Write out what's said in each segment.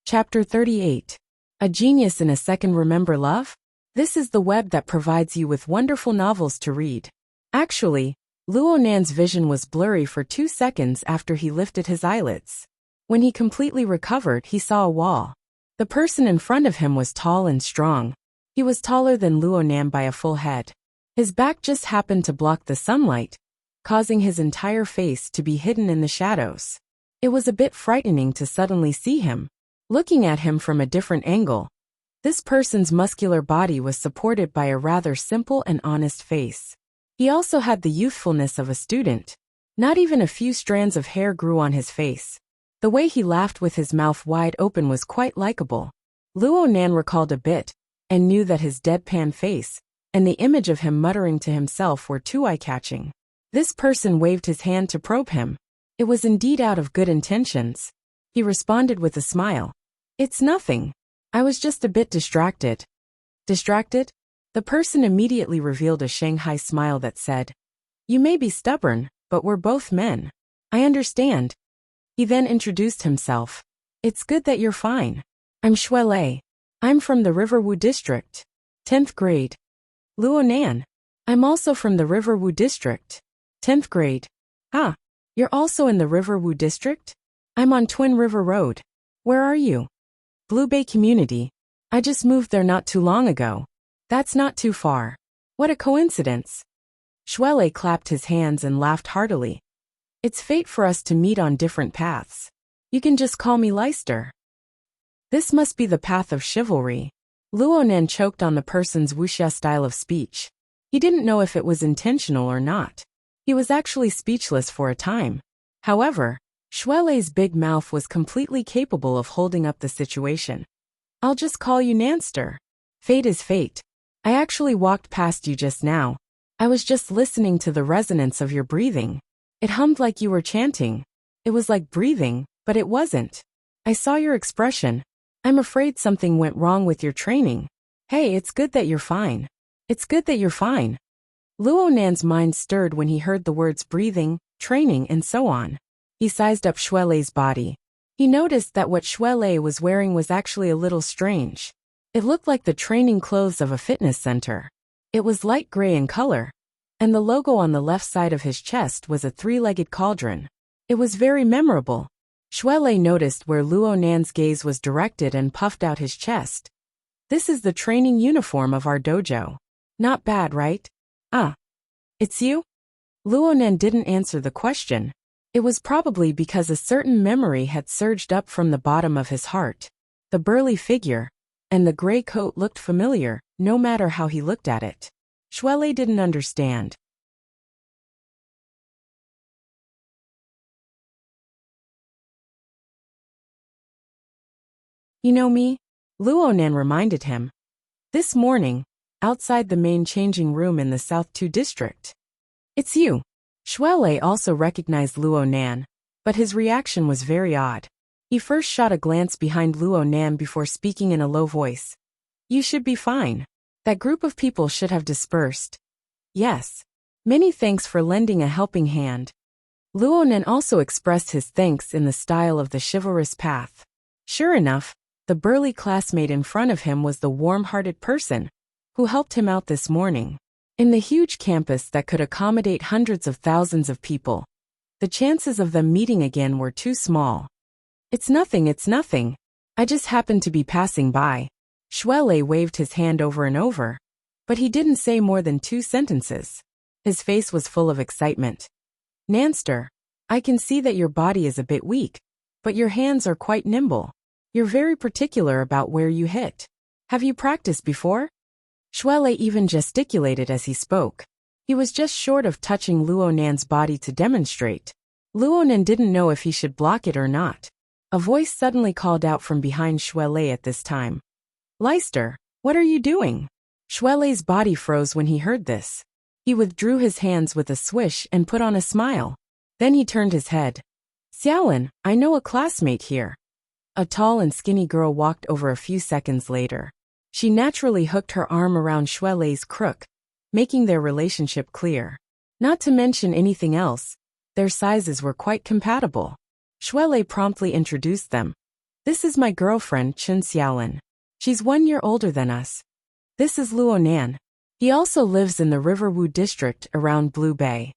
Chapter 38. A Genius in a Second. Remember love? This is the web that provides you with wonderful novels to read. Actually, Luo Nan's vision was blurry for 2 seconds after he lifted his eyelids. When he completely recovered, he saw a wall. The person in front of him was tall and strong. He was taller than Luo Nan by a full head. His back just happened to block the sunlight, causing his entire face to be hidden in the shadows. It was a bit frightening to suddenly see him. Looking at him from a different angle, this person's muscular body was supported by a rather simple and honest face. He also had the youthfulness of a student. Not even a few strands of hair grew on his face. The way he laughed with his mouth wide open was quite likable. Luo Nan recalled a bit, and knew that his deadpan face, and the image of him muttering to himself were too eye-catching. This person waved his hand to probe him. It was indeed out of good intentions. He responded with a smile. "It's nothing. I was just a bit distracted." Distracted? The person immediately revealed a Shanghai smile that said, "You may be stubborn, but we're both men. I understand." He then introduced himself. "It's good that you're fine. I'm Shuelei. I'm from the Riverwu district. 10th grade. Luo Nan. I'm also from the Riverwu district. 10th grade. Ah, you're also in the Riverwu district? I'm on Twin River Road. Where are you? Blue Bay Community. I just moved there not too long ago. That's not too far. What a coincidence." Shuelei clapped his hands and laughed heartily. "It's fate for us to meet on different paths. You can just call me Leister." This must be the path of chivalry. Luo Nan choked on the person's wuxia style of speech. He didn't know if it was intentional or not. He was actually speechless for a time. However, Shuelei's big mouth was completely capable of holding up the situation. "I'll just call you Nanster. Fate is fate. I actually walked past you just now. I was just listening to the resonance of your breathing. It hummed like you were chanting. It was like breathing, but it wasn't. I saw your expression. I'm afraid something went wrong with your training. Hey, it's good that you're fine. It's good that you're fine." Luo Nan's mind stirred when he heard the words breathing, training, and so on. He sized up Shuelei's body. He noticed that what Shuelei was wearing was actually a little strange. It looked like the training clothes of a fitness center. It was light gray in color, and the logo on the left side of his chest was a 3-legged cauldron. It was very memorable. Shuelei noticed where Luo Nan's gaze was directed and puffed out his chest. "This is the training uniform of our dojo. Not bad, right?" "Ah. It's you?" Luo Nan didn't answer the question. It was probably because a certain memory had surged up from the bottom of his heart. The burly figure and the gray coat looked familiar, no matter how he looked at it. Shuelei didn't understand. "You know me?" Luo Nan reminded him. "This morning, outside the main changing room in the South 2 district." "It's you." Shuelei also recognized Luo Nan, but his reaction was very odd. He first shot a glance behind Luo Nan before speaking in a low voice. "You should be fine. That group of people should have dispersed." "Yes. Many thanks for lending a helping hand." Luo Nan also expressed his thanks in the style of the chivalrous path. Sure enough, the burly classmate in front of him was the warm-hearted person who helped him out this morning. In the huge campus that could accommodate hundreds of thousands of people, the chances of them meeting again were too small. It's nothing. I just happened to be passing by." Shuelei waved his hand over and over, but he didn't say more than 2 sentences. His face was full of excitement. "Nanster, I can see that your body is a bit weak, but your hands are quite nimble. You're very particular about where you hit. Have you practiced before?" Shuelei even gesticulated as he spoke. He was just short of touching Luo Nan's body to demonstrate. Luo Nan didn't know if he should block it or not. A voice suddenly called out from behind Shuelei at this time. "Leister, what are you doing?" Shuelei's body froze when he heard this. He withdrew his hands with a swish and put on a smile. Then he turned his head. "Xiaolin, I know a classmate here." A tall and skinny girl walked over a few seconds later. She naturally hooked her arm around Shuelei's crook, making their relationship clear. Not to mention anything else, their sizes were quite compatible. Shuelei promptly introduced them. This is my girlfriend, Chun Xiaolin. She's 1 year older than us. This is Luonan. He also lives in the Riverwu district around Blue Bay.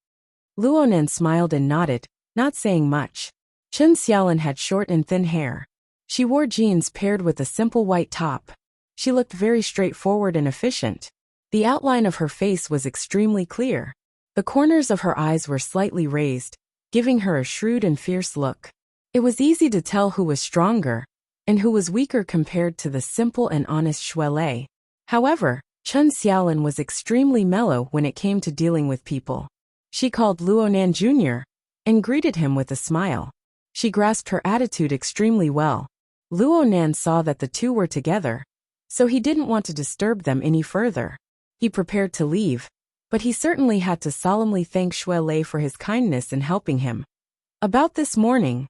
Luonan smiled and nodded, not saying much. Chun Xiaolin had short and thin hair. She wore jeans paired with a simple white top. She looked very straightforward and efficient. The outline of her face was extremely clear. The corners of her eyes were slightly raised, giving her a shrewd and fierce look. It was easy to tell who was stronger and who was weaker compared to the simple and honest Shuelei. However, Chun Xiaolin was extremely mellow when it came to dealing with people. She called Luonan Jr. and greeted him with a smile. She grasped her attitude extremely well. Luonan saw that the two were together, so he didn't want to disturb them any further. He prepared to leave, but he certainly had to solemnly thank Shuelei for his kindness in helping him. About this morning,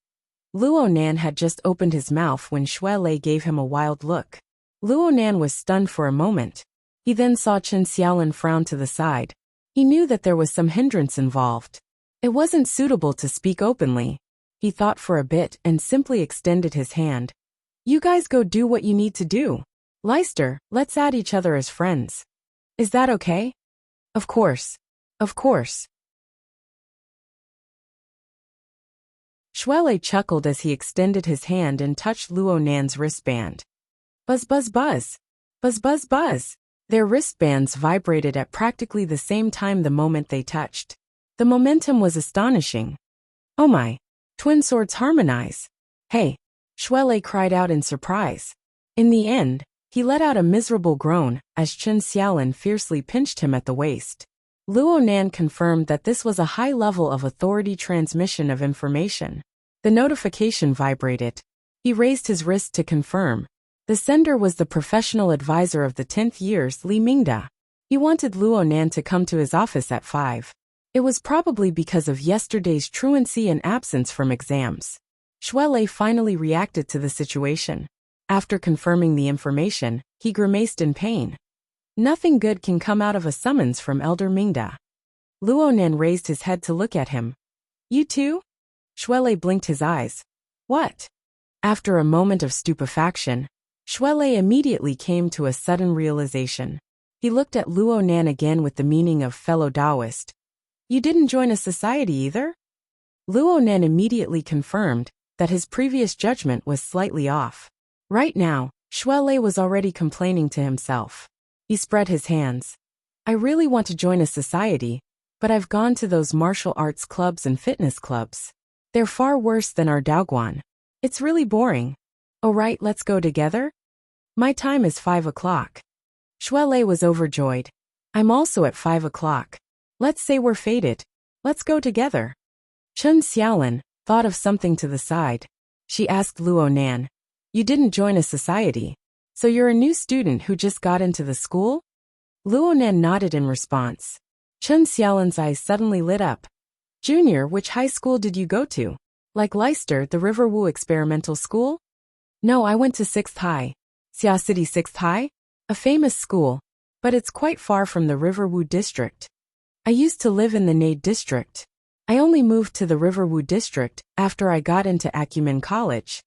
Luonan had just opened his mouth when Shuelei gave him a wild look. Luonan was stunned for a moment. He then saw Chun Xiaolin frown to the side. He knew that there was some hindrance involved. It wasn't suitable to speak openly. He thought for a bit and simply extended his hand. You guys go do what you need to do. Leicester, let's add each other as friends. Is that okay? Of course. Of course. Shuelei chuckled as he extended his hand and touched Luonan's wristband. Buzz buzz buzz. Buzz buzz buzz. Their wristbands vibrated at practically the same time the moment they touched. The momentum was astonishing. Oh my. Twin swords harmonize. Hey. Shuelei cried out in surprise. In the end, he let out a miserable groan as Chun Xiaolin fiercely pinched him at the waist. Luonan confirmed that this was a high level of authority transmission of information. The notification vibrated. He raised his wrist to confirm. The sender was the professional advisor of the 10th year's Li Mingda. He wanted Luonan to come to his office at 5. It was probably because of yesterday's truancy and absence from exams. Shuelei finally reacted to the situation. After confirming the information, he grimaced in pain. Nothing good can come out of a summons from Elder Mingda. Luonan raised his head to look at him. You too? Shuelei blinked his eyes. What? After a moment of stupefaction, Shuelei immediately came to a sudden realization. He looked at Luonan again with the meaning of fellow Taoist. You didn't join a society either? Luonan immediately confirmed that his previous judgment was slightly off. Right now, Shuelei was already complaining to himself. He spread his hands. I really want to join a society, but I've gone to those martial arts clubs and fitness clubs. They're far worse than our Daoguan. It's really boring. Oh right, let's go together? My time is 5 o'clock. Shuelei was overjoyed. I'm also at 5 o'clock. Let's say we're fated. Let's go together. Chun Xiaolin thought of something to the side. She asked Luonan, You didn't join a society, so you're a new student who just got into the school? Luonan nodded in response. Chun Xiaolin's eyes suddenly lit up. Junior, which high school did you go to? Like Leicester, the Riverwu Experimental School? No, I went to 6th High. Xia City 6th High? A famous school, but it's quite far from the Riverwu district. I used to live in the Nade district. I only moved to the Riverwu district after I got into Acumen College.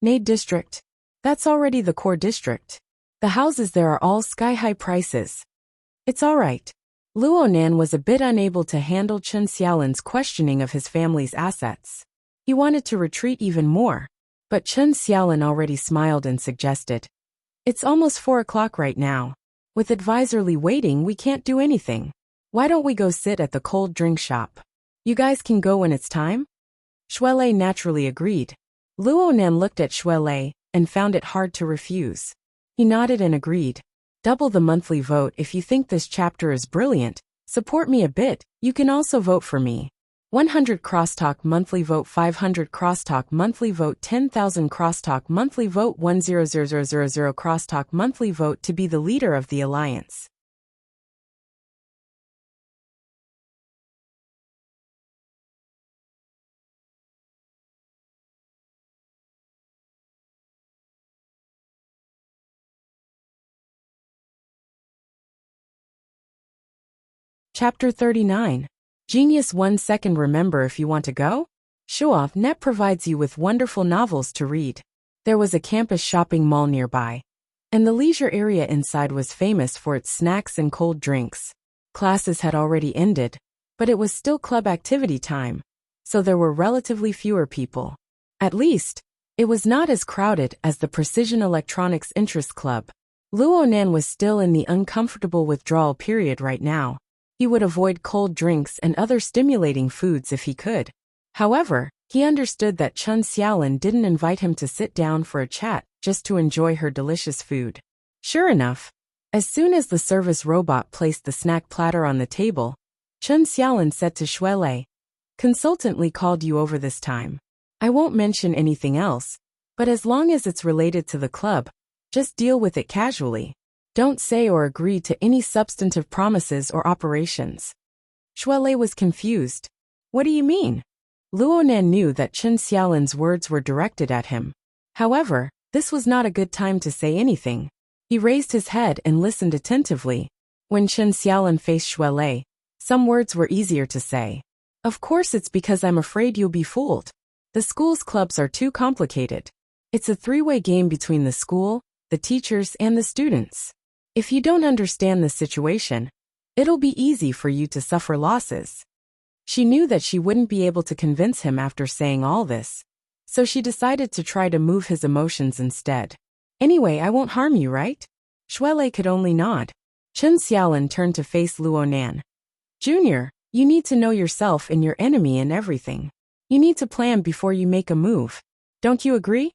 Nade district. That's already the core district. The houses there are all sky-high prices. It's all right. Luonan was a bit unable to handle Chun Xiaolin's questioning of his family's assets. He wanted to retreat even more, but Chun Xiaolin already smiled and suggested. It's almost 4 o'clock right now. With advisorly waiting, we can't do anything. Why don't we go sit at the cold drink shop? You guys can go when it's time? Shuelei naturally agreed. Luonan looked at Shuelei and found it hard to refuse. He nodded and agreed. Double the monthly vote if you think this chapter is brilliant. Support me a bit. You can also vote for me. 100 crosstalk monthly vote, 500 crosstalk monthly vote, 10,000 crosstalk monthly vote, 100,000 crosstalk monthly vote to be the leader of the alliance. Chapter 39. Genius 1 second. Remember, if you want to go? Showoff Net provides you with wonderful novels to read. There was a campus shopping mall nearby, and the leisure area inside was famous for its snacks and cold drinks. Classes had already ended, but it was still club activity time, so there were relatively fewer people. At least, it was not as crowded as the Precision Electronics Interest Club. Luo Nan was still in the uncomfortable withdrawal period right now. He would avoid cold drinks and other stimulating foods if he could. However, he understood that Chun Xiaolin didn't invite him to sit down for a chat just to enjoy her delicious food. Sure enough, as soon as the service robot placed the snack platter on the table, Chun Xiaolin said to Shuelei, "Consultantly called you over this time. I won't mention anything else, but as long as it's related to the club, just deal with it casually. Don't say or agree to any substantive promises or operations." Shuelei was confused. What do you mean? Luo Nan knew that Chun Xiaolin's words were directed at him. However, this was not a good time to say anything. He raised his head and listened attentively. When Chun Xiaolin faced Shuelei, some words were easier to say. "Of course it's because I'm afraid you'll be fooled. The school's clubs are too complicated. It's a three-way game between the school, the teachers, and the students. If you don't understand the situation, it'll be easy for you to suffer losses." She knew that she wouldn't be able to convince him after saying all this, so she decided to try to move his emotions instead. "Anyway, I won't harm you, right?" Shuelei could only nod. Chun Xiaolin turned to face Luo Nan. "Junior, you need to know yourself and your enemy and everything. You need to plan before you make a move. Don't you agree?"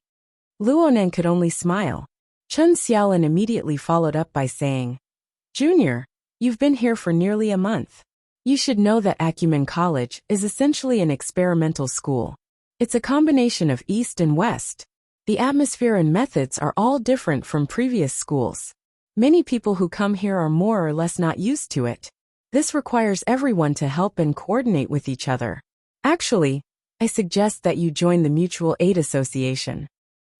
Luo Nan could only smile. Chun Xiaolin immediately followed up by saying, "Junior, you've been here for nearly a month. You should know that Acumen College is essentially an experimental school. It's a combination of East and West. The atmosphere and methods are all different from previous schools. Many people who come here are more or less not used to it. This requires everyone to help and coordinate with each other. Actually, I suggest that you join the Mutual Aid Association."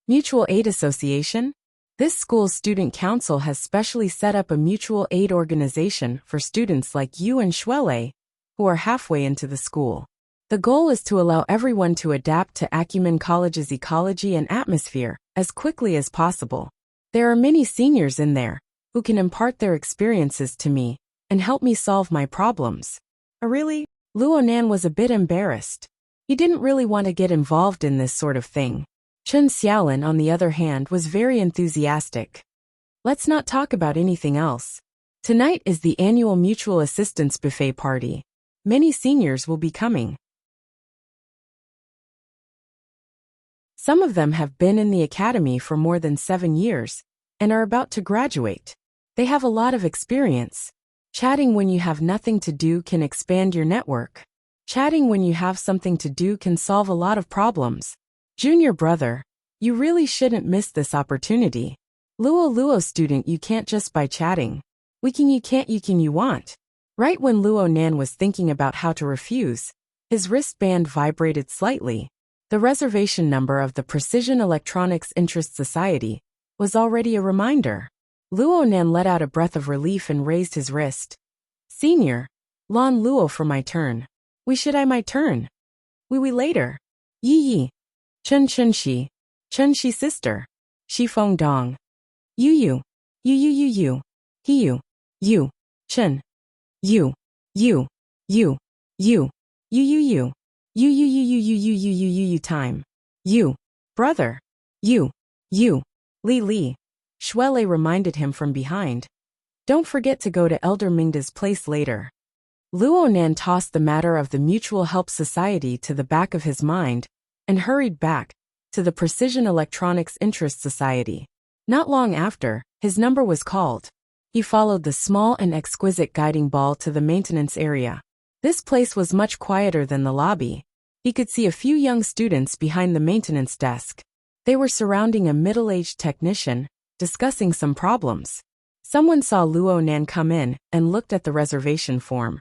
Mutual Aid Association? This school's student council has specially set up a mutual aid organization for students like you and Shuelei, who are halfway into the school. The goal is to allow everyone to adapt to Acumen College's ecology and atmosphere as quickly as possible. There are many seniors in there who can impart their experiences to me and help me solve my problems. Really? Luo Nan was a bit embarrassed. He didn't really want to get involved in this sort of thing. Chun Xiaolin, on the other hand, was very enthusiastic. "Let's not talk about anything else. Tonight is the annual Mutual Assistance Buffet party. Many seniors will be coming. Some of them have been in the academy for more than 7 years and are about to graduate. They have a lot of experience. Chatting when you have nothing to do can expand your network. Chatting when you have something to do can solve a lot of problems. Junior brother, you really shouldn't miss this opportunity. Luo student, you can't just by chatting. You can't you want." Right when Luo Nan was thinking about how to refuse, his wristband vibrated slightly. The reservation number of the Precision Electronics Interest Society was already a reminder. Luo Nan let out a breath of relief and raised his wrist. "Senior, Lan Luo for my turn. My turn. We later. Yi. Chun Shi sister. Shi Feng Dong. You. You. He you. Chun. You. You time. You. Brother. You. Li. Shuelei reminded him from behind. "Don't forget to go to Elder Mingda's place later." Luo Nan tossed the matter of the Mutual Help Society to the back of his mind and hurried back to the Precision Electronics Interest Society. Not long after, his number was called. He followed the small and exquisite guiding ball to the maintenance area. This place was much quieter than the lobby. He could see a few young students behind the maintenance desk. They were surrounding a middle-aged technician, discussing some problems. Someone saw Luo Nan come in and looked at the reservation form.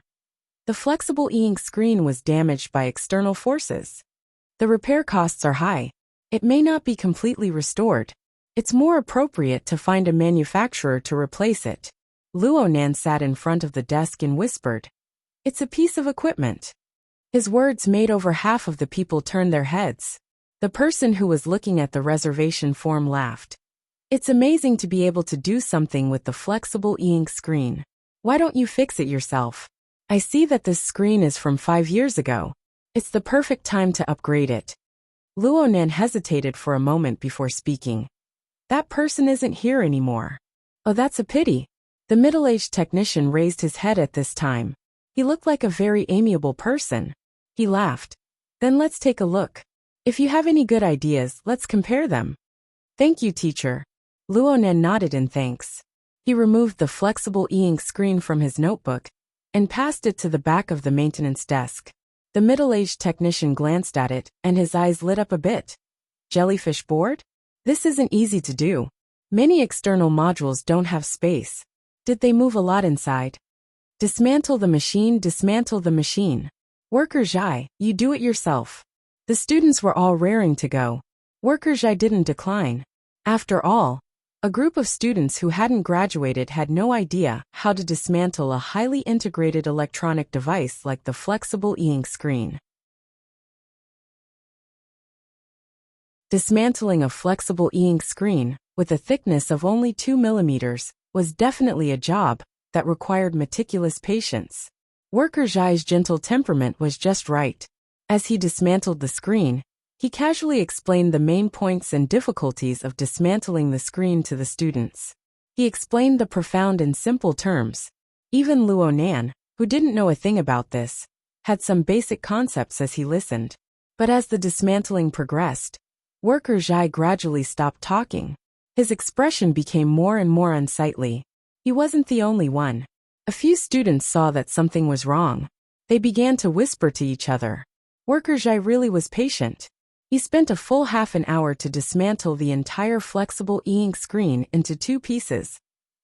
The flexible e-ink screen was damaged by external forces. The repair costs are high. It may not be completely restored. It's more appropriate to find a manufacturer to replace it. Luo Nan sat in front of the desk and whispered, "It's a piece of equipment." His words made over half of the people turn their heads. The person who was looking at the reservation form laughed. It's amazing to be able to do something with the flexible e-ink screen. Why don't you fix it yourself? I see that this screen is from 5 years ago. It's the perfect time to upgrade it. Luonan hesitated for a moment before speaking. That person isn't here anymore. Oh, that's a pity. The middle-aged technician raised his head at this time. He looked like a very amiable person. He laughed. Then let's take a look. If you have any good ideas, let's compare them. Thank you, teacher. Luonan nodded in thanks. He removed the flexible e-ink screen from his notebook and passed it to the back of the maintenance desk. The middle-aged technician glanced at it, and his eyes lit up a bit. Jellyfish board? This isn't easy to do. Many external modules don't have space. Did they move a lot inside? Dismantle the machine, dismantle the machine. Worker Zhai, you do it yourself. The students were all raring to go. Worker Zhai didn't decline. After all, a group of students who hadn't graduated had no idea how to dismantle a highly integrated electronic device like the flexible e-ink screen. Dismantling a flexible e-ink screen, with a thickness of only 2 millimeters, was definitely a job that required meticulous patience. Worker Zhai's gentle temperament was just right. As he dismantled the screen, he casually explained the main points and difficulties of dismantling the screen to the students. He explained the profound and simple terms. Even Luonan, who didn't know a thing about this, had some basic concepts as he listened. But as the dismantling progressed, Worker Zhai gradually stopped talking. His expression became more and more unsightly. He wasn't the only one. A few students saw that something was wrong. They began to whisper to each other. Worker Zhai really was patient. He spent a full half an hour to dismantle the entire flexible e-ink screen into 2 pieces,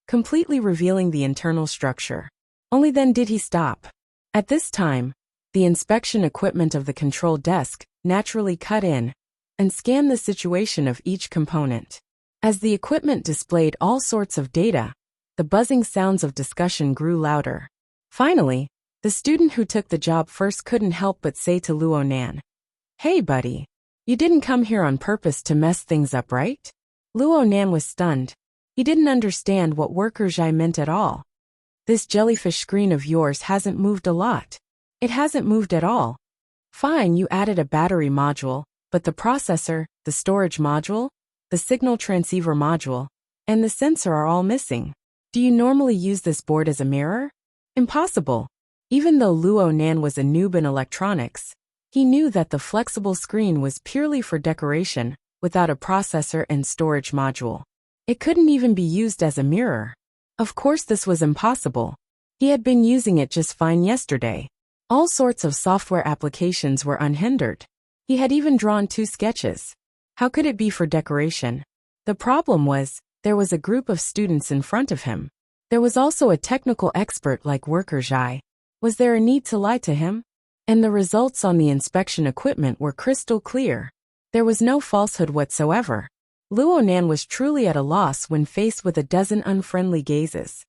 completely revealing the internal structure. Only then did he stop. At this time, the inspection equipment of the control desk naturally cut in and scanned the situation of each component. As the equipment displayed all sorts of data, the buzzing sounds of discussion grew louder. Finally, the student who took the job first couldn't help but say to Luonan, "Hey, buddy. You didn't come here on purpose to mess things up, right?" Luonan was stunned. He didn't understand what Worker Zhai meant at all. This jellyfish screen of yours hasn't moved a lot. It hasn't moved at all. Fine, you added a battery module, but the processor, the storage module, the signal transceiver module, and the sensor are all missing. Do you normally use this board as a mirror? Impossible. Even though Luonan was a noob in electronics, he knew that the flexible screen was purely for decoration, without a processor and storage module. It couldn't even be used as a mirror. Of course this was impossible. He had been using it just fine yesterday. All sorts of software applications were unhindered. He had even drawn 2 sketches. How could it be for decoration? The problem was, there was a group of students in front of him. There was also a technical expert like Worker Zhai. Was there a need to lie to him? And the results on the inspection equipment were crystal clear. There was no falsehood whatsoever. Luonan was truly at a loss when faced with a dozen unfriendly gazes.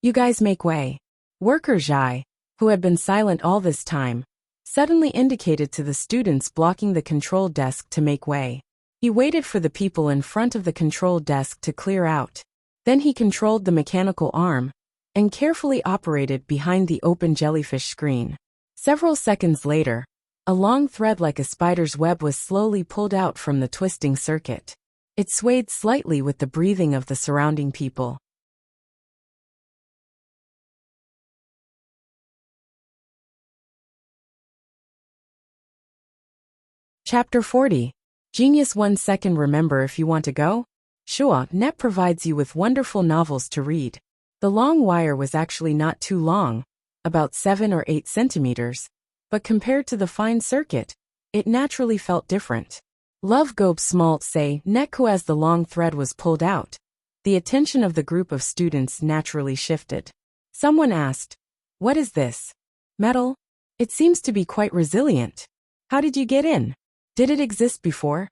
You guys make way. Worker Zhai, who had been silent all this time, suddenly indicated to the students blocking the control desk to make way. He waited for the people in front of the control desk to clear out. Then he controlled the mechanical arm and carefully operated behind the open jellyfish screen. Several seconds later, a long thread like a spider's web was slowly pulled out from the twisting circuit. It swayed slightly with the breathing of the surrounding people. Chapter 40. Genius 1 second. Remember, if you want to go? Sure, Net provides you with wonderful novels to read. The long wire was actually not too long, about 7 or 8 centimeters, but compared to the fine circuit, it naturally felt different. Love Gobe smalt say Netku as the long thread was pulled out. The attention of the group of students naturally shifted. Someone asked, "What is this? Metal? It seems to be quite resilient. How did you get in? Did it exist before?"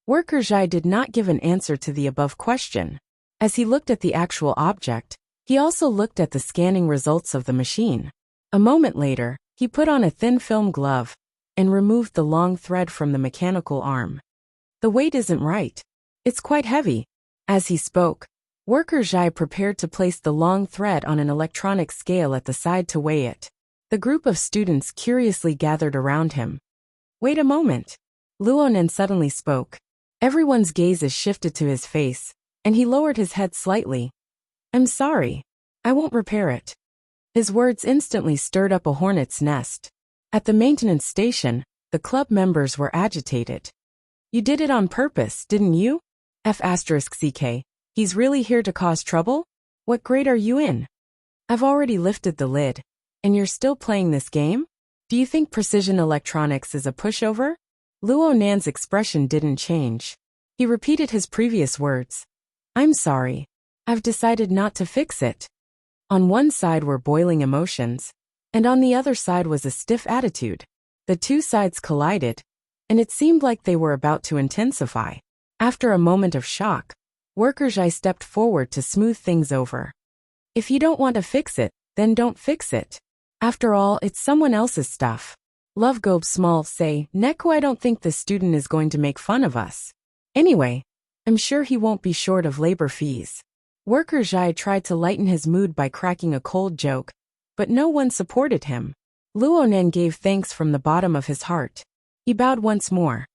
Worker Zhai did not give an answer to the above question. As he looked at the actual object, he also looked at the scanning results of the machine. A moment later, he put on a thin film glove and removed the long thread from the mechanical arm. The weight isn't right. It's quite heavy. As he spoke, Worker Zhai prepared to place the long thread on an electronic scale at the side to weigh it. The group of students curiously gathered around him. Wait a moment. Luonan suddenly spoke. Everyone's gazes shifted to his face, and he lowered his head slightly. I'm sorry. I won't repair it. His words instantly stirred up a hornet's nest. At the maintenance station, the club members were agitated. You did it on purpose, didn't you? F*CK. He's really here to cause trouble? What grade are you in? I've already lifted the lid. And you're still playing this game? Do you think precision electronics is a pushover? Luonan's expression didn't change. He repeated his previous words. I'm sorry. I've decided not to fix it. On one side were boiling emotions, and on the other side was a stiff attitude. The two sides collided, and it seemed like they were about to intensify. After a moment of shock, Worker Zhai stepped forward to smooth things over. If you don't want to fix it, then don't fix it. After all, it's someone else's stuff. Love Gobe Small say, Neko, I don't think this student is going to make fun of us. Anyway, I'm sure he won't be short of labor fees. Worker Zhai tried to lighten his mood by cracking a cold joke, but no one supported him. Luonan gave thanks from the bottom of his heart. He bowed once more.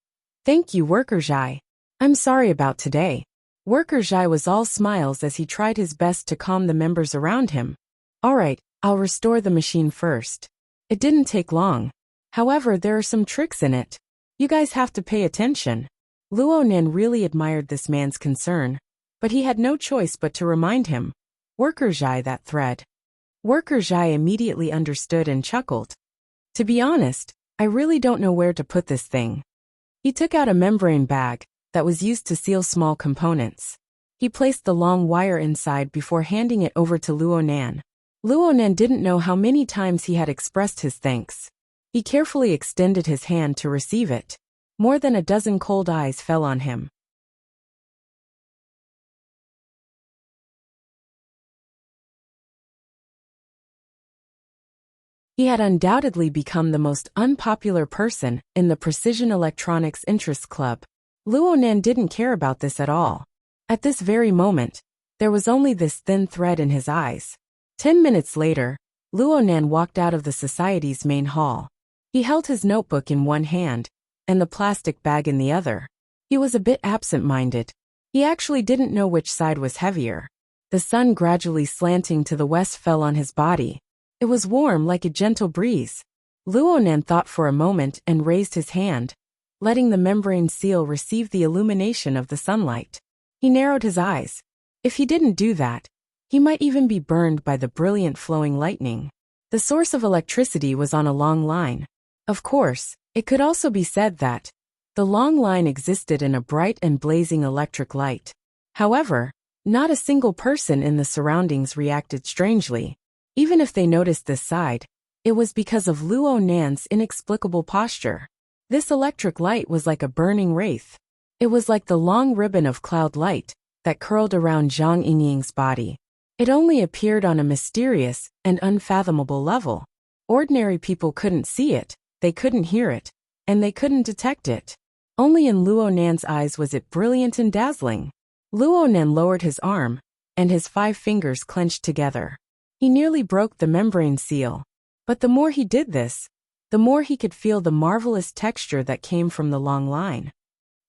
Thank you, Worker Zhai. I'm sorry about today. Worker Zhai was all smiles as he tried his best to calm the members around him. All right, I'll restore the machine first. It didn't take long. However, there are some tricks in it. You guys have to pay attention. Luonan really admired this man's concern, but he had no choice but to remind him. Worker Zhai that thread. Worker Zhai immediately understood and chuckled. To be honest, I really don't know where to put this thing. He took out a membrane bag that was used to seal small components. He placed the long wire inside before handing it over to Luonan. Luonan didn't know how many times he had expressed his thanks. He carefully extended his hand to receive it. More than a dozen cold eyes fell on him. He had undoubtedly become the most unpopular person in the Precision Electronics Interest Club. Luonan didn't care about this at all. At this very moment, there was only this thin thread in his eyes. 10 minutes later, Luonan walked out of the society's main hall. He held his notebook in one hand, and the plastic bag in the other. He was a bit absent-minded. He actually didn't know which side was heavier. The sun gradually slanting to the west fell on his body. It was warm like a gentle breeze. Luonan thought for a moment and raised his hand, letting the membrane seal receive the illumination of the sunlight. He narrowed his eyes. If he didn't do that, he might even be burned by the brilliant flowing lightning. The source of electricity was on a long line. Of course, it could also be said that the long line existed in a bright and blazing electric light. However, not a single person in the surroundings reacted strangely. Even if they noticed this side, it was because of Luonan's inexplicable posture. This electric light was like a burning wraith. It was like the long ribbon of cloud light that curled around Zhang Yingying's body. It only appeared on a mysterious and unfathomable level. Ordinary people couldn't see it, they couldn't hear it, and they couldn't detect it. Only in Luonan's eyes was it brilliant and dazzling. Luonan lowered his arm, and his 5 fingers clenched together. He nearly broke the membrane seal. But the more he did this, the more he could feel the marvelous texture that came from the long line.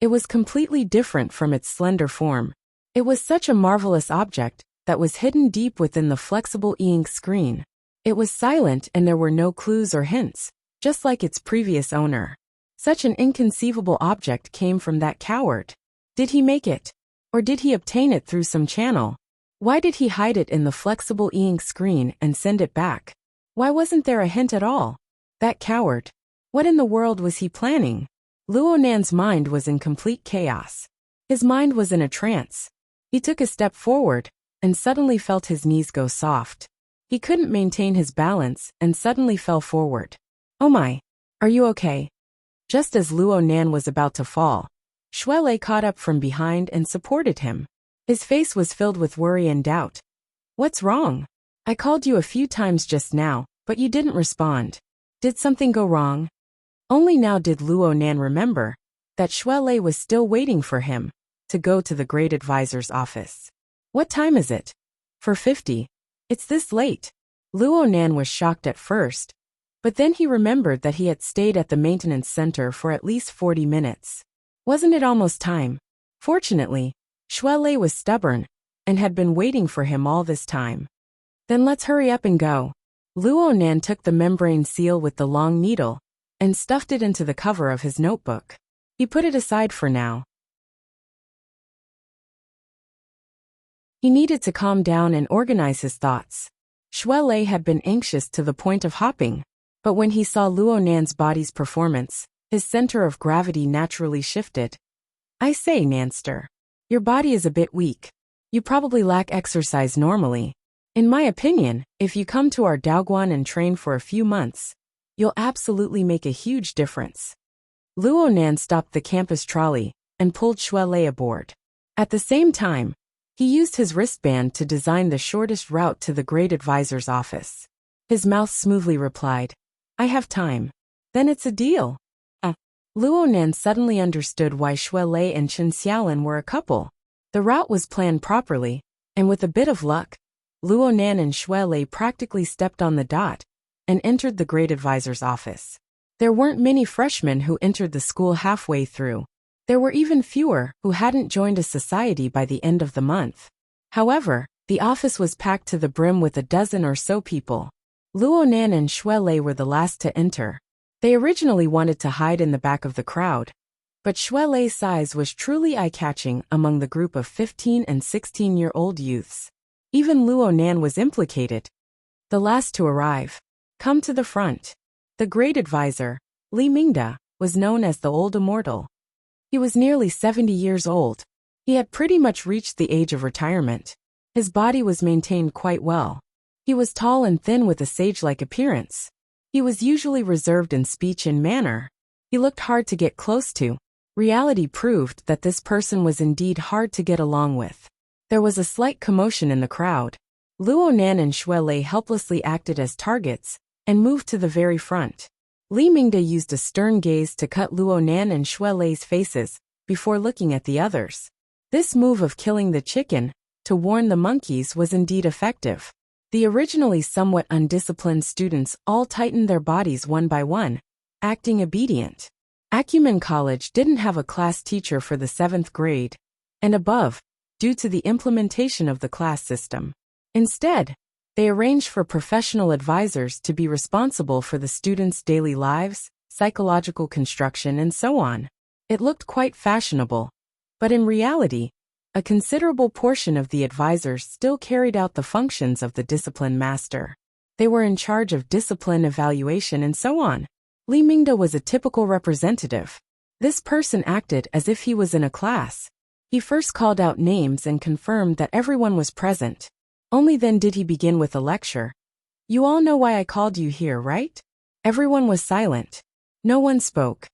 It was completely different from its slender form. It was such a marvelous object that was hidden deep within the flexible e-ink screen. It was silent and there were no clues or hints, just like its previous owner. Such an inconceivable object came from that coward. Did he make it? Or did he obtain it through some channel? Why did he hide it in the flexible e-ink screen and send it back? Why wasn't there a hint at all? That coward. What in the world was he planning? Luonan's mind was in complete chaos. His mind was in a trance. He took a step forward, and suddenly felt his knees go soft. He couldn't maintain his balance and suddenly fell forward. Oh my, are you okay? Just as Luonan was about to fall, Shuele caught up from behind and supported him. His face was filled with worry and doubt. What's wrong? I called you a few times just now, but you didn't respond. Did something go wrong? Only now did Luonan remember. that Shuelei was still waiting for him to go to the great advisor's office. What time is it? 4:50. It's this late. Luo Nan was shocked at first, but then he remembered that he had stayed at the maintenance center for at least 40 minutes. Wasn't it almost time? Fortunately, Shuelei was stubborn and had been waiting for him all this time. Then let's hurry up and go. Luo Nan took the membrane seal with the long needle and stuffed it into the cover of his notebook. He put it aside for now. He needed to calm down and organize his thoughts. Shuelei had been anxious to the point of hopping, but when he saw Luo Nan's body's performance, his center of gravity naturally shifted. I say, Nanster, your body is a bit weak. You probably lack exercise normally. In my opinion, if you come to our Daoguan and train for a few months, you'll absolutely make a huge difference. Luo Nan stopped the campus trolley and pulled Shuelei aboard. At the same time, he used his wristband to design the shortest route to the great advisor's office. His mouth smoothly replied, I have time. Then it's a deal. Luo Nan suddenly understood why Shuelei and Chen Xiaolin were a couple. The route was planned properly, and with a bit of luck, Luo Nan and Shuelei practically stepped on the dot and entered the great advisor's office. There weren't many freshmen who entered the school halfway through. There were even fewer who hadn't joined a society by the end of the month. However, the office was packed to the brim with a dozen or so people. Luo Nan and Shuelei were the last to enter. They originally wanted to hide in the back of the crowd, but Shuelei's size was truly eye-catching among the group of 15 and 16-year-old youths. Even Luo Nan was implicated. The last to arrive. Come to the front. The great advisor, Li Mingde, was known as the Old Immortal. He was nearly 70 years old. He had pretty much reached the age of retirement. His body was maintained quite well. He was tall and thin with a sage-like appearance. He was usually reserved in speech and manner. He looked hard to get close to. Reality proved that this person was indeed hard to get along with. There was a slight commotion in the crowd. Luo Nan and Shuelei helplessly acted as targets and moved to the very front. Li Mingde used a stern gaze to cut Luo Nan and Shuelei's faces before looking at the others. This move of killing the chicken to warn the monkeys was indeed effective. The originally somewhat undisciplined students all tightened their bodies one by one, acting obedient. Acumen College didn't have a class teacher for the 7th grade and above, due to the implementation of the class system. Instead, they arranged for professional advisors to be responsible for the students' daily lives, psychological construction, and so on. It looked quite fashionable, but in reality, a considerable portion of the advisors still carried out the functions of the discipline master. They were in charge of discipline evaluation and so on. Li Mingde was a typical representative. This person acted as if he was in a class. He first called out names and confirmed that everyone was present. Only then did he begin with a lecture. You all know why I called you here, right? Everyone was silent. No one spoke.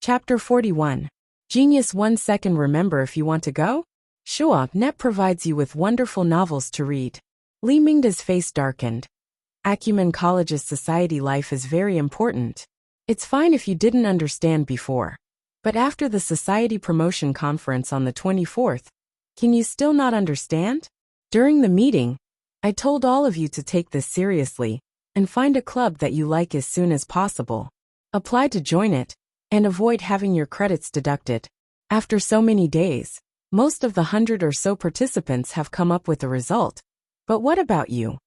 Chapter 41. Genius 1 second. Remember, if you want to go? Shuo.net provides you with wonderful novels to read. Li Mingde's face darkened. Acumen College's society life is very important. It's fine if you didn't understand before. But after the society promotion conference on the 24th, can you still not understand? During the meeting, I told all of you to take this seriously and find a club that you like as soon as possible. Apply to join it and avoid having your credits deducted. After so many days, most of the 100 or so participants have come up with a result. But what about you?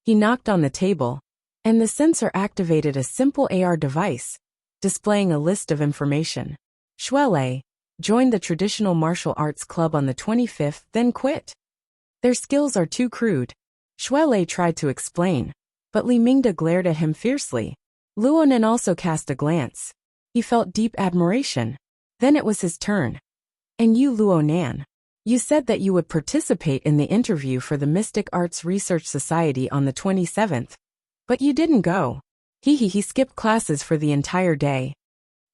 He knocked on the table, and the sensor activated a simple AR device, displaying a list of information. Shuelei joined the traditional martial arts club on the 25th, then quit. Their skills are too crude. Shuelei tried to explain, but Li Mingde glared at him fiercely. Luo Nan also cast a glance. He felt deep admiration. Then it was his turn. And you, Luo Nan, you said that you would participate in the interview for the Mystic Arts Research Society on the 27th. But you didn't go. He skipped classes for the entire day.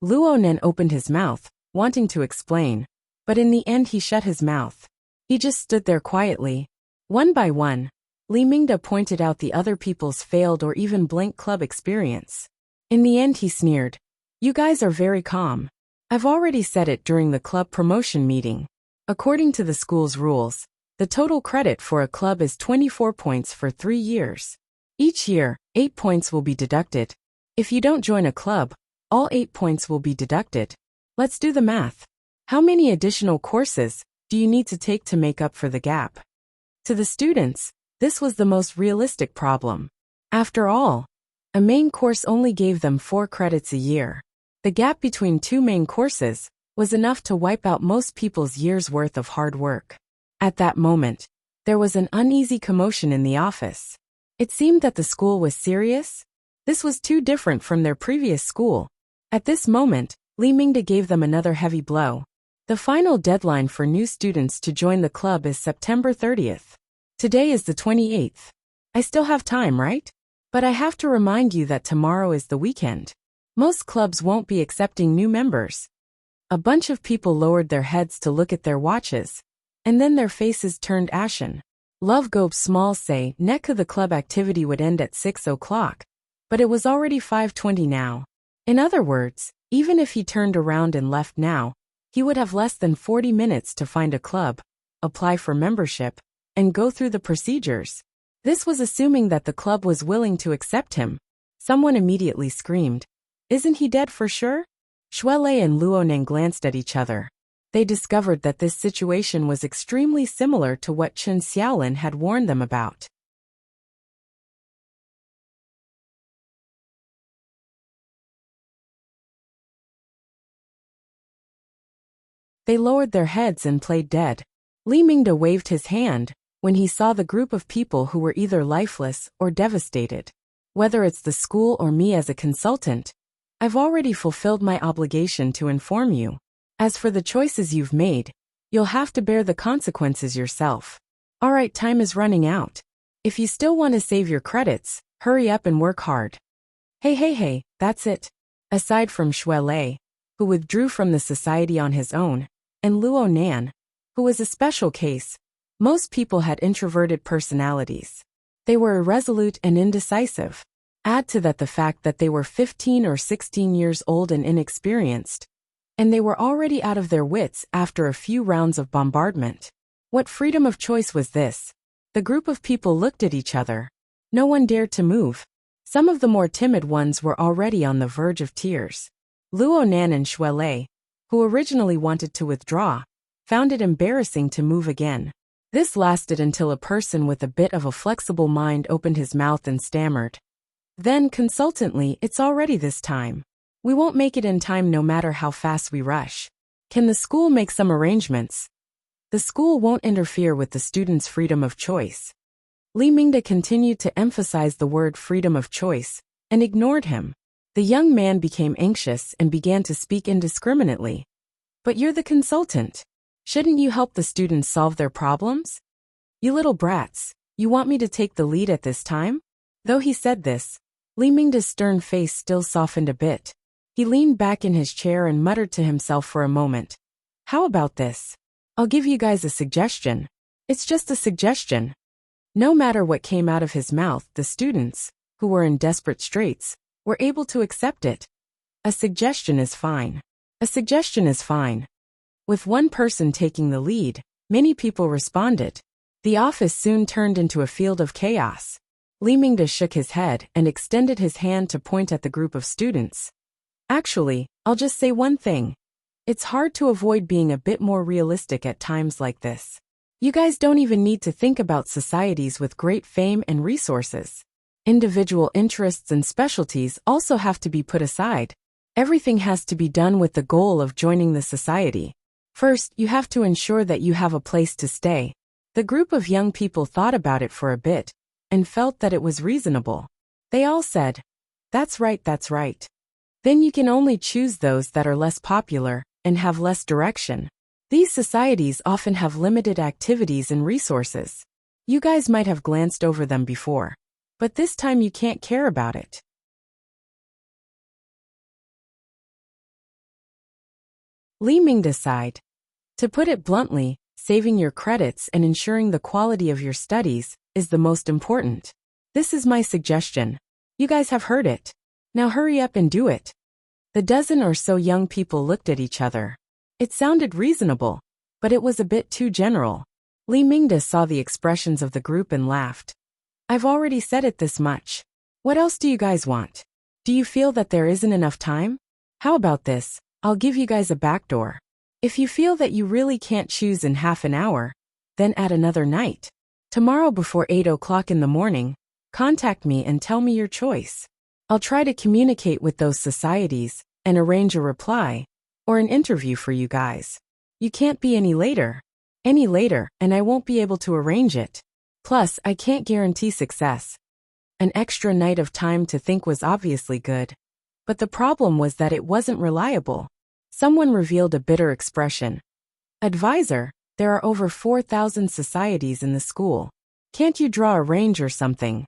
Luo Nan opened his mouth, wanting to explain, but in the end he shut his mouth. He just stood there quietly. One by one, Li Mingde pointed out the other people's failed or even blank club experience. In the end he sneered, "You guys are very calm. I've already said it during the club promotion meeting. According to the school's rules, the total credit for a club is 24 points for 3 years. Each year, 8 points will be deducted. If you don't join a club, all 8 points will be deducted. Let's do the math. How many additional courses do you need to take to make up for the gap?" To the students, this was the most realistic problem. After all, a main course only gave them 4 credits a year. The gap between 2 main courses was enough to wipe out most people's year's worth of hard work. At that moment, there was an uneasy commotion in the office. It seemed that the school was serious. This was too different from their previous school. At this moment, Li Mingde gave them another heavy blow. The final deadline for new students to join the club is September 30th. Today is the 28th. I still have time, right? But I have to remind you that tomorrow is the weekend. Most clubs won't be accepting new members. A bunch of people lowered their heads to look at their watches, and then their faces turned ashen. Love Gobe Small say the club activity would end at 6 o'clock, but it was already 5:20 now. In other words, even if he turned around and left now, he would have less than 40 minutes to find a club, apply for membership, and go through the procedures. This was assuming that the club was willing to accept him. Someone immediately screamed, "Isn't he dead for sure?" Shuelei and Luonan glanced at each other. They discovered that this situation was extremely similar to what Chen Xiaolin had warned them about. They lowered their heads and played dead. Li Mingde waved his hand when he saw the group of people who were either lifeless or devastated. "Whether it's the school or me as a consultant, I've already fulfilled my obligation to inform you. As for the choices you've made, you'll have to bear the consequences yourself. Alright, time is running out. If you still want to save your credits, hurry up and work hard." Hey, that's it. Aside from Shuelei, who withdrew from the society on his own, and Luo Nan, who was a special case, most people had introverted personalities. They were irresolute and indecisive. Add to that the fact that they were 15 or 16 years old and inexperienced, and they were already out of their wits after a few rounds of bombardment. What freedom of choice was this? The group of people looked at each other. No one dared to move. Some of the more timid ones were already on the verge of tears. Luo Nan and Shuelei, who originally wanted to withdraw, found it embarrassing to move again. This lasted until a person with a bit of a flexible mind opened his mouth and stammered. Then, consultantly, "It's already this time. We won't make it in time no matter how fast we rush. Can the school make some arrangements?" The school won't interfere with the students' freedom of choice. Li Mingde continued to emphasize the word freedom of choice, and ignored him. The young man became anxious and began to speak indiscriminately. "But you're the consultant. Shouldn't you help the students solve their problems? You little brats, you want me to take the lead at this time?" Though he said this, Li Mingde's stern face still softened a bit. He leaned back in his chair and muttered to himself for a moment. "How about this? I'll give you guys a suggestion. It's just a suggestion." No matter what came out of his mouth, the students, who were in desperate straits, were able to accept it. A suggestion is fine. A suggestion is fine. With one person taking the lead, many people responded. The office soon turned into a field of chaos. Li Mingde shook his head and extended his hand to point at the group of students. "Actually, I'll just say one thing. It's hard to avoid being a bit more realistic at times like this. You guys don't even need to think about societies with great fame and resources. Individual interests and specialties also have to be put aside. Everything has to be done with the goal of joining the society. First, you have to ensure that you have a place to stay." The group of young people thought about it for a bit, and felt that it was reasonable. They all said, that's right. Then you can only choose those that are less popular, and have less direction. These societies often have limited activities and resources. You guys might have glanced over them before, but this time you can't care about it. Li Mingde sighed. To put it bluntly, saving your credits and ensuring the quality of your studies is the most important. This is my suggestion. You guys have heard it. Now hurry up and do it. The dozen or so young people looked at each other. It sounded reasonable, but it was a bit too general. Li Mingda saw the expressions of the group and laughed. I've already said it this much. What else do you guys want? Do you feel that there isn't enough time? How about this? I'll give you guys a backdoor. If you feel that you really can't choose in half an hour, then add another night. Tomorrow before 8 o'clock in the morning, contact me and tell me your choice. I'll try to communicate with those societies and arrange a reply or an interview for you guys. You can't be any later, and I won't be able to arrange it. Plus, I can't guarantee success. An extra night of time to think was obviously good, but the problem was that it wasn't reliable. Someone revealed a bitter expression. Advisor, there are over 4,000 societies in the school. Can't you draw a range or something?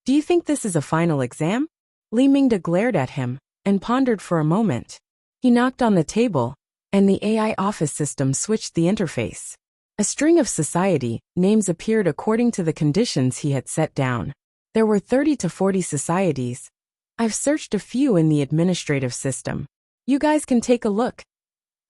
Do you think this is a final exam? Li Mingda glared at him and pondered for a moment. He knocked on the table, and the AI office system switched the interface. A string of society names appeared according to the conditions he had set down. There were 30 to 40 societies. I've searched a few in the administrative system. You guys can take a look.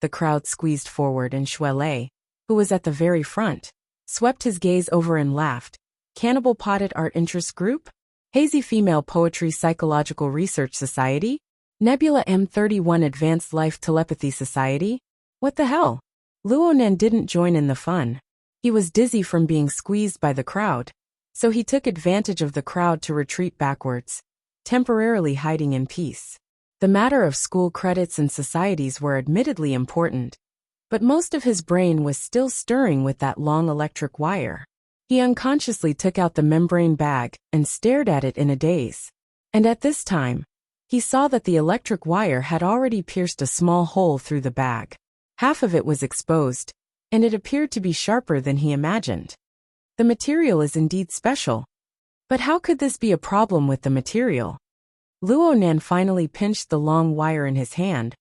The crowd squeezed forward and Shuelei, who was at the very front, swept his gaze over and laughed. Cannibal Potted Art Interest Group? Hazy Female Poetry Psychological Research Society? Nebula M31 Advanced Life Telepathy Society? What the hell? Luonan didn't join in the fun. He was dizzy from being squeezed by the crowd, so he took advantage of the crowd to retreat backwards, temporarily hiding in peace. The matter of school credits and societies were admittedly important, but most of his brain was still stirring with that long electric wire. He unconsciously took out the membrane bag and stared at it in a daze. And at this time, he saw that the electric wire had already pierced a small hole through the bag. Half of it was exposed, and it appeared to be sharper than he imagined. The material is indeed special. But how could this be a problem with the material? Luonan finally pinched the long wire in his hand,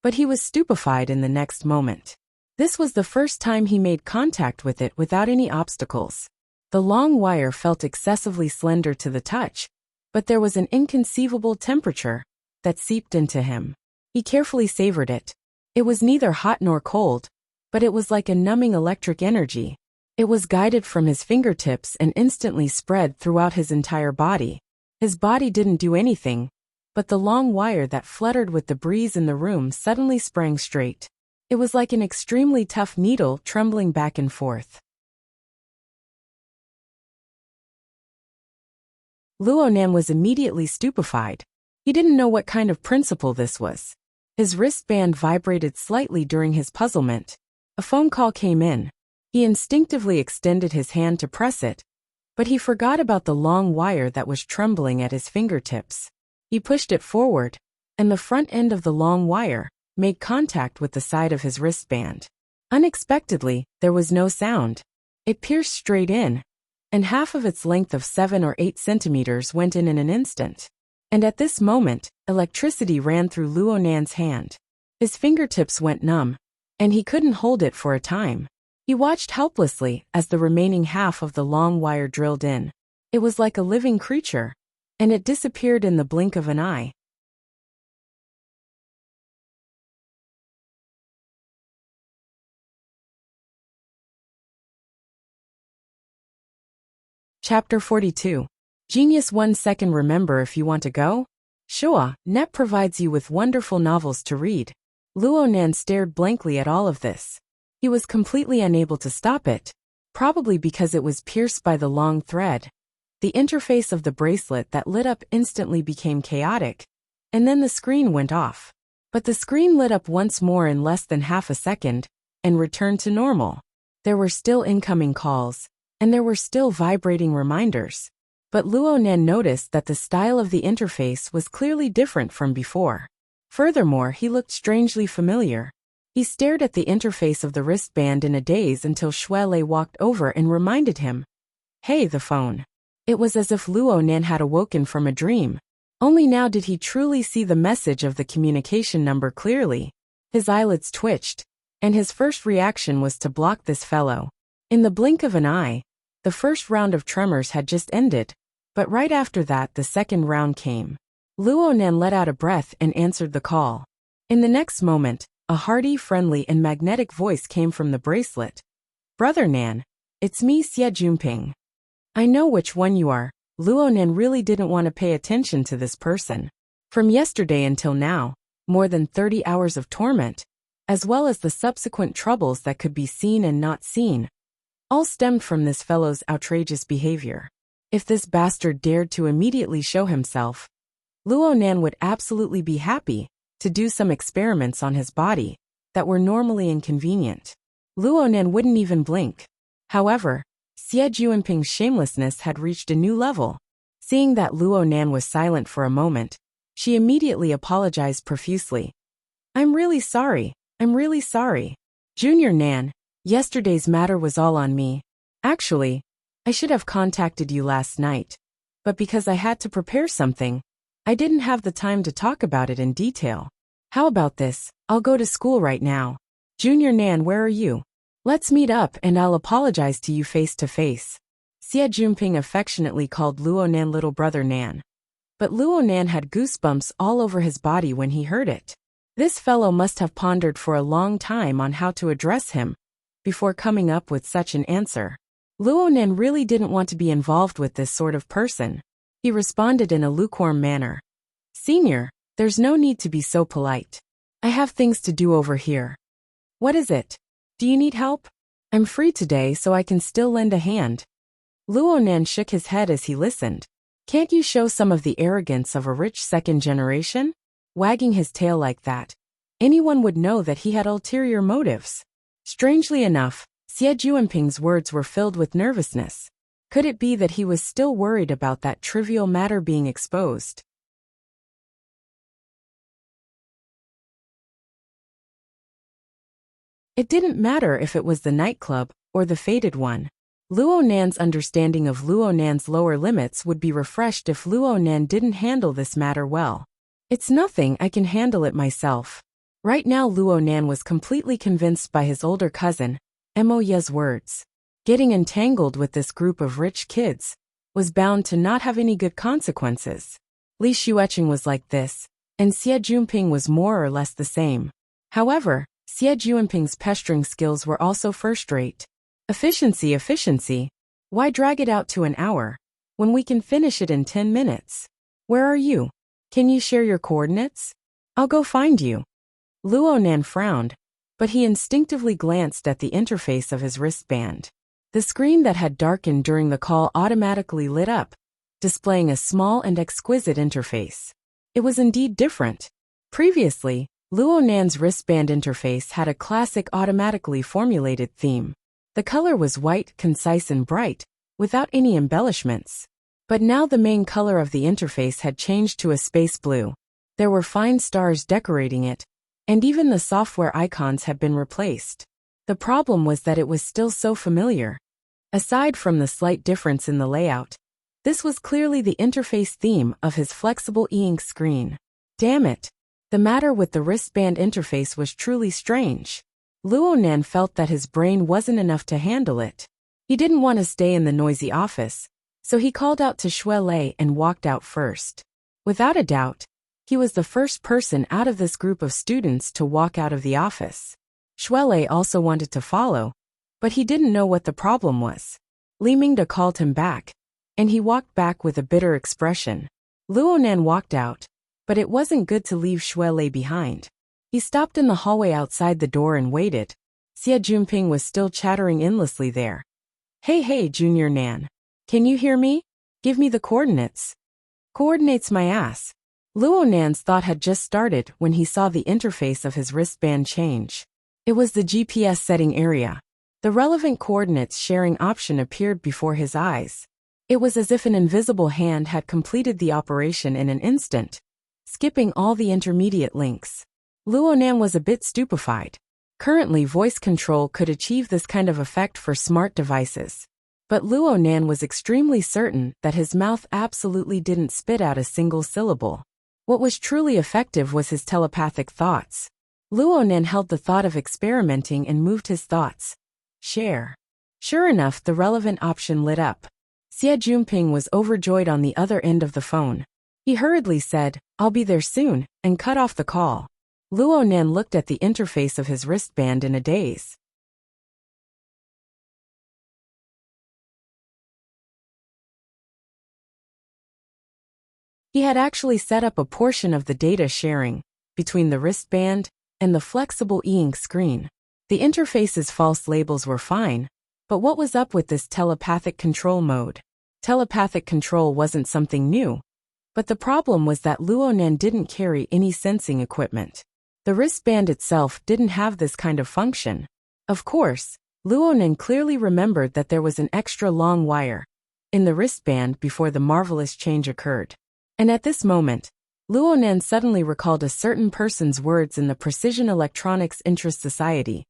but he was stupefied in the next moment. This was the first time he made contact with it without any obstacles. The long wire felt excessively slender to the touch, but there was an inconceivable temperature that seeped into him. He carefully savored it. It was neither hot nor cold, but it was like a numbing electric energy. It was guided from his fingertips and instantly spread throughout his entire body. His body didn't do anything, but the long wire that fluttered with the breeze in the room suddenly sprang straight. It was like an extremely tough needle trembling back and forth. Luonan was immediately stupefied. He didn't know what kind of principle this was. His wristband vibrated slightly during his puzzlement. A phone call came in. He instinctively extended his hand to press it, but he forgot about the long wire that was trembling at his fingertips. He pushed it forward, and the front end of the long wire made contact with the side of his wristband. Unexpectedly, there was no sound. It pierced straight in, and half of its length of 7 or 8 centimeters went in an instant. And at this moment, electricity ran through Luonan's hand. His fingertips went numb, and he couldn't hold it for a time. He watched helplessly as the remaining half of the long wire drilled in. It was like a living creature, and it disappeared in the blink of an eye. Chapter 42. Genius 1 second. Remember, if you want to go? Sure, Net provides you with wonderful novels to read. Luonan stared blankly at all of this. He was completely unable to stop it, probably because it was pierced by the long thread. The interface of the bracelet that lit up instantly became chaotic, and then the screen went off. But the screen lit up once more in less than half a second, and returned to normal. There were still incoming calls, and there were still vibrating reminders. But Luonan noticed that the style of the interface was clearly different from before. Furthermore, he looked strangely familiar. He stared at the interface of the wristband in a daze until Shuelei walked over and reminded him. Hey, the phone. It was as if Luonan had awoken from a dream. Only now did he truly see the message of the communication number clearly. His eyelids twitched, and his first reaction was to block this fellow. In the blink of an eye, The first round of tremors had just ended, but right after that the second round came. Luo Nan let out a breath and answered the call. In the next moment, a hearty, friendly, and magnetic voice came from the bracelet. "Brother Nan, it's me, Xie Junping. I know which one you are." Luo Nan really didn't want to pay attention to this person. From yesterday until now, more than 30 hours of torment, as well as the subsequent troubles that could be seen and not seen, all stemmed from this fellow's outrageous behavior. If this bastard dared to immediately show himself, Luo Nan would absolutely be happy to do some experiments on his body that were normally inconvenient. Luo Nan wouldn't even blink. However, Xie Junping's shamelessness had reached a new level. Seeing that Luo Nan was silent for a moment, she immediately apologized profusely. I'm really sorry. Junior Nan, yesterday's matter was all on me. Actually, I should have contacted you last night, but because I had to prepare something, I didn't have the time to talk about it in detail. How about this? I'll go to school right now. Junior Nan, where are you? Let's meet up and I'll apologize to you face to face. Xie Junping affectionately called Luo Nan little brother Nan. But Luo Nan had goosebumps all over his body when he heard it. This fellow must have pondered for a long time on how to address him before coming up with such an answer. Luo Nan really didn't want to be involved with this sort of person. He responded in a lukewarm manner. Senior, there's no need to be so polite. I have things to do over here. What is it? Do you need help? I'm free today so I can still lend a hand. Luo Nan shook his head as he listened. Can't you show some of the arrogance of a rich second generation? Wagging his tail like that, anyone would know that he had ulterior motives. Strangely enough, Xie Junping's words were filled with nervousness. Could it be that he was still worried about that trivial matter being exposed? It didn't matter if it was the nightclub or the fated one. Luo Nan's understanding of Luo Nan's lower limits would be refreshed if Luo Nan didn't handle this matter well. It's nothing, I can handle it myself. Right now Luo Nan was completely convinced by his older cousin, Mo Ye's words. Getting entangled with this group of rich kids was bound to not have any good consequences. Li Xueqing was like this, and Xie Junping was more or less the same. However, Xie Junping's pestering skills were also first-rate. Efficiency. Why drag it out to an hour when we can finish it in 10 minutes? Where are you? Can you share your coordinates? I'll go find you. Luo Nan frowned, but he instinctively glanced at the interface of his wristband. The screen that had darkened during the call automatically lit up, displaying a small and exquisite interface. It was indeed different. Previously, Luo Nan's wristband interface had a classic automatically formulated theme. The color was white, concise and bright, without any embellishments. But now the main color of the interface had changed to a space blue. There were fine stars decorating it, and even the software icons had been replaced. The problem was that it was still so familiar. Aside from the slight difference in the layout, this was clearly the interface theme of his flexible e-ink screen. Damn it! The matter with the wristband interface was truly strange. Luo Nan felt that his brain wasn't enough to handle it. He didn't want to stay in the noisy office, so he called out to Xue Lei and walked out first. Without a doubt, he was the first person out of this group of students to walk out of the office. Xue Lei also wanted to follow, but he didn't know what the problem was. Li Mingde called him back, and he walked back with a bitter expression. Luo Nan walked out, but it wasn't good to leave Xue Lei behind. He stopped in the hallway outside the door and waited. Xie Junping was still chattering endlessly there. Hey, Junior Nan. Can you hear me? Give me the coordinates. Coordinates my ass. Luo Nan's thought had just started when he saw the interface of his wristband change. It was the GPS setting area. The relevant coordinates sharing option appeared before his eyes. It was as if an invisible hand had completed the operation in an instant, skipping all the intermediate links. Luo Nan was a bit stupefied. Currently, voice control could achieve this kind of effect for smart devices. But Luo Nan was extremely certain that his mouth absolutely didn't spit out a single syllable. What was truly effective was his telepathic thoughts. Luo Nan held the thought of experimenting and moved his thoughts. Share. Sure enough, the relevant option lit up. Xie Jinping was overjoyed on the other end of the phone. He hurriedly said, "I'll be there soon," and cut off the call. Luo Nan looked at the interface of his wristband in a daze. He had actually set up a portion of the data sharing between the wristband and the flexible e-ink screen. The interface's false labels were fine, but what was up with this telepathic control mode? Telepathic control wasn't something new, but the problem was that Luo Nan didn't carry any sensing equipment. The wristband itself didn't have this kind of function. Of course, Luo Nan clearly remembered that there was an extra long wire in the wristband before the marvelous change occurred. And at this moment, Luo Nan suddenly recalled a certain person's words in the Precision Electronics Interest Society.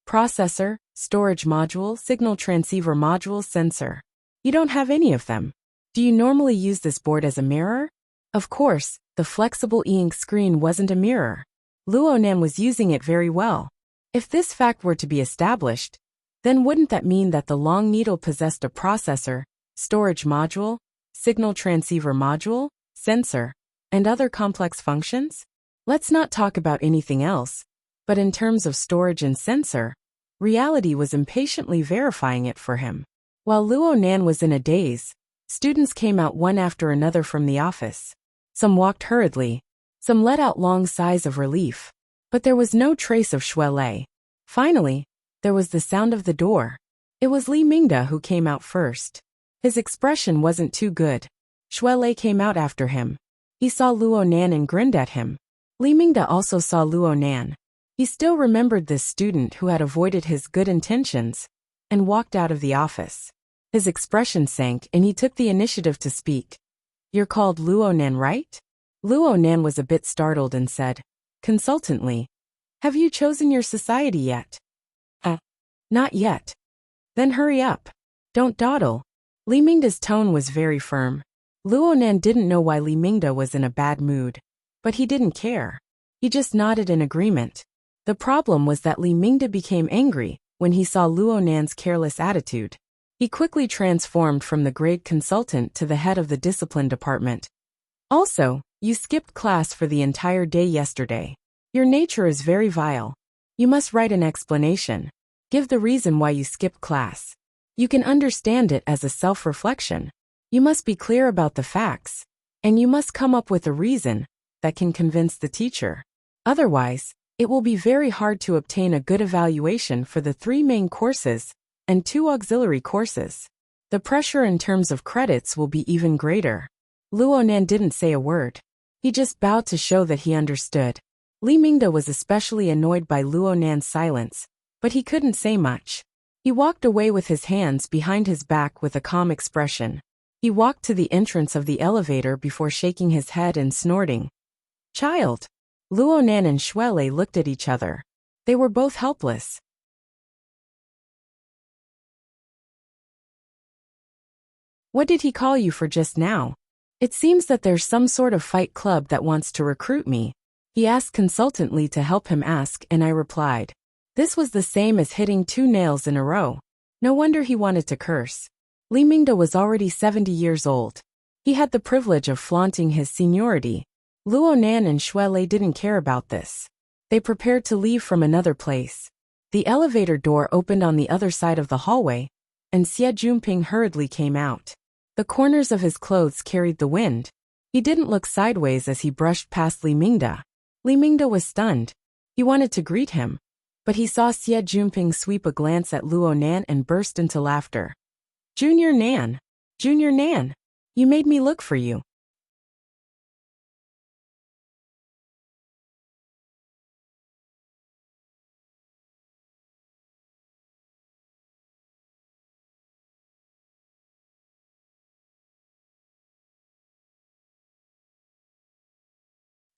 Processor, storage module, signal transceiver module, sensor. You don't have any of them. Do you normally use this board as a mirror? Of course, the flexible e-ink screen wasn't a mirror. Luo Nan was using it very well. If this fact were to be established, then wouldn't that mean that the long needle possessed a processor, storage module, signal transceiver module, sensor, and other complex functions? Let's not talk about anything else, but in terms of storage and sensor, reality was impatiently verifying it for him. While Luo Nan was in a daze, students came out one after another from the office. Some walked hurriedly, some let out long sighs of relief, but there was no trace of Xue Lei. Finally, there was the sound of the door. It was Li Mingde who came out first. His expression wasn't too good. Xue Lei came out after him. He saw Luo Nan and grinned at him. Li Mingde also saw Luo Nan. He still remembered this student who had avoided his good intentions and walked out of the office. His expression sank and he took the initiative to speak. "You're called Luo Nan, right?" Luo Nan was a bit startled and said, consultantly, "Have you chosen your society yet?" Not yet." "Then hurry up. Don't dawdle." Li Mingde's tone was very firm. Luo Nan didn't know why Li Mingde was in a bad mood, but he didn't care. He just nodded in agreement. The problem was that Li Mingde became angry when he saw Luo Nan's careless attitude. He quickly transformed from the grade consultant to the head of the discipline department. "Also, you skipped class for the entire day yesterday. Your nature is very vile. You must write an explanation. Give the reason why you skipped class. You can understand it as a self-reflection. You must be clear about the facts, and you must come up with a reason that can convince the teacher. Otherwise, it will be very hard to obtain a good evaluation for the 3 main courses and 2 auxiliary courses. The pressure in terms of credits will be even greater." Luo Nan didn't say a word. He just bowed to show that he understood. Li Mingde was especially annoyed by Luo Nan's silence, but he couldn't say much. He walked away with his hands behind his back with a calm expression. He walked to the entrance of the elevator before shaking his head and snorting. "Child!" Luo Nan and Xue Lei looked at each other. They were both helpless. "What did he call you for just now?" "It seems that there's some sort of fight club that wants to recruit me." He asked consultantly to help him ask, and I replied. This was the same as hitting 2 nails in a row. No wonder he wanted to curse. Li Mingde was already 70 years old. He had the privilege of flaunting his seniority. Luo Nan and Xue Lei didn't care about this. They prepared to leave from another place. The elevator door opened on the other side of the hallway, and Xie Jinping hurriedly came out. The corners of his clothes carried the wind. He didn't look sideways as he brushed past Li Mingde. Li Mingde was stunned. He wanted to greet him, but he saw Xie Jinping sweep a glance at Luo Nan and burst into laughter. Junior Nan! Junior Nan! You made me look for you."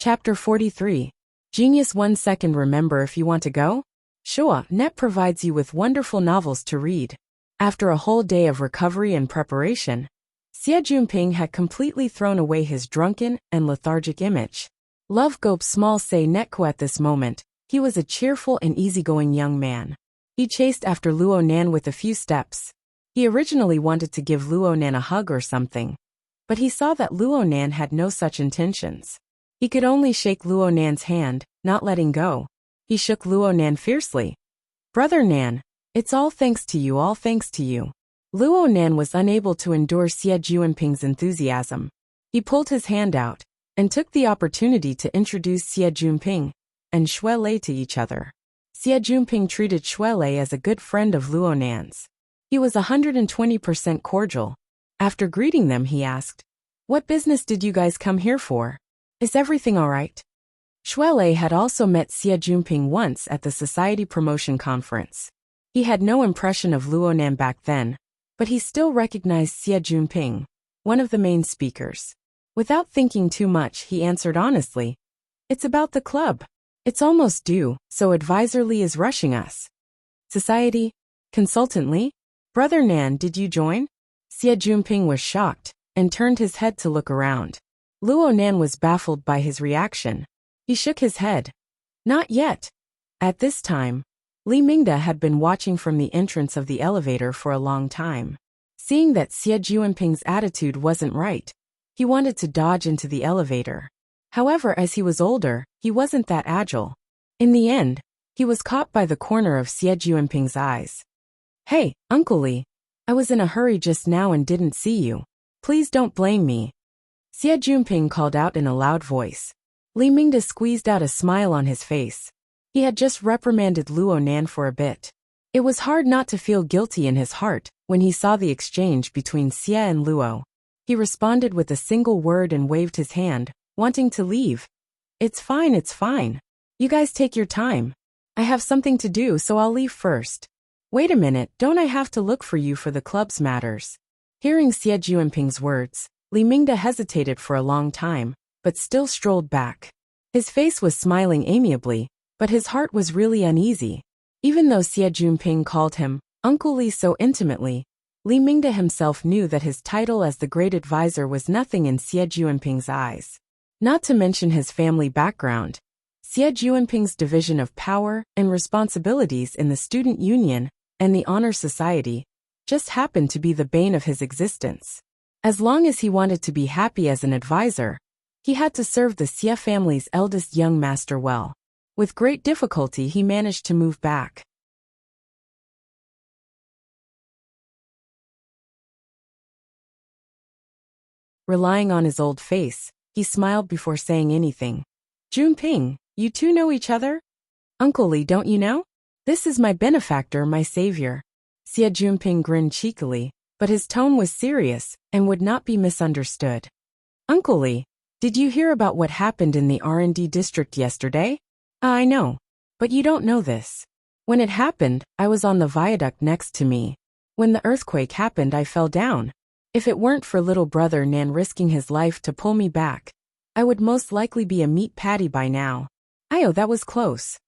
Chapter 43. Genius 1 second. Remember, if you want to go? Sure, Net provides you with wonderful novels to read. After a whole day of recovery and preparation, Xie Jinping had completely thrown away his drunken and lethargic image. Love Gope Small Say Netko at this moment, he was a cheerful and easygoing young man. He chased after Luo Nan with a few steps. He originally wanted to give Luo Nan a hug or something, but he saw that Luo Nan had no such intentions. He could only shake Luo Nan's hand, not letting go. He shook Luo Nan fiercely. "Brother Nan, it's all thanks to you, all thanks to you." Luo Nan was unable to endure Xie Juanping's enthusiasm. He pulled his hand out and took the opportunity to introduce Xie Junping and Shui Lei to each other. Xie Junping treated Shui Lei as a good friend of Luo Nan's. He was 120% cordial. After greeting them, he asked, "What business did you guys come here for? Is everything all right?" Shui Lei had also met Xie Junping once at the Society Promotion Conference. He had no impression of Luo Nan back then, but he still recognized Xie Junping, one of the main speakers. Without thinking too much, he answered honestly, "It's about the club. It's almost due, so Advisor Li is rushing us." "Society? Consultant Li? Brother Nan, did you join?" Xie Junping was shocked and turned his head to look around. Luo Nan was baffled by his reaction. He shook his head. "Not yet." At this time, Li Mingde had been watching from the entrance of the elevator for a long time. Seeing that Xie Juanping's attitude wasn't right, he wanted to dodge into the elevator. However, as he was older, he wasn't that agile. In the end, he was caught by the corner of Xie Juanping's eyes. "Hey, Uncle Li, I was in a hurry just now and didn't see you. Please don't blame me." Xie Junping called out in a loud voice. Li Mingde squeezed out a smile on his face. He had just reprimanded Luo Nan for a bit. It was hard not to feel guilty in his heart when he saw the exchange between Xie and Luo. He responded with a single word and waved his hand, wanting to leave. It's fine. You guys take your time. I have something to do, so I'll leave first." "Wait a minute, don't I have to look for you for the club's matters?" Hearing Xie Juanping's words, Li Mingde hesitated for a long time, but still strolled back. His face was smiling amiably, but his heart was really uneasy. Even though Xie Junping called him Uncle Li so intimately, Li Mingde himself knew that his title as the great advisor was nothing in Xie Juanping's eyes. Not to mention his family background. Xie Juanping's division of power and responsibilities in the student union and the honor society just happened to be the bane of his existence. As long as he wanted to be happy as an advisor, he had to serve the Xie family's eldest young master well. With great difficulty, he managed to move back. Relying on his old face, he smiled before saying anything. "Junping, you two know each other?" "Uncle Li, don't you know? This is my benefactor, my savior." Xie Junping grinned cheekily, but his tone was serious and would not be misunderstood. "Uncle Li, did you hear about what happened in the R&D district yesterday?" "I know. But you don't know this. When it happened, I was on the viaduct next to me. When the earthquake happened, I fell down. If it weren't for little brother Nan risking his life to pull me back, I would most likely be a meat patty by now." "Ayo, that was close."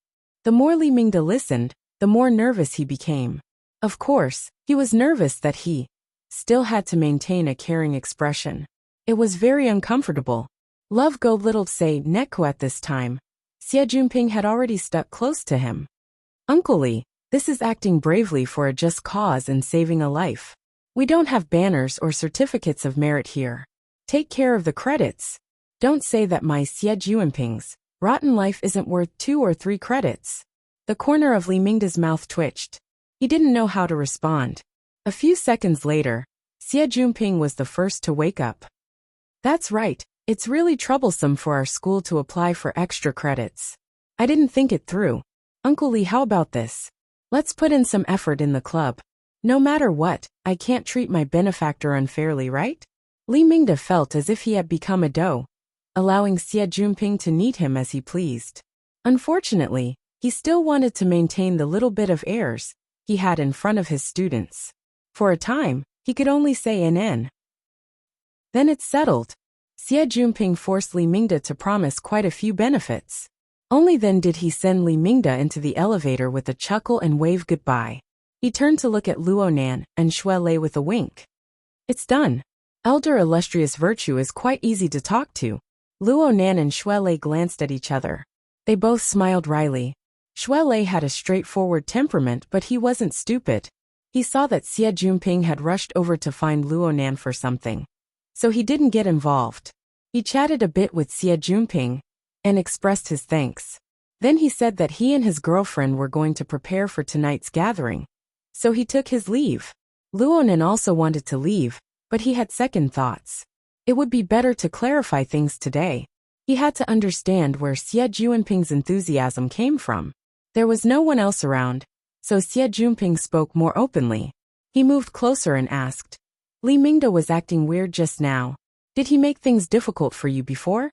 The more Li Mingde listened, the more nervous he became. Of course, he was nervous that he still had to maintain a caring expression. It was very uncomfortable. Love go little say Neko at this time. Xie Junping had already stuck close to him. "Uncle Li, this is acting bravely for a just cause and saving a life. We don't have banners or certificates of merit here. Take care of the credits. Don't say that my Xie Juanping's rotten life isn't worth 2 or 3 credits." The corner of Li Mingde's mouth twitched. He didn't know how to respond. A few seconds later, Xie Junping was the first to wake up. "That's right, it's really troublesome for our school to apply for extra credits. I didn't think it through. Uncle Li, how about this? Let's put in some effort in the club. No matter what, I can't treat my benefactor unfairly, right?" Li Mingde felt as if he had become a doe, allowing Xie Junping to knead him as he pleased. Unfortunately, he still wanted to maintain the little bit of airs he had in front of his students. For a time, he could only say NN. Then it's settled. Xie Junping forced Li Mingde to promise quite a few benefits. Only then did he send Li Mingde into the elevator with a chuckle and wave goodbye. He turned to look at Luo Nan and Shui Lei with a wink. "It's done. Elder illustrious virtue is quite easy to talk to." Luo Nan and Shui Lei glanced at each other. They both smiled wryly. Shui Lei had a straightforward temperament, but he wasn't stupid. He saw that Xie Junping had rushed over to find Luo Nan for something. So he didn't get involved. He chatted a bit with Xie Junping and expressed his thanks. Then he said that he and his girlfriend were going to prepare for tonight's gathering. So he took his leave. Luo Nan also wanted to leave, but he had second thoughts. It would be better to clarify things today. He had to understand where Xie Junping's enthusiasm came from. There was no one else around, so Xie Junping spoke more openly. He moved closer and asked, Li Mingda was acting weird just now. Did he make things difficult for you before?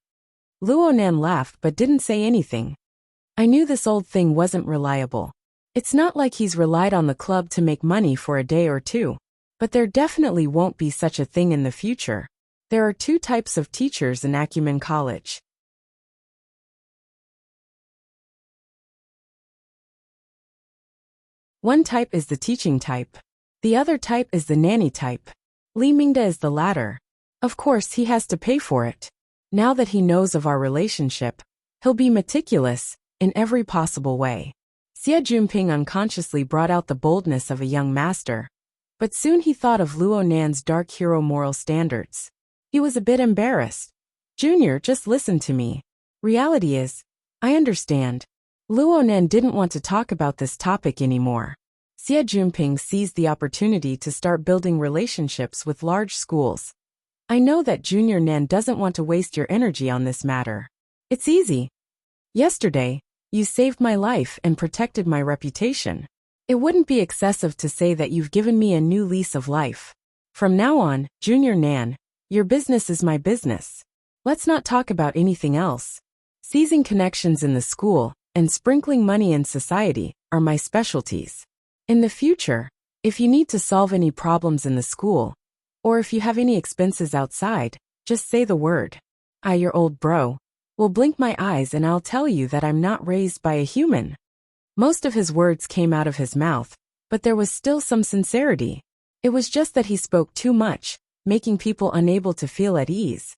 Luo Nan laughed but didn't say anything. I knew this old thing wasn't reliable. It's not like he's relied on the club to make money for a day or two. But there definitely won't be such a thing in the future. There are two types of teachers in Acumen College. One type is the teaching type. The other type is the nanny type. Li Mingda is the latter. Of course, he has to pay for it. Now that he knows of our relationship, he'll be meticulous in every possible way. Xie Junping unconsciously brought out the boldness of a young master. But soon he thought of Luo Nan's dark hero moral standards. He was a bit embarrassed. Junior, just listen to me. Reality is, I understand. Luo Nan didn't want to talk about this topic anymore. Xie Junping seized the opportunity to start building relationships with large schools. I know that Junior Nan doesn't want to waste your energy on this matter. It's easy. Yesterday, you saved my life and protected my reputation. It wouldn't be excessive to say that you've given me a new lease of life. From now on, Junior Nan, your business is my business. Let's not talk about anything else. Seizing connections in the school and sprinkling money in society are my specialties. In the future, if you need to solve any problems in the school, or if you have any expenses outside, just say the word. I, your old bro, will blink my eyes and I'll tell you that I'm not raised by a human. Most of his words came out of his mouth, but there was still some sincerity. It was just that he spoke too much, making people unable to feel at ease.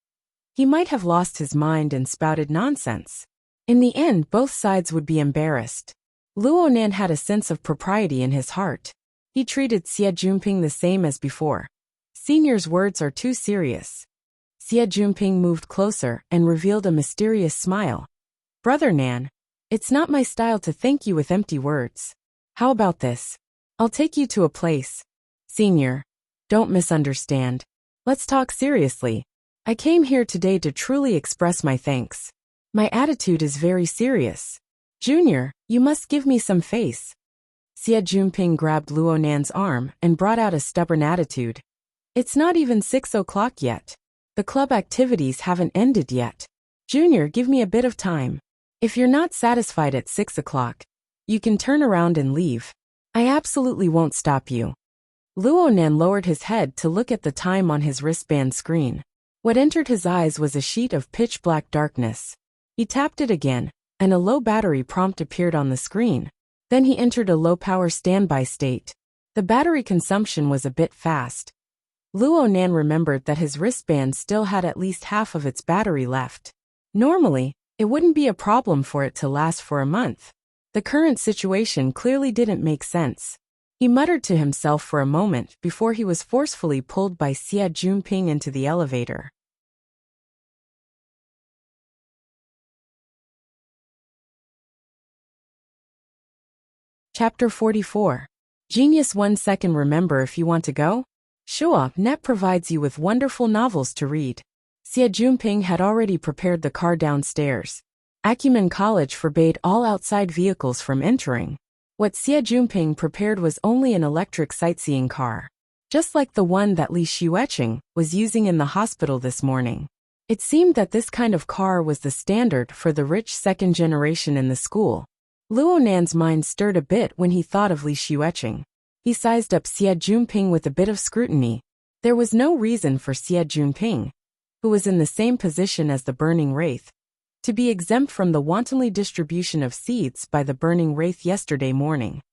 He might have lost his mind and spouted nonsense. In the end, both sides would be embarrassed. Luo Nan had a sense of propriety in his heart. He treated Xie Junping the same as before. Senior's words are too serious. Xie Junping moved closer and revealed a mysterious smile. Brother Nan, it's not my style to thank you with empty words. How about this? I'll take you to a place. Senior, don't misunderstand. Let's talk seriously. I came here today to truly express my thanks. My attitude is very serious. Junior, you must give me some face. Xie Junping grabbed Luo Nan's arm and brought out a stubborn attitude. It's not even 6 o'clock yet. The club activities haven't ended yet. Junior, give me a bit of time. If you're not satisfied at 6 o'clock, you can turn around and leave. I absolutely won't stop you. Luo Nan lowered his head to look at the time on his wristband screen. What entered his eyes was a sheet of pitch-black darkness. He tapped it again, and a low battery prompt appeared on the screen. Then he entered a low-power standby state. The battery consumption was a bit fast. Luo Nan remembered that his wristband still had at least half of its battery left. Normally, it wouldn't be a problem for it to last for a month. The current situation clearly didn't make sense. He muttered to himself for a moment before he was forcefully pulled by Xie Junping into the elevator. Chapter 44. Genius 1 second. Remember, if you want to go? Sure, Net provides you with wonderful novels to read. Xie Junping had already prepared the car downstairs. Acumen College forbade all outside vehicles from entering. What Xie Junping prepared was only an electric sightseeing car, just like the one that Li Xueqing was using in the hospital this morning. It seemed that this kind of car was the standard for the rich second generation in the school. Luo Nan's mind stirred a bit when he thought of Li Xueqing. He sized up Xie Junping with a bit of scrutiny. There was no reason for Xie Junping, who was in the same position as the Burning Wraith, to be exempt from the wantonly distribution of seeds by the Burning Wraith yesterday morning.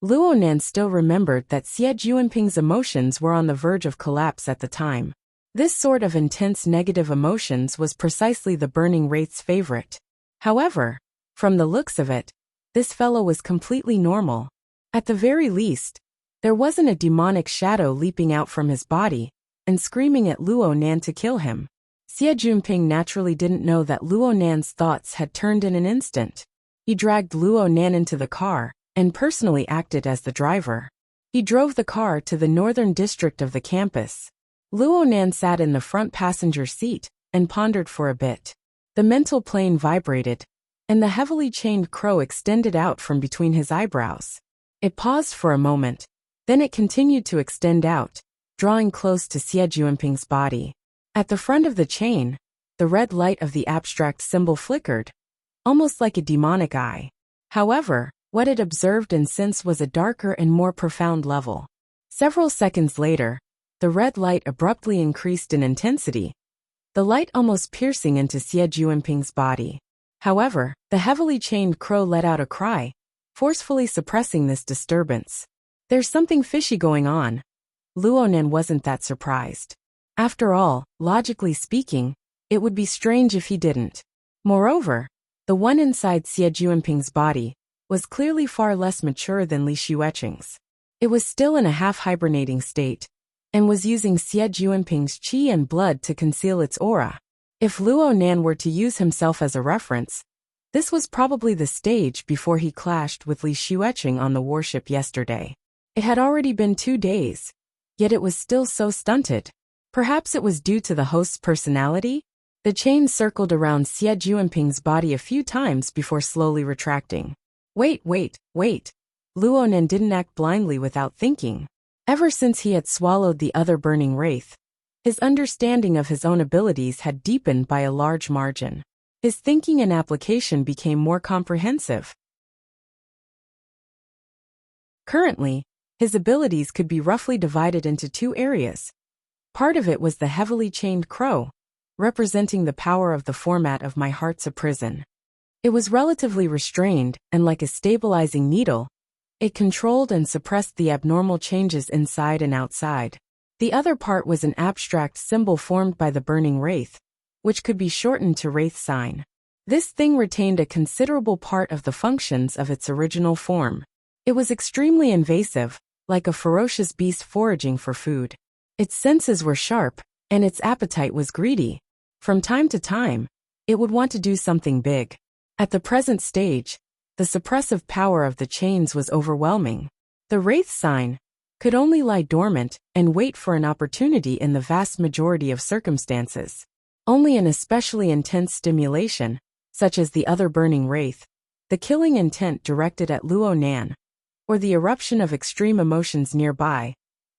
Luo Nan still remembered that Xie Junping's emotions were on the verge of collapse at the time. This sort of intense negative emotions was precisely the Burning Wraith's favorite. However, from the looks of it, This fellow was completely normal. At the very least, there wasn't a demonic shadow leaping out from his body and screaming at Luo Nan to kill him. Xie Junping naturally didn't know that Luo Nan's thoughts had turned in an instant. He dragged Luo Nan into the car and personally acted as the driver. He drove the car to the northern district of the campus. Luo Nan sat in the front passenger seat and pondered for a bit. The mental plane vibrated, and the heavily chained crow extended out from between his eyebrows. It paused for a moment, then it continued to extend out, drawing close to Xie Junping's body. At the front of the chain, the red light of the abstract symbol flickered, almost like a demonic eye. However, what it observed and sensed was a darker and more profound level. Several seconds later, the red light abruptly increased in intensity, the light almost piercing into Xie Junping's body. However, the heavily chained crow let out a cry, forcefully suppressing this disturbance. There's something fishy going on. Luo Nan wasn't that surprised. After all, logically speaking, it would be strange if he didn't. Moreover, the one inside Xie Junping's body was clearly far less mature than Li Xueqing's. It was still in a half-hibernating state, and was using Xie Junping's qi and blood to conceal its aura. If Luo Nan were to use himself as a reference, this was probably the stage before he clashed with Li Xueqing on the warship yesterday. It had already been 2 days, yet it was still so stunted. Perhaps it was due to the host's personality? The chain circled around Xie Junping's body a few times before slowly retracting. Wait. Luo Nan didn't act blindly without thinking. Ever since he had swallowed the other burning wraith, his understanding of his own abilities had deepened by a large margin. His thinking and application became more comprehensive. Currently, his abilities could be roughly divided into 2 areas. Part of it was the heavily chained crow, representing the power of the format of my heart's a prison. It was relatively restrained, and like a stabilizing needle, it controlled and suppressed the abnormal changes inside and outside. The other part was an abstract symbol formed by the burning wraith, which could be shortened to wraith sign. This thing retained a considerable part of the functions of its original form. It was extremely invasive, like a ferocious beast foraging for food. Its senses were sharp, and its appetite was greedy. From time to time, it would want to do something big. At the present stage, the suppressive power of the chains was overwhelming. The wraith sign could only lie dormant and wait for an opportunity in the vast majority of circumstances. Only an especially intense stimulation, such as the other burning wraith, the killing intent directed at Luo Nan, or the eruption of extreme emotions nearby,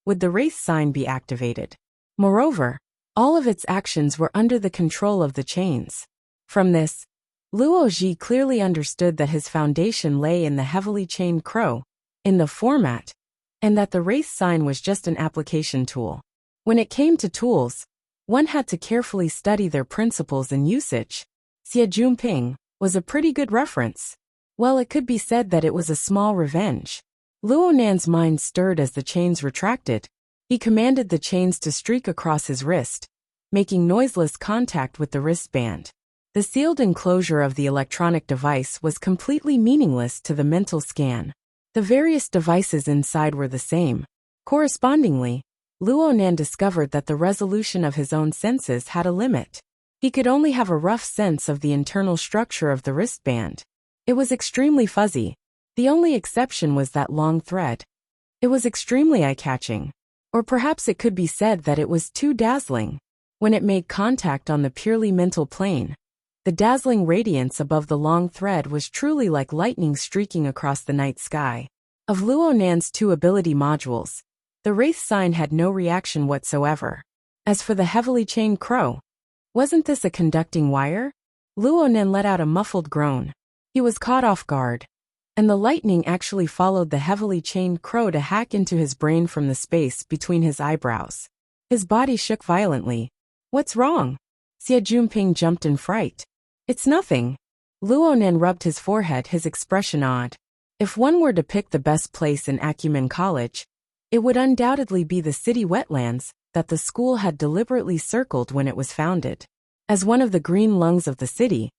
would the wraith sign be activated. Moreover, all of its actions were under the control of the chains. From this, Luo Ji clearly understood that his foundation lay in the heavily chained crow, in the format, and that the wraith sign was just an application tool. When it came to tools, one had to carefully study their principles and usage. Xie Junping was a pretty good reference. Well, it could be said that it was a small revenge. Luo Nan's mind stirred as the chains retracted. He commanded the chains to streak across his wrist, making noiseless contact with the wristband. The sealed enclosure of the electronic device was completely meaningless to the mental scan. The various devices inside were the same. Correspondingly, Luo Nan discovered that the resolution of his own senses had a limit. He could only have a rough sense of the internal structure of the wristband. It was extremely fuzzy. The only exception was that long thread. It was extremely eye-catching. Or perhaps it could be said that it was too dazzling. When it made contact on the purely mental plane, the dazzling radiance above the long thread was truly like lightning streaking across the night sky. Of Luo Nan's 2 ability modules, the wraith sign had no reaction whatsoever. As for the heavily chained crow, wasn't this a conducting wire? Luo Nan let out a muffled groan. He was caught off guard, and the lightning actually followed the heavily chained crow to hack into his brain from the space between his eyebrows. His body shook violently. What's wrong? Xie Junping jumped in fright. It's nothing. Luo Nan rubbed his forehead, his expression odd. If one were to pick the best place in Acumen College, it would undoubtedly be the city wetlands that the school had deliberately circled when it was founded. As one of the green lungs of the city,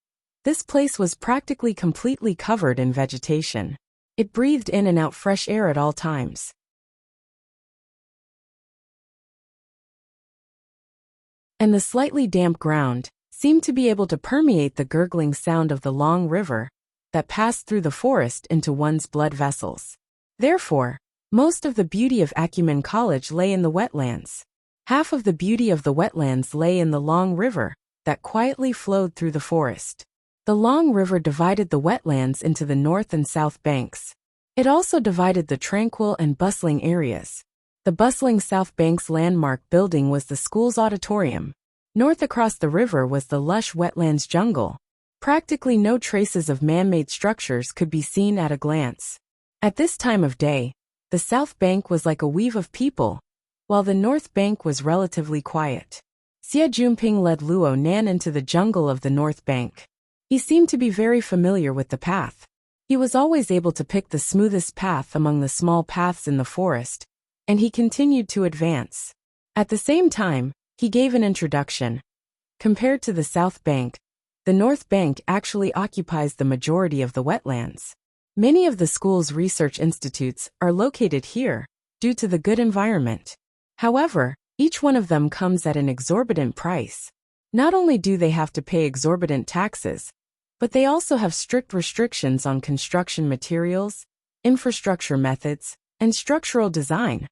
This place was practically completely covered in vegetation. It breathed in and out fresh air at all times. And the slightly damp ground seemed to be able to permeate the gurgling sound of the long river that passed through the forest into one's blood vessels. Therefore, most of the beauty of Acumen College lay in the wetlands. Half of the beauty of the wetlands lay in the long river that quietly flowed through the forest. The long river divided the wetlands into the north and south banks. It also divided the tranquil and bustling areas. The bustling south bank's landmark building was the school's auditorium. North across the river was the lush wetlands jungle. Practically no traces of man-made structures could be seen at a glance. At this time of day, the south bank was like a weave of people, while the north bank was relatively quiet. Xie Junping led Luo Nan into the jungle of the north bank. He seemed to be very familiar with the path. He was always able to pick the smoothest path among the small paths in the forest, and he continued to advance. At the same time, he gave an introduction. Compared to the south bank, the north bank actually occupies the majority of the wetlands. Many of the school's research institutes are located here, due to the good environment. However, each one of them comes at an exorbitant price. Not only do they have to pay exorbitant taxes, but they also have strict restrictions on construction materials, infrastructure methods, and structural design.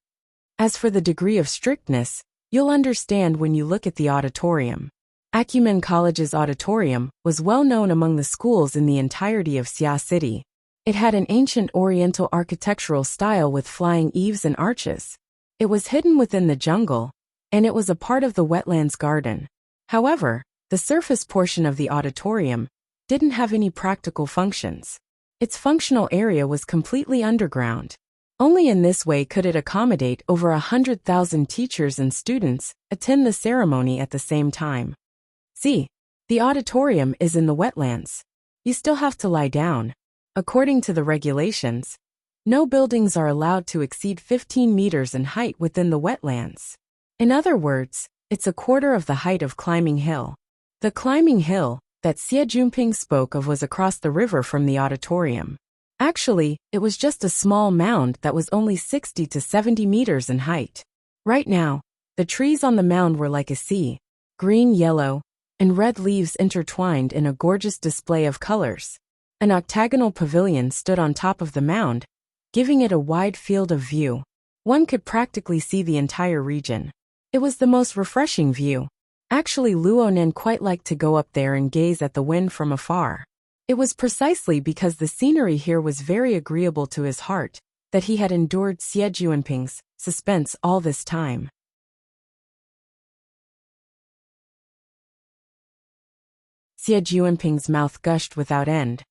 As for the degree of strictness, you'll understand when you look at the auditorium. Acumen College's auditorium was well known among the schools in the entirety of Xia City. It had an ancient Oriental architectural style with flying eaves and arches. It was hidden within the jungle, and it was a part of the wetlands garden. However, the surface portion of the auditorium didn't have any practical functions. Its functional area was completely underground. Only in this way could it accommodate over 100,000 teachers and students attend the ceremony at the same time. See, the auditorium is in the wetlands. You still have to lie down. According to the regulations, no buildings are allowed to exceed 15 meters in height within the wetlands. In other words, it's a quarter of the height of Climbing Hill. The Climbing Hill that Xie Junping spoke of was across the river from the auditorium. Actually, it was just a small mound that was only 60 to 70 meters in height. Right now, the trees on the mound were like a sea, green, yellow, and red leaves intertwined in a gorgeous display of colors. An octagonal pavilion stood on top of the mound, giving it a wide field of view. One could practically see the entire region. It was the most refreshing view. Actually, Luo Nan quite liked to go up there and gaze at the wind from afar. It was precisely because the scenery here was very agreeable to his heart that he had endured Xie Junping's suspense all this time. Xie Junping's mouth gushed without end.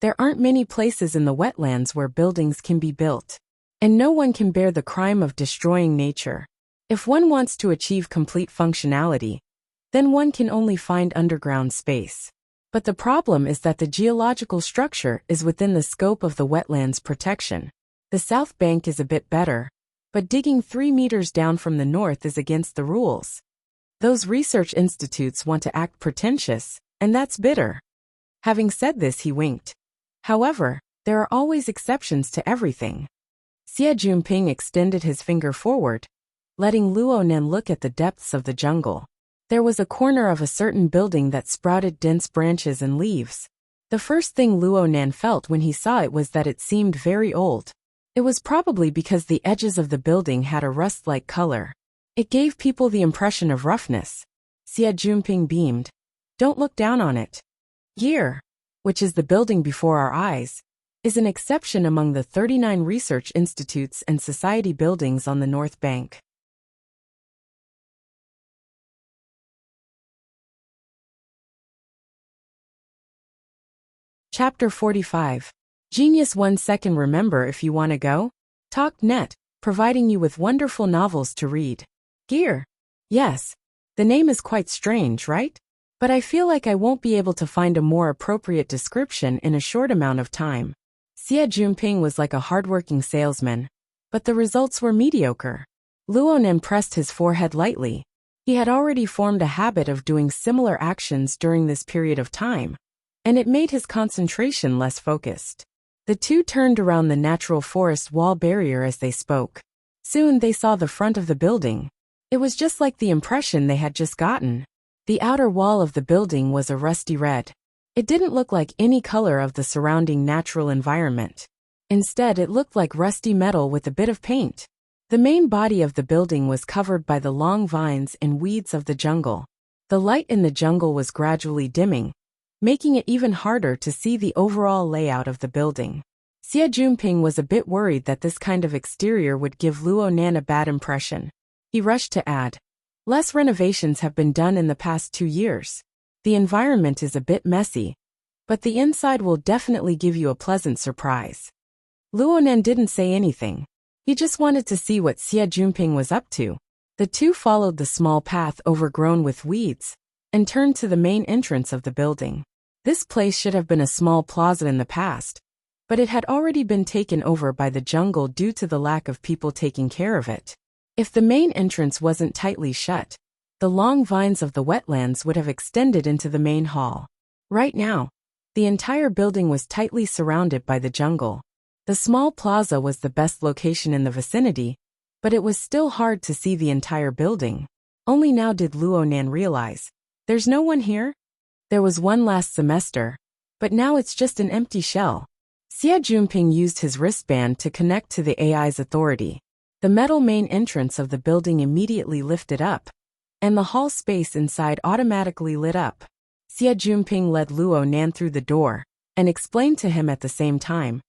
There aren't many places in the wetlands where buildings can be built, and no one can bear the crime of destroying nature. If one wants to achieve complete functionality, then one can only find underground space. But the problem is that the geological structure is within the scope of the wetlands protection. The south bank is a bit better, but digging 3 meters down from the north is against the rules. Those research institutes want to act pretentious, and that's bitter. Having said this, he winked. However, there are always exceptions to everything. Xie Junping extended his finger forward, letting Luo Nan look at the depths of the jungle. There was a corner of a certain building that sprouted dense branches and leaves. The first thing Luo Nan felt when he saw it was that it seemed very old. It was probably because the edges of the building had a rust-like color. It gave people the impression of roughness. Xie Junping beamed. Don't look down on it. Here, which is the building before our eyes, is an exception among the 39 research institutes and society buildings on the north bank. Chapter 45. Genius 1 second. Remember, if you want to go? Talk.net, providing you with wonderful novels to read. Gear. Yes. The name is quite strange, right? But I feel like I won't be able to find a more appropriate description in a short amount of time. Xie Junping was like a hardworking salesman, but the results were mediocre. Luo Nan pressed his forehead lightly. He had already formed a habit of doing similar actions during this period of time. and it made his concentration less focused. The two turned around the natural forest wall barrier as they spoke. Soon they saw the front of the building. It was just like the impression they had just gotten. The outer wall of the building was a rusty red. It didn't look like any color of the surrounding natural environment. Instead, it looked like rusty metal with a bit of paint. The main body of the building was covered by the long vines and weeds of the jungle. The light in the jungle was gradually dimming, making it even harder to see the overall layout of the building. Xie Junping was a bit worried that this kind of exterior would give Luo Nan a bad impression. He rushed to add, "Less renovations have been done in the past 2 years. The environment is a bit messy, but the inside will definitely give you a pleasant surprise." Luo Nan didn't say anything. He just wanted to see what Xie Junping was up to. The two followed the small path overgrown with weeds and turned to the main entrance of the building. This place should have been a small plaza in the past, but it had already been taken over by the jungle due to the lack of people taking care of it. If the main entrance wasn't tightly shut, the long vines of the wetlands would have extended into the main hall. Right now, the entire building was tightly surrounded by the jungle. The small plaza was the best location in the vicinity, but it was still hard to see the entire building. Only now did Luo Nan realize, there's no one here? There was one last semester, but now it's just an empty shell. Xie Junping used his wristband to connect to the AI's authority. The metal main entrance of the building immediately lifted up, and the hall space inside automatically lit up. Xie Junping led Luo Nan through the door, and explained to him at the same time,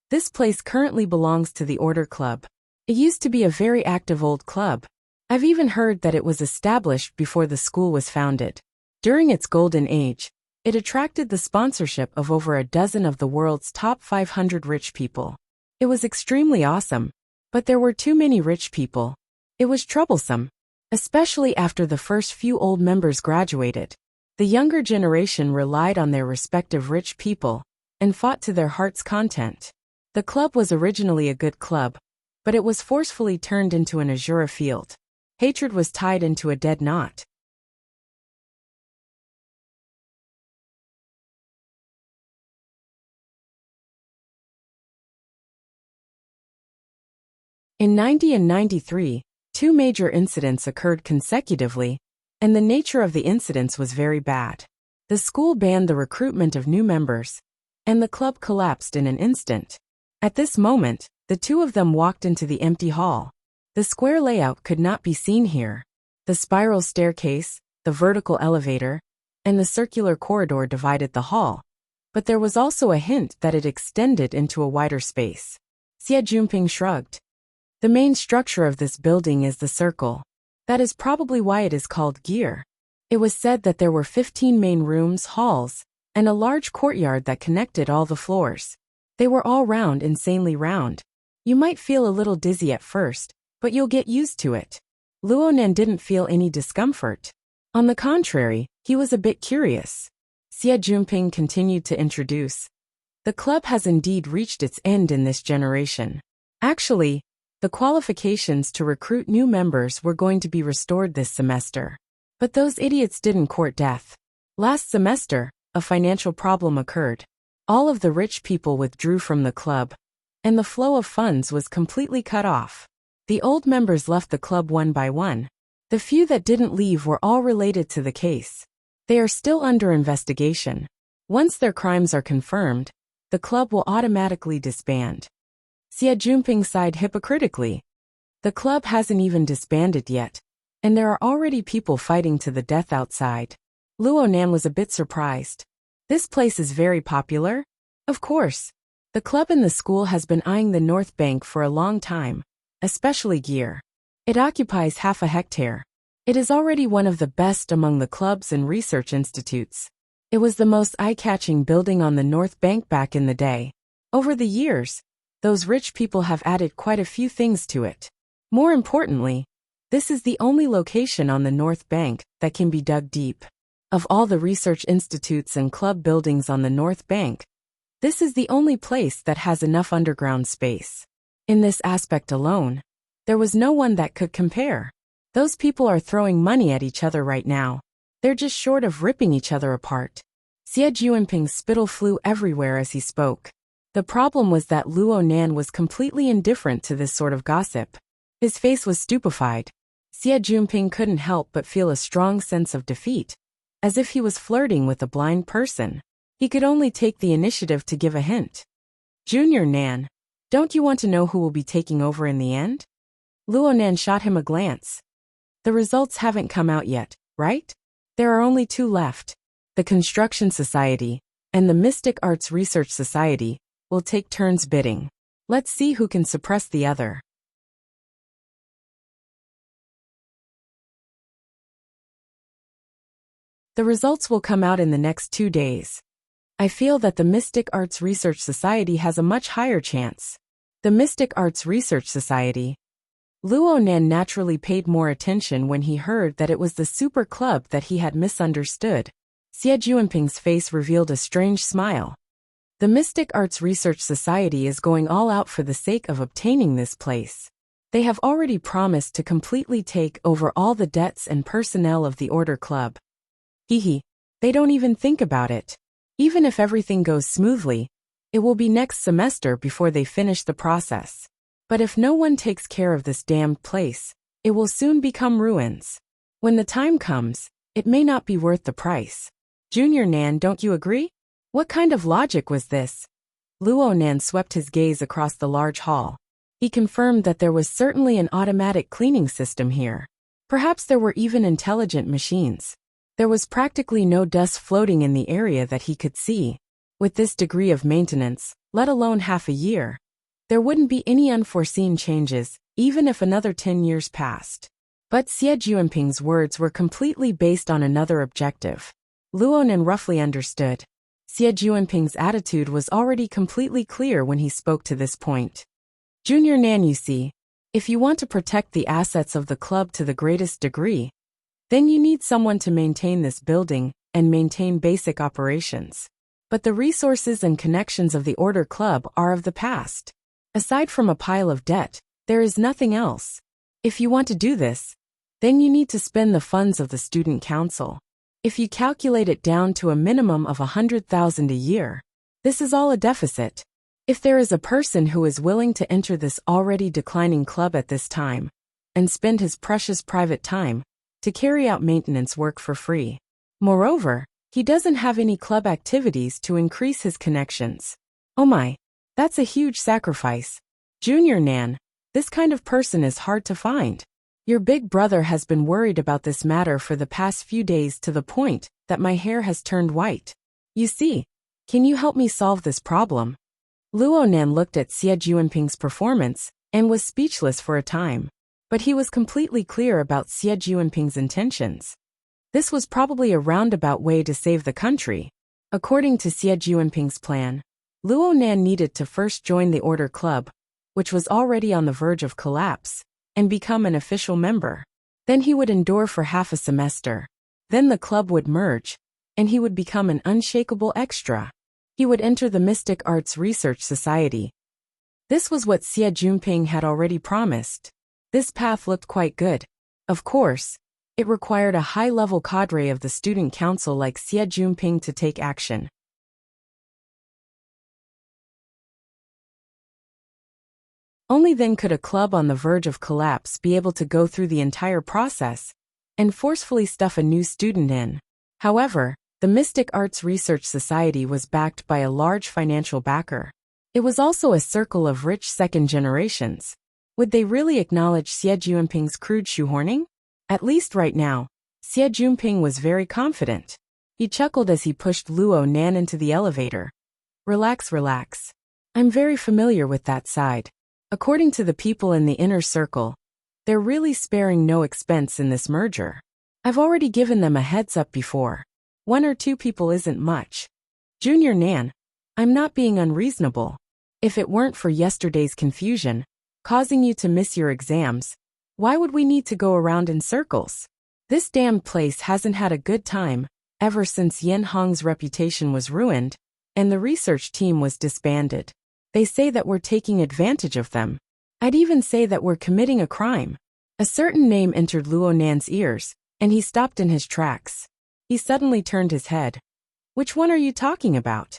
"This place currently belongs to the Order Club. It used to be a very active old club. I've even heard that it was established before the school was founded. During its golden age, it attracted the sponsorship of over a dozen of the world's top 500 rich people. It was extremely awesome, but there were too many rich people. It was troublesome, especially after the first few old members graduated. The younger generation relied on their respective rich people and fought to their heart's content. The club was originally a good club, but it was forcefully turned into an azure field. Hatred was tied into a dead knot." In 90 and 93, 2 major incidents occurred consecutively, and the nature of the incidents was very bad. The school banned the recruitment of new members, and the club collapsed in an instant. At this moment, the two of them walked into the empty hall. The square layout could not be seen here. The spiral staircase, the vertical elevator, and the circular corridor divided the hall, but there was also a hint that it extended into a wider space. Xie Junping shrugged. "The main structure of this building is the circle. That is probably why it is called gear." It was said that there were 15 main rooms, halls, and a large courtyard that connected all the floors. They were all round, insanely round. You might feel a little dizzy at first, but you'll get used to it. Luo Nan didn't feel any discomfort. On the contrary, he was a bit curious. Xie Junping continued to introduce. "The club has indeed reached its end in this generation. Actually, the qualifications to recruit new members were going to be restored this semester. But those idiots didn't court death. Last semester, a financial problem occurred. All of the rich people withdrew from the club, and the flow of funds was completely cut off. The old members left the club one by one. The few that didn't leave were all related to the case. They are still under investigation. Once their crimes are confirmed, the club will automatically disband." Xie Junping sighed hypocritically. The club hasn't even disbanded yet, and there are already people fighting to the death outside. Luo Nan was a bit surprised. "This place is very popular?" "Of course. The club in the school has been eyeing the North Bank for a long time, especially gear. It occupies half a hectare. It is already one of the best among the clubs and research institutes. It was the most eye-catching building on the North Bank back in the day. Over the years, those rich people have added quite a few things to it. More importantly, this is the only location on the North Bank that can be dug deep. Of all the research institutes and club buildings on the North Bank, this is the only place that has enough underground space. In this aspect alone, there was no one that could compare. Those people are throwing money at each other right now. They're just short of ripping each other apart." Xie Juanping's spittle flew everywhere as he spoke. The problem was that Luo Nan was completely indifferent to this sort of gossip. His face was stupefied. Xie Juanping couldn't help but feel a strong sense of defeat, as if he was flirting with a blind person. He could only take the initiative to give a hint. Junior Nan, don't you want to know who will be taking over in the end? Luo Nan shot him a glance. The results haven't come out yet, right? There are only two left. The Construction Society and the Mystic Arts Research Society will take turns bidding. Let's see who can suppress the other. The results will come out in the next 2 days. I feel that the Mystic Arts Research Society has a much higher chance. The Mystic Arts Research Society. Luo Nan naturally paid more attention when he heard that it was the super club that he had misunderstood. Xie Juanping's face revealed a strange smile. The Mystic Arts Research Society is going all out for the sake of obtaining this place. They have already promised to completely take over all the debts and personnel of the Order Club. Hehe, they don't even think about it. Even if everything goes smoothly, it will be next semester before they finish the process. But if no one takes care of this damned place, it will soon become ruins. When the time comes, it may not be worth the price. Junior Nan, don't you agree? What kind of logic was this? Luo Nan swept his gaze across the large hall. He confirmed that there was certainly an automatic cleaning system here. Perhaps there were even intelligent machines. There was practically no dust floating in the area that he could see. With this degree of maintenance, let alone half a year, there wouldn't be any unforeseen changes, even if another 10 years passed. But Xie Juanping's words were completely based on another objective. Luo Nan roughly understood. Xie Juanping's attitude was already completely clear when he spoke to this point. Junior Nan, you see, if you want to protect the assets of the club to the greatest degree, then you need someone to maintain this building and maintain basic operations. But the resources and connections of the Order Club are of the past. Aside from a pile of debt, there is nothing else. If you want to do this, then you need to spend the funds of the Student Council. If you calculate it down to a minimum of 100,000 a year, this is all a deficit. If there is a person who is willing to enter this already declining club at this time, and spend his precious private time to carry out maintenance work for free. Moreover, he doesn't have any club activities to increase his connections. Oh my, that's a huge sacrifice. Junior Nan, this kind of person is hard to find. Your big brother has been worried about this matter for the past few days to the point that my hair has turned white. You see, can you help me solve this problem? Luo Nan looked at Xie Juanping's performance and was speechless for a time. But he was completely clear about Xie Juanping's intentions. This was probably a roundabout way to save the country. According to Xie Juanping's plan, Luo Nan needed to first join the Order Club, which was already on the verge of collapse, and become an official member. Then he would endure for half a semester. Then the club would merge, and he would become an unshakable extra. He would enter the Mystic Arts Research Society. This was what Xie Juanping had already promised. This path looked quite good. Of course, it required a high-level cadre of the Student Council like Xie Juanping to take action. Only then could a club on the verge of collapse be able to go through the entire process and forcefully stuff a new student in. However, the Mystic Arts Research Society was backed by a large financial backer. It was also a circle of rich second generations. Would they really acknowledge Xie Juanping's crude shoehorning? At least right now, Xie Juanping was very confident. He chuckled as he pushed Luo Nan into the elevator. Relax, relax. I'm very familiar with that side. According to the people in the inner circle, they're really sparing no expense in this merger. I've already given them a heads up before. 1 or 2 people isn't much. Junior Nan, I'm not being unreasonable. If it weren't for yesterday's confusion, causing you to miss your exams, why would we need to go around in circles? This damned place hasn't had a good time ever since Yen Hong's reputation was ruined and the research team was disbanded. They say that we're taking advantage of them. I'd even say that we're committing a crime. A certain name entered Luo Nan's ears, and he stopped in his tracks. He suddenly turned his head. Which one are you talking about?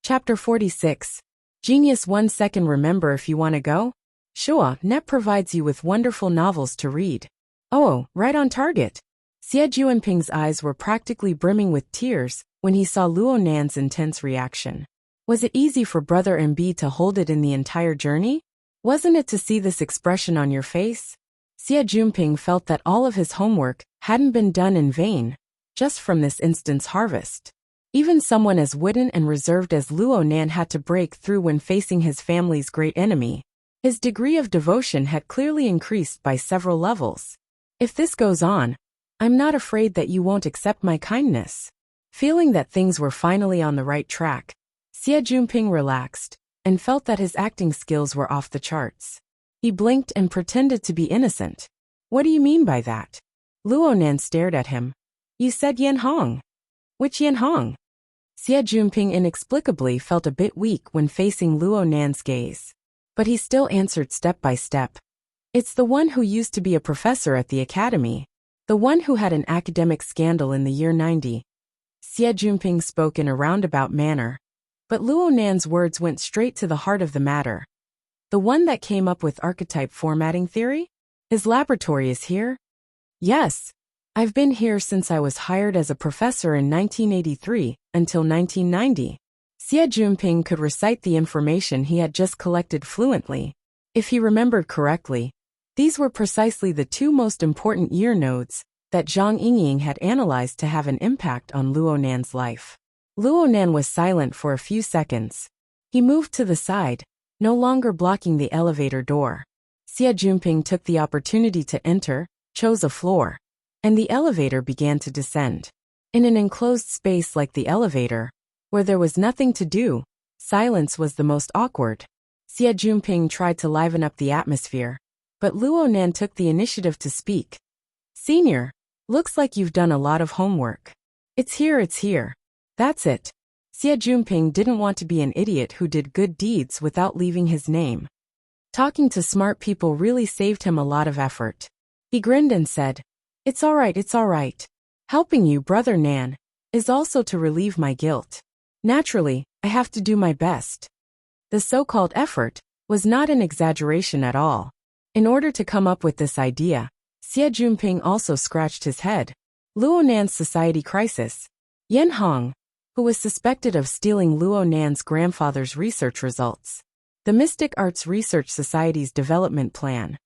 Chapter 46. Genius 1 second. Remember, if you want to go? Sure, Net provides you with wonderful novels to read. Oh, right on target. Xie Juanping's eyes were practically brimming with tears when he saw Luo Nan's intense reaction. Was it easy for Brother MB to hold it in the entire journey? Wasn't it to see this expression on your face? Xie Junping felt that all of his homework hadn't been done in vain, just from this instant's harvest. Even someone as wooden and reserved as Luo Nan had to break through when facing his family's great enemy. His degree of devotion had clearly increased by several levels. If this goes on, I'm not afraid that you won't accept my kindness. Feeling that things were finally on the right track, Xie Junping relaxed and felt that his acting skills were off the charts. He blinked and pretended to be innocent. What do you mean by that? Luo Nan stared at him. You said Yan Hong. Which Yan Hong? Xie Junping inexplicably felt a bit weak when facing Luo Nan's gaze. But he still answered step by step. It's the one who used to be a professor at the academy. The one who had an academic scandal in the year 90. Xie Junping spoke in a roundabout manner. But Luo Nan's words went straight to the heart of the matter. The one that came up with archetype formatting theory? His laboratory is here? Yes. I've been here since I was hired as a professor in 1983 until 1990. Xie Junping could recite the information he had just collected fluently. If he remembered correctly, these were precisely the two most important year nodes that Zhang Yingying had analyzed to have an impact on Luo Nan's life. Luo Nan was silent for a few seconds. He moved to the side, no longer blocking the elevator door. Xie Junping took the opportunity to enter, chose a floor, and the elevator began to descend. In an enclosed space like the elevator, where there was nothing to do, silence was the most awkward. Xie Junping tried to liven up the atmosphere, but Luo Nan took the initiative to speak. Senior, looks like you've done a lot of homework. It's here. That's it. Xie Junping didn't want to be an idiot who did good deeds without leaving his name. Talking to smart people really saved him a lot of effort. He grinned and said, It's all right. Helping you, Brother Nan, is also to relieve my guilt. Naturally, I have to do my best. The so-called effort was not an exaggeration at all. In order to come up with this idea, Xie Junping also scratched his head. Luo Nan's society crisis. Yan Hong, who was suspected of stealing Luo Nan's grandfather's research results. The Mystic Arts Research Society's development plan.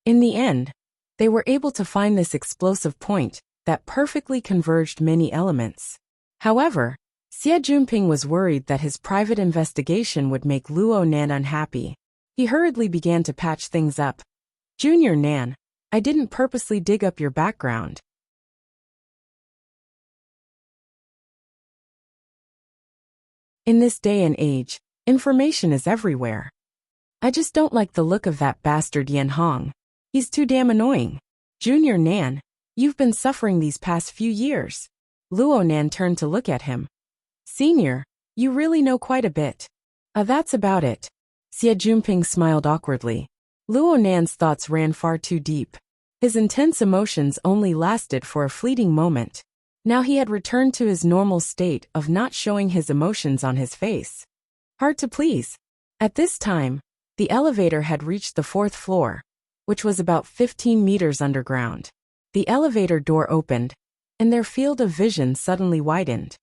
In the end, they were able to find this explosive point that perfectly converged many elements. However, Xie Junping was worried that his private investigation would make Luo Nan unhappy. He hurriedly began to patch things up. Junior Nan, I didn't purposely dig up your background. In this day and age, information is everywhere. I just don't like the look of that bastard Yan Hong. He's too damn annoying. Junior Nan, you've been suffering these past few years. Luo Nan turned to look at him. Senior, you really know quite a bit. That's about it. Xie Junping smiled awkwardly. Luo Nan's thoughts ran far too deep. His intense emotions only lasted for a fleeting moment. Now he had returned to his normal state of not showing his emotions on his face. Hard to please. At this time, the elevator had reached the 4th floor, which was about 15 meters underground. The elevator door opened, and their field of vision suddenly widened.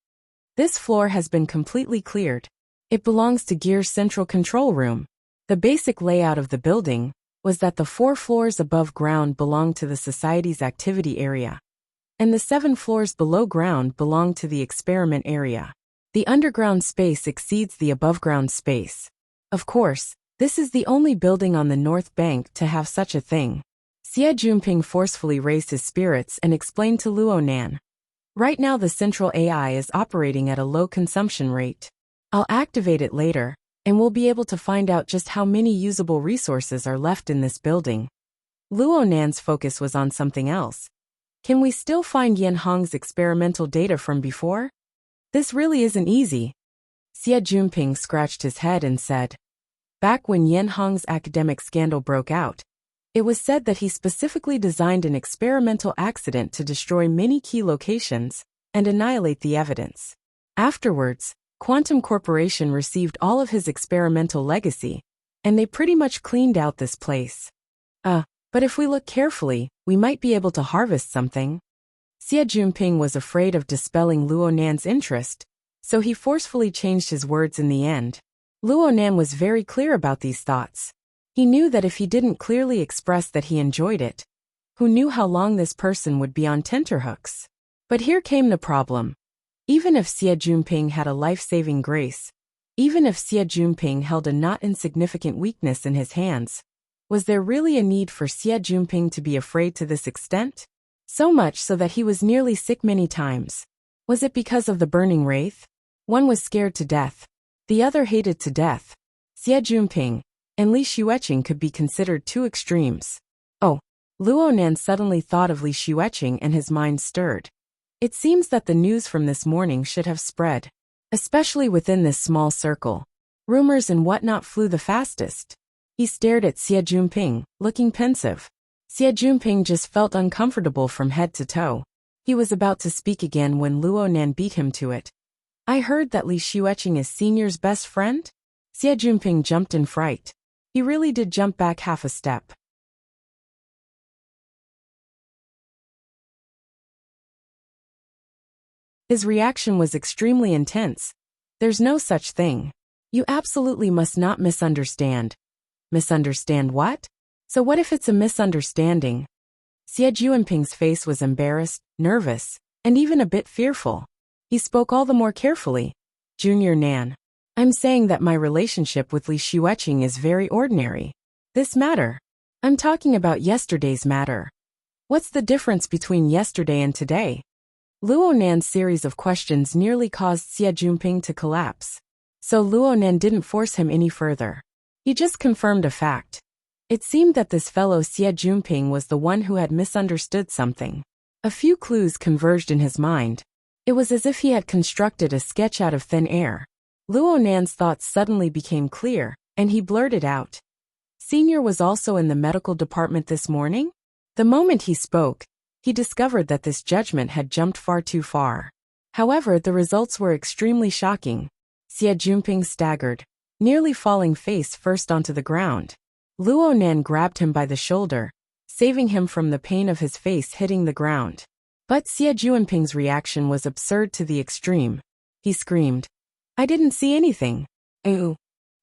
This floor has been completely cleared. It belongs to Gear's central control room. The basic layout of the building was that the 4 floors above ground belonged to the society's activity area, and the 7 floors below ground belonged to the experiment area. The underground space exceeds the above-ground space. Of course, this is the only building on the North Bank to have such a thing. Xie Junping forcefully raised his spirits and explained to Luo Nan. Right now the central AI is operating at a low consumption rate. I'll activate it later, and we'll be able to find out just how many usable resources are left in this building. Luo Nan's focus was on something else. Can we still find Yan Hong's experimental data from before? This really isn't easy. Xie Junping scratched his head and said, Back when Yan Hong's academic scandal broke out, It was said that he specifically designed an experimental accident to destroy many key locations and annihilate the evidence. Afterwards, Quantum Corporation received all of his experimental legacy, and they pretty much cleaned out this place. But if we look carefully, we might be able to harvest something. Xie Jinping was afraid of dispelling Luo Nan's interest, so he forcefully changed his words in the end. Luo Nan was very clear about these thoughts. He knew that if he didn't clearly express that he enjoyed it, who knew how long this person would be on tenterhooks? But here came the problem. Even if Xie Jinping had a life-saving grace, even if Xie Jinping held a not insignificant weakness in his hands, was there really a need for Xie Jinping to be afraid to this extent? So much so that he was nearly sick many times. Was it because of the burning wraith? One was scared to death. The other hated to death. Xie Jinping and Li Xueqing could be considered two extremes. Oh, Luo Nan suddenly thought of Li Xueqing and his mind stirred. It seems that the news from this morning should have spread, especially within this small circle. Rumors and whatnot flew the fastest. He stared at Xie Jinping, looking pensive. Xie Jinping just felt uncomfortable from head to toe. He was about to speak again when Luo Nan beat him to it. I heard that Li Xueqing is Senior's best friend? Xie Jinping jumped in fright. He really did jump back half a step. His reaction was extremely intense. There's no such thing. You absolutely must not misunderstand. Misunderstand what? So what if it's a misunderstanding? Xie Jinping's face was embarrassed, nervous, and even a bit fearful. He spoke all the more carefully. Junior Nan, I'm saying that my relationship with Li Xueqing is very ordinary. This matter. I'm talking about yesterday's matter. What's the difference between yesterday and today? Luo Nan's series of questions nearly caused Xie Jinping to collapse. So Luo Nan didn't force him any further. He just confirmed a fact. It seemed that this fellow Xie Jinping was the one who had misunderstood something. A few clues converged in his mind. It was as if he had constructed a sketch out of thin air. Luo Nan's thoughts suddenly became clear, and he blurted out. Senior was also in the medical department this morning? The moment he spoke, he discovered that this judgment had jumped far too far. However, the results were extremely shocking. Xie Jinping staggered, nearly falling face first onto the ground. Luo Nan grabbed him by the shoulder, saving him from the pain of his face hitting the ground. But Xie Jinping's reaction was absurd to the extreme. He screamed, I didn't see anything. Ooh.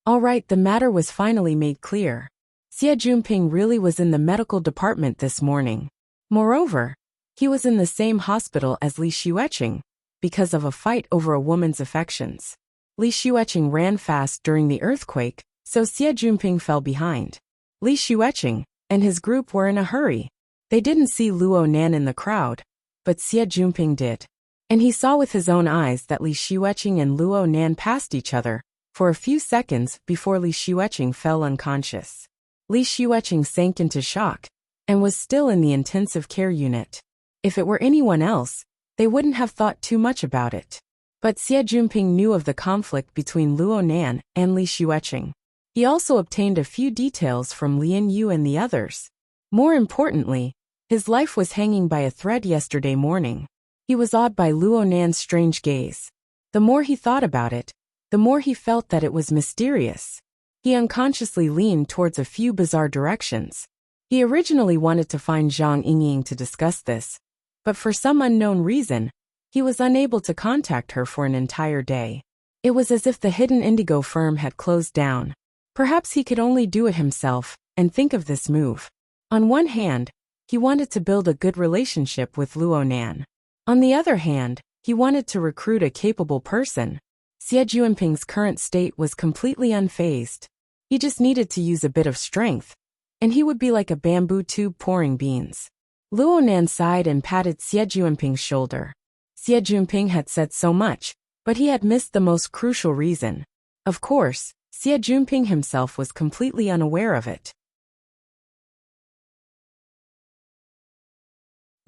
All right, the matter was finally made clear. Xie Jinping really was in the medical department this morning. Moreover, he was in the same hospital as Li Xueqing, because of a fight over a woman's affections. Li Xueqing ran fast during the earthquake, so Xie Jinping fell behind. Li Xueqing and his group were in a hurry. They didn't see Luo Nan in the crowd, but Xie Jinping did. And he saw with his own eyes that Li Xueqing and Luo Nan passed each other for a few seconds before Li Xueqing fell unconscious. Li Xueqing sank into shock and was still in the intensive care unit. If it were anyone else, they wouldn't have thought too much about it. But Xie Jinping knew of the conflict between Luo Nan and Li Xueqing. He also obtained a few details from Lin Yu and the others. More importantly, his life was hanging by a thread yesterday morning. He was awed by Luo Nan's strange gaze. The more he thought about it, the more he felt that it was mysterious. He unconsciously leaned towards a few bizarre directions. He originally wanted to find Zhang Yingying to discuss this, but for some unknown reason, he was unable to contact her for an entire day. It was as if the hidden indigo firm had closed down. Perhaps he could only do it himself, and think of this move. On one hand, he wanted to build a good relationship with Luo Nan. On the other hand, he wanted to recruit a capable person. Xie Jinping's current state was completely unfazed. He just needed to use a bit of strength, and he would be like a bamboo tube pouring beans. Luo Nan sighed and patted Xie Jinping's shoulder. Xie Jinping had said so much, but he had missed the most crucial reason. Of course, Xie Jinping himself was completely unaware of it.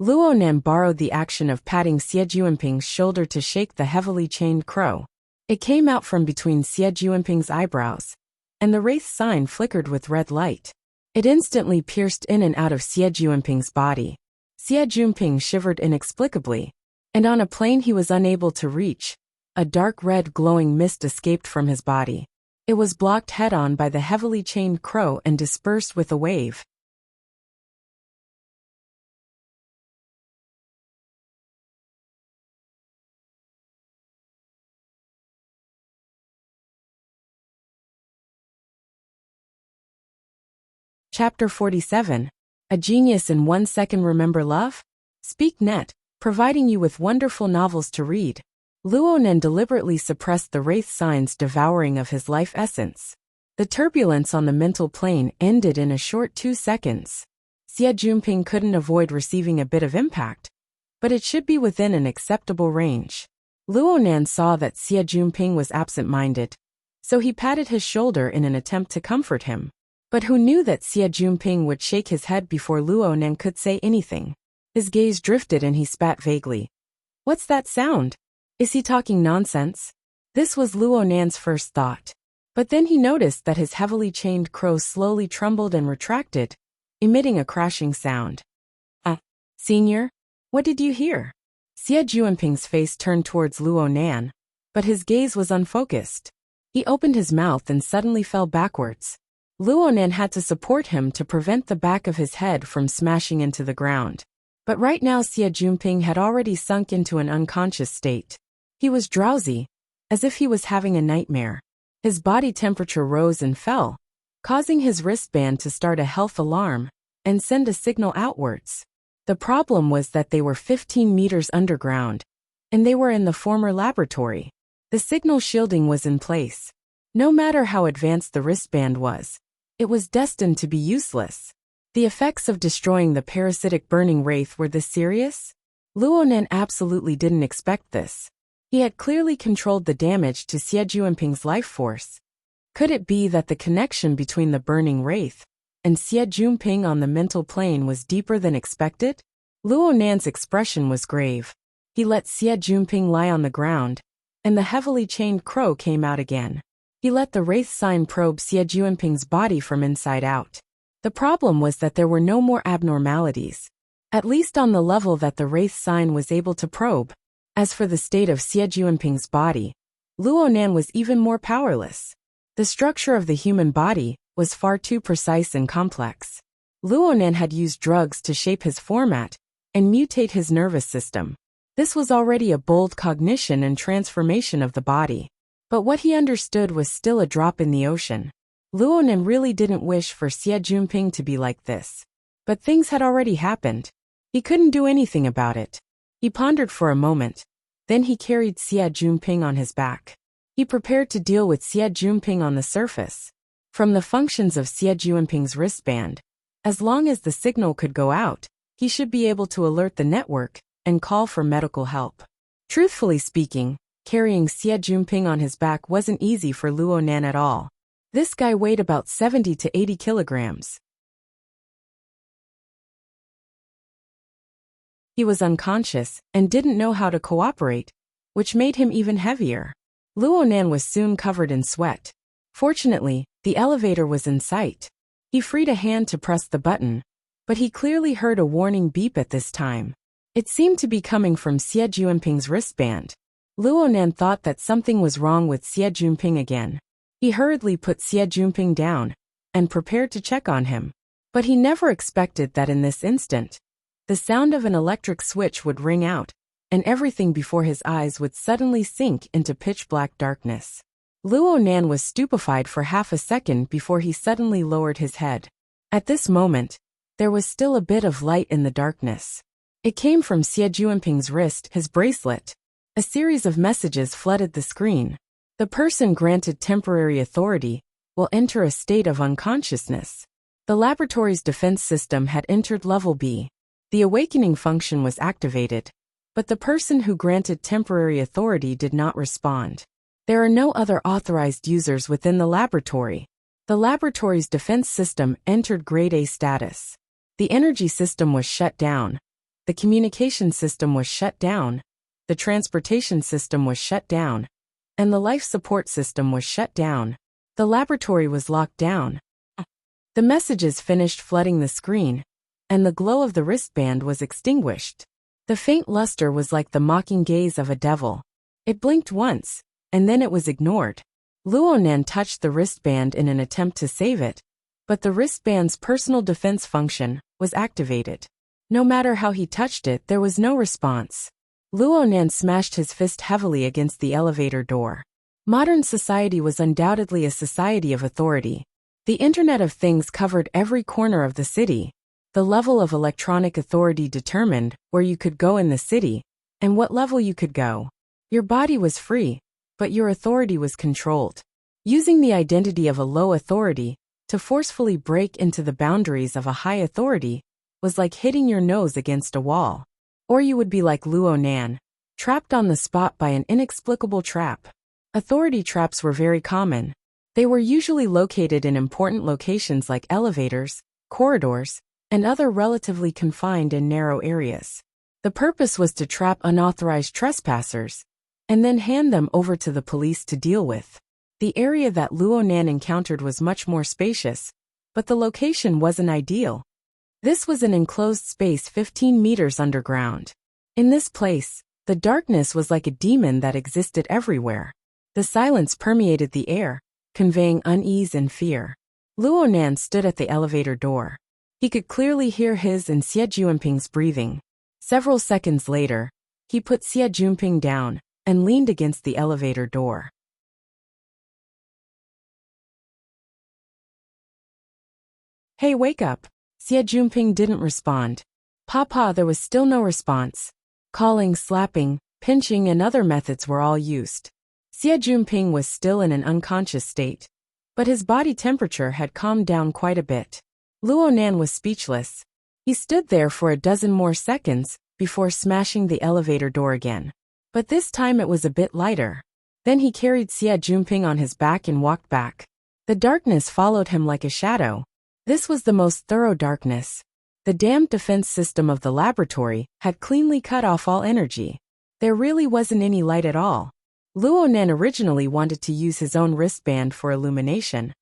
Luo Nan borrowed the action of patting Xie Jinping's shoulder to shake the heavily chained crow. It came out from between Xie Jinping's eyebrows, and the wraith sign flickered with red light. It instantly pierced in and out of Xie Jinping's body. Xie Jinping shivered inexplicably, and on a plane he was unable to reach, a dark red glowing mist escaped from his body. It was blocked head-on by the heavily chained crow and dispersed with a wave. Chapter 47. A Genius in 1 Second. Remember love? SpeakNet, providing you with wonderful novels to read. Luonan deliberately suppressed the wraith sign's devouring of his life essence. The turbulence on the mental plane ended in a short 2 seconds. Xie Jinping couldn't avoid receiving a bit of impact, but it should be within an acceptable range. Luonan saw that Xie Jinping was absent-minded, so he patted his shoulder in an attempt to comfort him. But who knew that Xie Jinping would shake his head before Luonan could say anything? His gaze drifted and he spat vaguely. What's that sound? Is he talking nonsense? This was Luonan's first thought. But then he noticed that his heavily chained crow slowly trembled and retracted, emitting a crashing sound. Senior? What did you hear? Xie Jinping's face turned towards Luonan, but his gaze was unfocused. He opened his mouth and suddenly fell backwards. Luonan had to support him to prevent the back of his head from smashing into the ground. But right now Xie Jinping had already sunk into an unconscious state. He was drowsy, as if he was having a nightmare. His body temperature rose and fell, causing his wristband to start a health alarm and send a signal outwards. The problem was that they were 15 meters underground, and they were in the former laboratory. The signal shielding was in place. No matter how advanced the wristband was, it was destined to be useless. The effects of destroying the parasitic burning wraith were this serious? Luonan absolutely didn't expect this. He had clearly controlled the damage to Xie Jinping's life force. Could it be that the connection between the burning wraith and Xie Jinping on the mental plane was deeper than expected? Luonan's expression was grave. He let Xie Jinping lie on the ground, and the heavily chained crow came out again. He let the wraith sign probe Xie Jinping's body from inside out. The problem was that there were no more abnormalities, at least on the level that the wraith sign was able to probe. As for the state of Xie Jinping's body, Luonan was even more powerless. The structure of the human body was far too precise and complex. Luonan had used drugs to shape his format and mutate his nervous system. This was already a bold cognition and transformation of the body. But what he understood was still a drop in the ocean. Luonan really didn't wish for Xie Jinping to be like this. But things had already happened. He couldn't do anything about it. He pondered for a moment. Then he carried Xie Jinping on his back. He prepared to deal with Xie Jinping on the surface. From the functions of Xie Jinping's wristband, as long as the signal could go out, he should be able to alert the network and call for medical help. Truthfully speaking, carrying Xie Jinping on his back wasn't easy for Luonan at all. This guy weighed about 70 to 80 kilograms. He was unconscious and didn't know how to cooperate, which made him even heavier. Luonan was soon covered in sweat. Fortunately, the elevator was in sight. He freed a hand to press the button, but he clearly heard a warning beep at this time. It seemed to be coming from Xie Jinping's wristband. Luonan thought that something was wrong with Xie Jinping again. He hurriedly put Xie Jinping down and prepared to check on him. But he never expected that in this instant, the sound of an electric switch would ring out, and everything before his eyes would suddenly sink into pitch-black darkness. Luonan was stupefied for half a second before he suddenly lowered his head. At this moment, there was still a bit of light in the darkness. It came from Xie Jinping's wrist, his bracelet. A series of messages flooded the screen. The person granted temporary authority will enter a state of unconsciousness. The laboratory's defense system had entered level B. The awakening function was activated, but the person who granted temporary authority did not respond. There are no other authorized users within the laboratory. The laboratory's defense system entered Grade A status. The energy system was shut down. The communication system was shut down. The transportation system was shut down. And the life support system was shut down. The laboratory was locked down. The messages finished flooding the screen, and the glow of the wristband was extinguished. The faint luster was like the mocking gaze of a devil. It blinked once, and then it was ignored. Luo Nan touched the wristband in an attempt to save it, but the wristband's personal defense function was activated. No matter how he touched it, there was no response. Luo Nan smashed his fist heavily against the elevator door. Modern society was undoubtedly a society of authority. The Internet of Things covered every corner of the city. The level of electronic authority determined where you could go in the city and what level you could go. Your body was free, but your authority was controlled. Using the identity of a low authority to forcefully break into the boundaries of a high authority was like hitting your nose against a wall. Or you would be like Luo Nan, trapped on the spot by an inexplicable trap. Authority traps were very common. They were usually located in important locations like elevators, corridors, and other relatively confined and narrow areas. The purpose was to trap unauthorized trespassers and then hand them over to the police to deal with. The area that Luo Nan encountered was much more spacious, but the location wasn't ideal. This was an enclosed space 15 meters underground. In this place, the darkness was like a demon that existed everywhere. The silence permeated the air, conveying unease and fear. Luo Nan stood at the elevator door. He could clearly hear his and Xie Junping's breathing. Several seconds later, he put Xie Junping down and leaned against the elevator door. "Hey, wake up." Xie Junping didn't respond. "Papa," there was still no response. Calling, slapping, pinching, and other methods were all used. Xie Junping was still in an unconscious state, but his body temperature had calmed down quite a bit. Luo Nan was speechless. He stood there for a dozen more seconds before smashing the elevator door again. But this time it was a bit lighter. Then he carried Xie Junping on his back and walked back. The darkness followed him like a shadow. This was the most thorough darkness. The damned defense system of the laboratory had cleanly cut off all energy. There really wasn't any light at all. Luo Nan originally wanted to use his own wristband for illumination,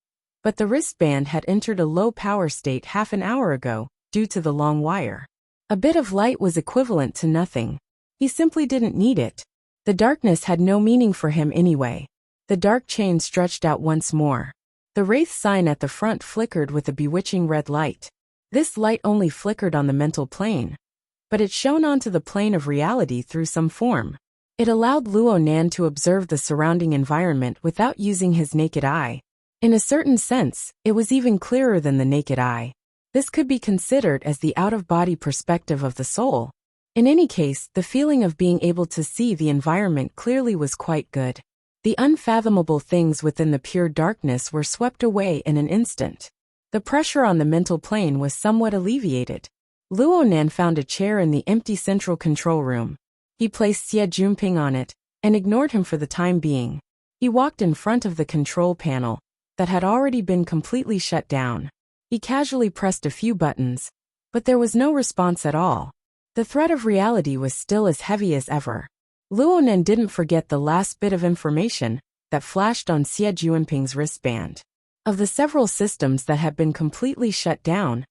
but the wristband had entered a low power state half an hour ago due to the long wire. A bit of light was equivalent to nothing. He simply didn't need it. The darkness had no meaning for him anyway. The dark chain stretched out once more. The wraith sign at the front flickered with a bewitching red light. This light only flickered on the mental plane, but it shone onto the plane of reality through some form. It allowed Luo Nan to observe the surrounding environment without using his naked eye. In a certain sense, it was even clearer than the naked eye. This could be considered as the out-of-body perspective of the soul. In any case, the feeling of being able to see the environment clearly was quite good. The unfathomable things within the pure darkness were swept away in an instant. The pressure on the mental plane was somewhat alleviated. Luo Nan found a chair in the empty central control room. He placed Xie Junping on it and ignored him for the time being. He walked in front of the control panel that had already been completely shut down. He casually pressed a few buttons, but there was no response at all. The threat of reality was still as heavy as ever. Luo Nan didn't forget the last bit of information that flashed on Xie Junping's wristband. Of the several systems that had been completely shut down,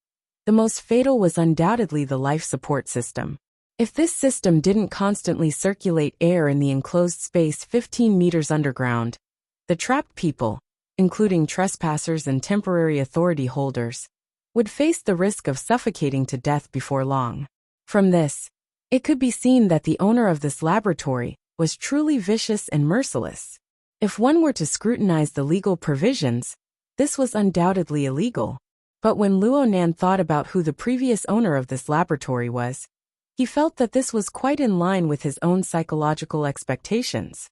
the most fatal was undoubtedly the life support system. If this system didn't constantly circulate air in the enclosed space 15 meters underground, the trapped people, including trespassers and temporary authority holders, would face the risk of suffocating to death before long. From this, it could be seen that the owner of this laboratory was truly vicious and merciless. If one were to scrutinize the legal provisions, this was undoubtedly illegal. But when Luo Nan thought about who the previous owner of this laboratory was, he felt that this was quite in line with his own psychological expectations.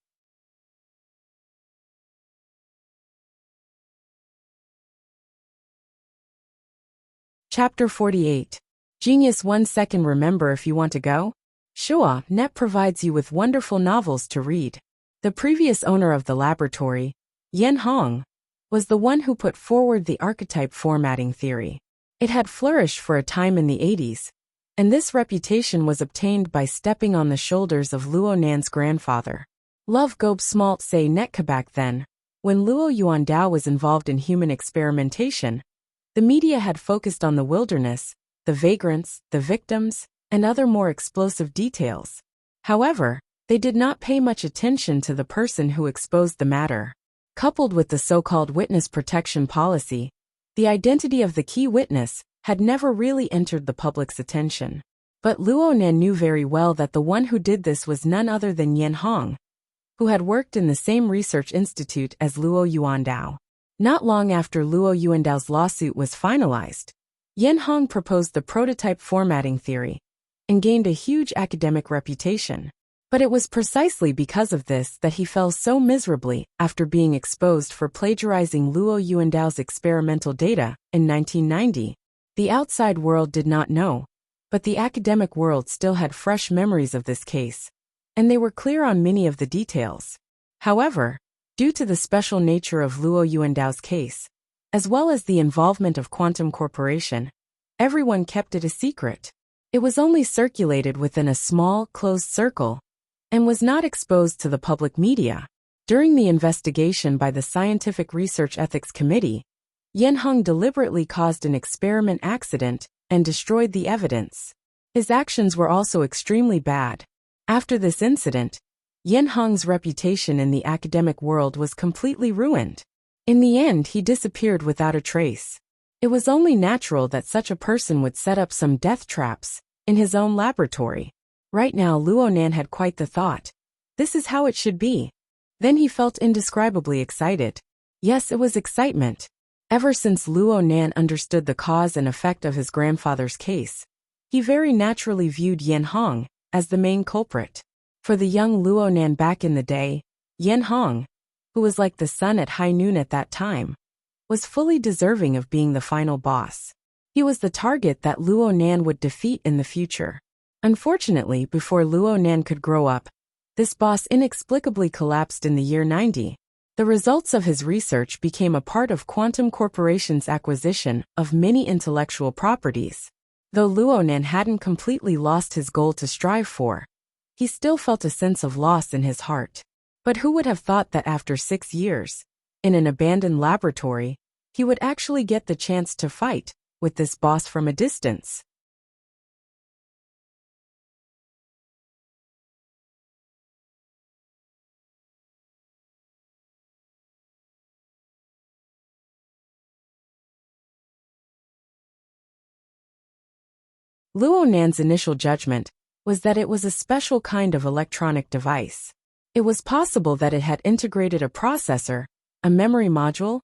Chapter 48. Genius 1 second. Remember, if you want to go? Sure, Net provides you with wonderful novels to read. The previous owner of the laboratory, Yen Hong, was the one who put forward the archetype formatting theory. It had flourished for a time in the 80s, and this reputation was obtained by stepping on the shoulders of Luo Nan's grandfather. Love Gob Smalt Say Netka. Back then, when Luo Yuandao was involved in human experimentation, The media had focused on the wilderness, the vagrants, the victims, and other more explosive details. However, they did not pay much attention to the person who exposed the matter. Coupled with the so-called witness protection policy, the identity of the key witness had never really entered the public's attention. But Luo Nan knew very well that the one who did this was none other than Yen Hong, who had worked in the same research institute as Luo Yuandao. Not long after Luo Yuandao's lawsuit was finalized, Yen Hong proposed the prototype formatting theory and gained a huge academic reputation. But it was precisely because of this that he fell so miserably after being exposed for plagiarizing Luo Yuandao's experimental data in 1990. The outside world did not know, but the academic world still had fresh memories of this case, and they were clear on many of the details. However, due to the special nature of Luo Yuandao's case, as well as the involvement of Quantum Corporation, everyone kept it a secret. It was only circulated within a small, closed circle, and was not exposed to the public media. During the investigation by the Scientific Research Ethics Committee, Yen Hong deliberately caused an experiment accident and destroyed the evidence. His actions were also extremely bad. After this incident, Yen Hong's reputation in the academic world was completely ruined. In the end, he disappeared without a trace. It was only natural that such a person would set up some death traps in his own laboratory. Right now Luo Nan had quite the thought. This is how it should be. Then he felt indescribably excited. Yes, it was excitement. Ever since Luo Nan understood the cause and effect of his grandfather's case, he very naturally viewed Yen Hong as the main culprit. For the young Luo Nan back in the day, Yen Hong, who was like the sun at high noon at that time, was fully deserving of being the final boss. He was the target that Luo Nan would defeat in the future. Unfortunately, before Luo Nan could grow up, this boss inexplicably collapsed in the year 90. The results of his research became a part of Quantum Corporation's acquisition of many intellectual properties. Though Luo Nan hadn't completely lost his goal to strive for, he still felt a sense of loss in his heart. But who would have thought that after 6 years, in an abandoned laboratory, he would actually get the chance to fight with this boss from a distance? Luo Nan's initial judgment was that it was a special kind of electronic device. It was possible that it had integrated a processor, a memory module,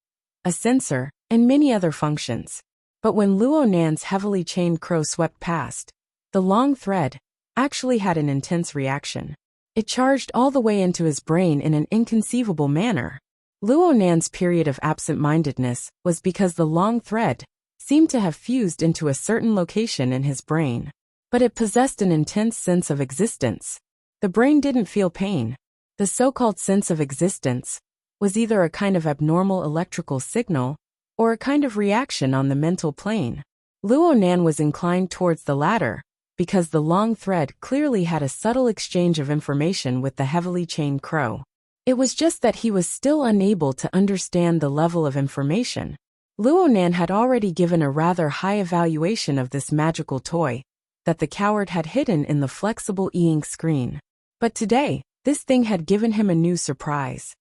a sensor, and many other functions. But when Luo Nan's heavily chained crow swept past, the long thread actually had an intense reaction. It charged all the way into his brain in an inconceivable manner. Luo Nan's period of absent-mindedness was because the long thread seemed to have fused into a certain location in his brain. But it possessed an intense sense of existence. The brain didn't feel pain. The so-called sense of existence was either a kind of abnormal electrical signal or a kind of reaction on the mental plane. Luo Nan was inclined towards the latter, because the long thread clearly had a subtle exchange of information with the heavily chained crow. It was just that he was still unable to understand the level of information. Luo Nan had already given a rather high evaluation of this magical toy that the coward had hidden in the flexible e-ink screen. But today, this thing had given him a new surprise.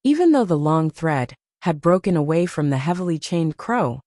Even though the long thread had broken away from the heavily chained crow,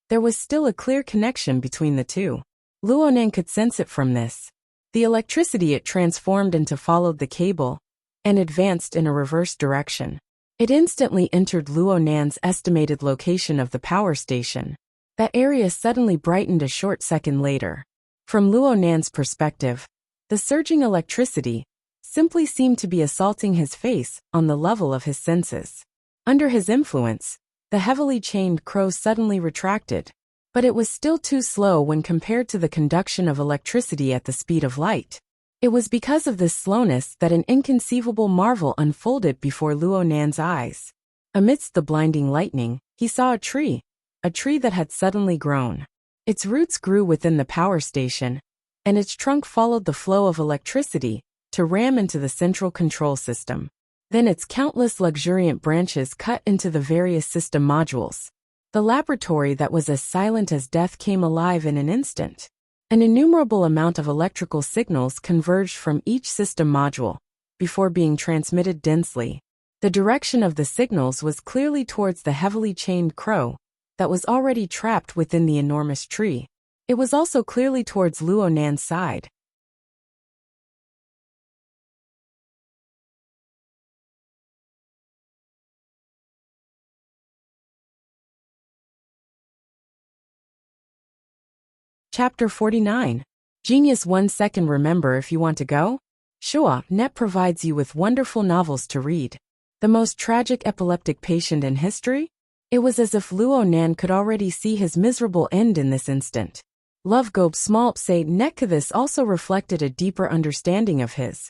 there was still a clear connection between the two. Luo Nan could sense it from this. The electricity it transformed into followed the cable and advanced in a reverse direction. It instantly entered Luo Nan's estimated location of the power station. That area suddenly brightened a short second later. From Luo Nan's perspective, the surging electricity simply seemed to be assaulting his face on the level of his senses. Under his influence, the heavily chained crow suddenly retracted. But it was still too slow when compared to the conduction of electricity at the speed of light. It was because of this slowness that an inconceivable marvel unfolded before Luo Nan's eyes. Amidst the blinding lightning, he saw a tree that had suddenly grown. Its roots grew within the power station, and its trunk followed the flow of electricity to ram into the central control system. Then its countless luxuriant branches cut into the various system modules. The laboratory that was as silent as death came alive in an instant. An innumerable amount of electrical signals converged from each system module, before being transmitted densely. The direction of the signals was clearly towards the heavily chained crow that was already trapped within the enormous tree. It was also clearly towards Luo Nan's side. Chapter 49. Genius 1 second. Remember, if you want to go? Sure, Net provides you with wonderful novels to read. The most tragic epileptic patient in history? It was as if Luo Nan could already see his miserable end in this instant. Love Gob Smalp say Netka. This also reflected a deeper understanding of his.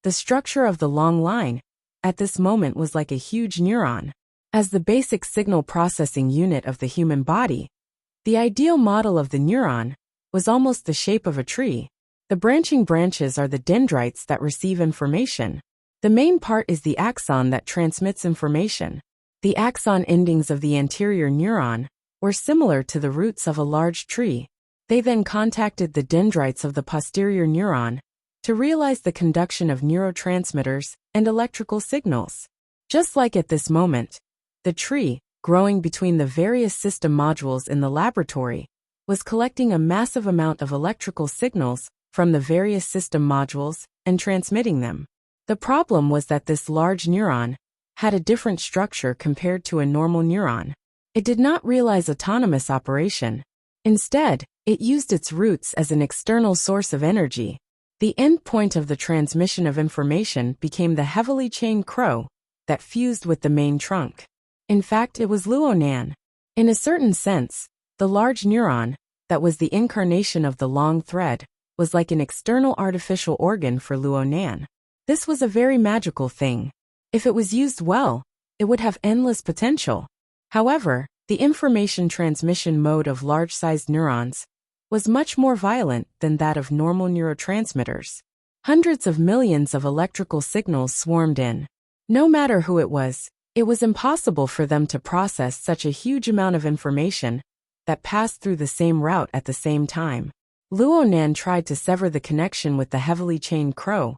The structure of the long line, at this moment, was like a huge neuron. As the basic signal processing unit of the human body, the ideal model of the neuron was almost the shape of a tree. The branching branches are the dendrites that receive information. The main part is the axon that transmits information. The axon endings of the anterior neuron were similar to the roots of a large tree. They then contacted the dendrites of the posterior neuron to realize the conduction of neurotransmitters and electrical signals. Just like at this moment, the tree, growing between the various system modules in the laboratory, was collecting a massive amount of electrical signals from the various system modules and transmitting them. The problem was that this large neuron had a different structure compared to a normal neuron. It did not realize autonomous operation. Instead, it used its roots as an external source of energy. The end point of the transmission of information became the heavily chained crow that fused with the main trunk. In fact, it was Luo Nan. In a certain sense, the large neuron, that was the incarnation of the long thread, was like an external artificial organ for Luo Nan. This was a very magical thing. If it was used well, it would have endless potential. However, the information transmission mode of large-sized neurons was much more violent than that of normal neurotransmitters. Hundreds of millions of electrical signals swarmed in. No matter who it was impossible for them to process such a huge amount of information that passed through the same route at the same time. Luo Nan tried to sever the connection with the heavily chained crow.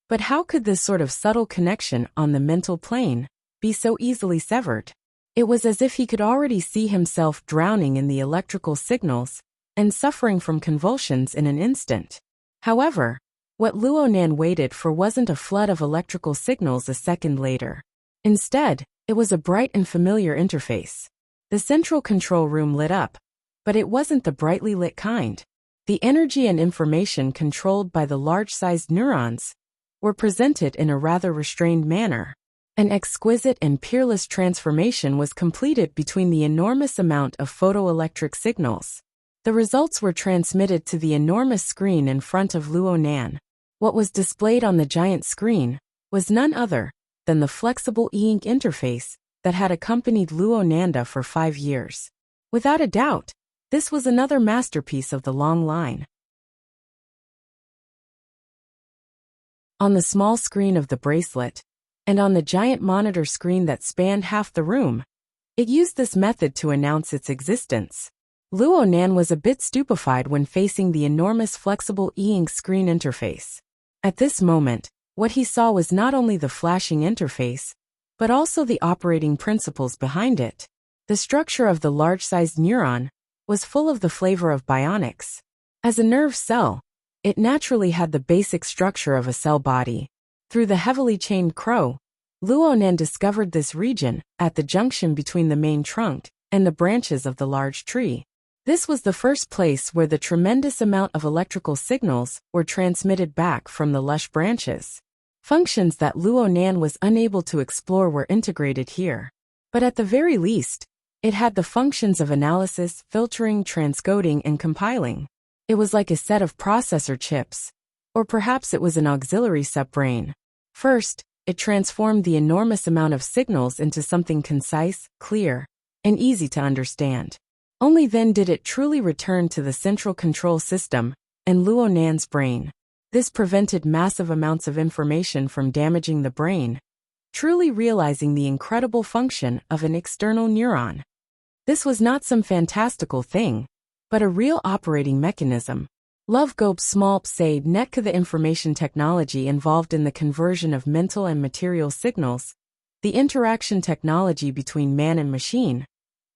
But how could this sort of subtle connection on the mental plane be so easily severed? It was as if he could already see himself drowning in the electrical signals and suffering from convulsions in an instant. However, what Luo Nan waited for wasn't a flood of electrical signals a second later. Instead, it was a bright and familiar interface. The central control room lit up, but it wasn't the brightly lit kind. The energy and information controlled by the large-sized neurons were presented in a rather restrained manner. An exquisite and peerless transformation was completed between the enormous amount of photoelectric signals. The results were transmitted to the enormous screen in front of Luo Nan. What was displayed on the giant screen was none other than the flexible e-ink interface that had accompanied Luo Nanda for 5 years. Without a doubt, this was another masterpiece of the long line. On the small screen of the bracelet, and on the giant monitor screen that spanned half the room, it used this method to announce its existence. Luo Nan was a bit stupefied when facing the enormous flexible e-ink screen interface. At this moment, what he saw was not only the flashing interface, but also the operating principles behind it. The structure of the large-sized neuron was full of the flavor of bionics. As a nerve cell, it naturally had the basic structure of a cell body. Through the heavily chained crow, Luo Nan discovered this region at the junction between the main trunk and the branches of the large tree. This was the first place where the tremendous amount of electrical signals were transmitted back from the lush branches. Functions that Luo Nan was unable to explore were integrated here. But at the very least, it had the functions of analysis, filtering, transcoding, and compiling. It was like a set of processor chips, or perhaps it was an auxiliary subbrain. First, it transformed the enormous amount of signals into something concise, clear, and easy to understand. Only then did it truly return to the central control system and Luo Nan's brain. This prevented massive amounts of information from damaging the brain, truly realizing the incredible function of an external neuron. This was not some fantastical thing, but a real operating mechanism. Love gobe small psaid netka the information technology involved in the conversion of mental and material signals, the interaction technology between man and machine,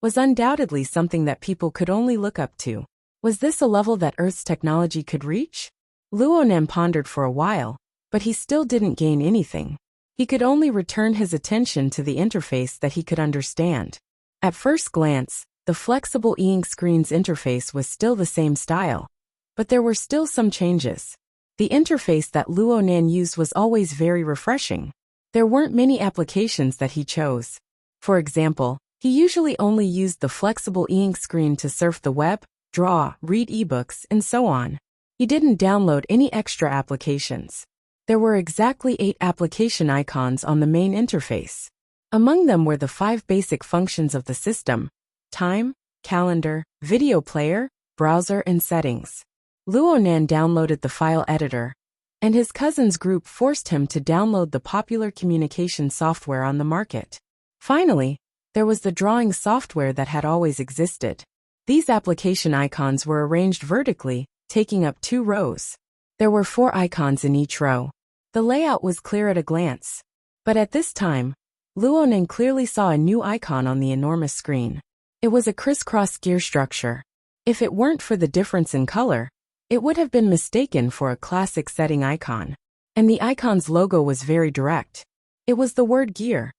was undoubtedly something that people could only look up to. Was this a level that Earth's technology could reach? Luonan pondered for a while, but he still didn't gain anything. He could only return his attention to the interface that he could understand. At first glance, the flexible e-ink screen's interface was still the same style, but there were still some changes. The interface that Luonan used was always very refreshing. There weren't many applications that he chose. For example, he usually only used the flexible e-ink screen to surf the web, draw, read ebooks, and so on. He didn't download any extra applications. There were exactly 8 application icons on the main interface. Among them were the 5 basic functions of the system: time, calendar, video player, browser, and settings. Luonan downloaded the file editor, and his cousin's group forced him to download the popular communication software on the market. Finally, there was the drawing software that had always existed. These application icons were arranged vertically, taking up 2 rows. There were 4 icons in each row. The layout was clear at a glance. But at this time, Luonan clearly saw a new icon on the enormous screen. It was a crisscross gear structure. If it weren't for the difference in color, it would have been mistaken for a classic setting icon. And the icon's logo was very direct. It was the word gear.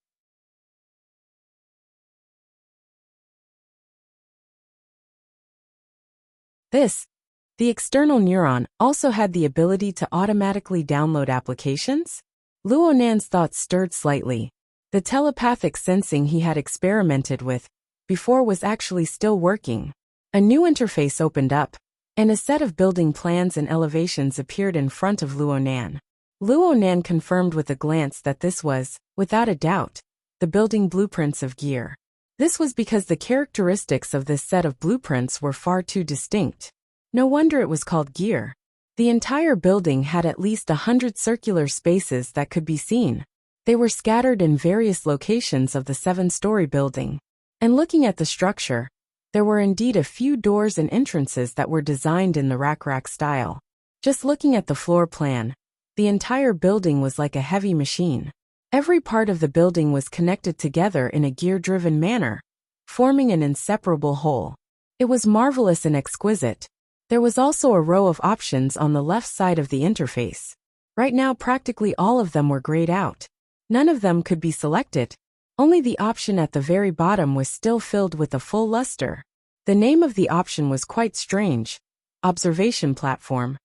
The external neuron, also had the ability to automatically download applications? Luonan's thoughts stirred slightly. The telepathic sensing he had experimented with before was actually still working. A new interface opened up, and a set of building plans and elevations appeared in front of Luonan. Luonan confirmed with a glance that this was, without a doubt, the building blueprints of gear. This was because the characteristics of this set of blueprints were far too distinct. No wonder it was called gear. The entire building had at least 100 circular spaces that could be seen. They were scattered in various locations of the 7-story building. And looking at the structure, there were indeed a few doors and entrances that were designed in the rack style. Just looking at the floor plan, the entire building was like a heavy machine. Every part of the building was connected together in a gear-driven manner, forming an inseparable whole. It was marvelous and exquisite. There was also a row of options on the left side of the interface. Right now practically all of them were grayed out. None of them could be selected. Only the option at the very bottom was still filled with a full luster. The name of the option was quite strange: Observation Platform.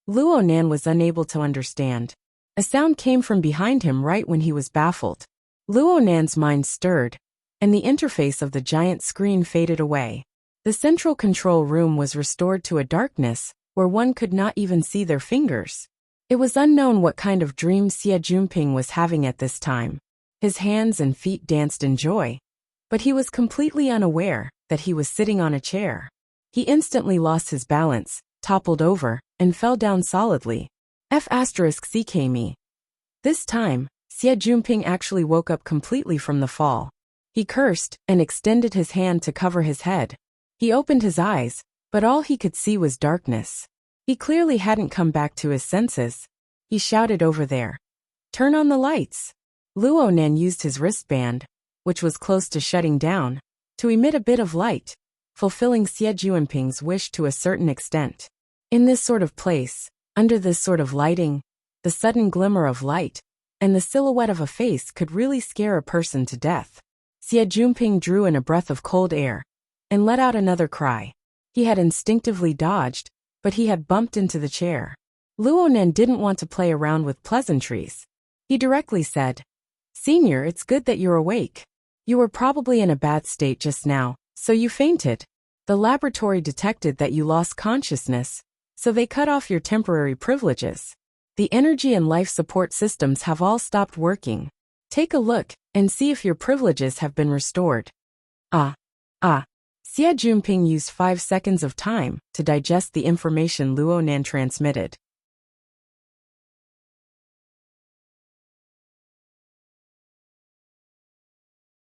Luonan was unable to understand. A sound came from behind him right when he was baffled. Luonan's mind stirred, and the interface of the giant screen faded away. The central control room was restored to a darkness where one could not even see their fingers. It was unknown what kind of dream Xie Jinping was having at this time. His hands and feet danced in joy, but he was completely unaware that he was sitting on a chair. He instantly lost his balance, toppled over, and fell down solidly. F***CKme. This time, Xie Jinping actually woke up completely from the fall. He cursed and extended his hand to cover his head. He opened his eyes, but all he could see was darkness. He clearly hadn't come back to his senses. He shouted over there, "Turn on the lights!" Luonan used his wristband, which was close to shutting down, to emit a bit of light, fulfilling Xie Jinping's wish to a certain extent. In this sort of place, under this sort of lighting, the sudden glimmer of light and the silhouette of a face could really scare a person to death. Xie Jinping drew in a breath of cold air and let out another cry. He had instinctively dodged, but he had bumped into the chair. Luonan didn't want to play around with pleasantries. He directly said, "Senior, it's good that you're awake. You were probably in a bad state just now, so you fainted. The laboratory detected that you lost consciousness, so they cut off your temporary privileges. The energy and life support systems have all stopped working. Take a look and see if your privileges have been restored." Xie Jinping used 5 seconds of time to digest the information Luonan transmitted.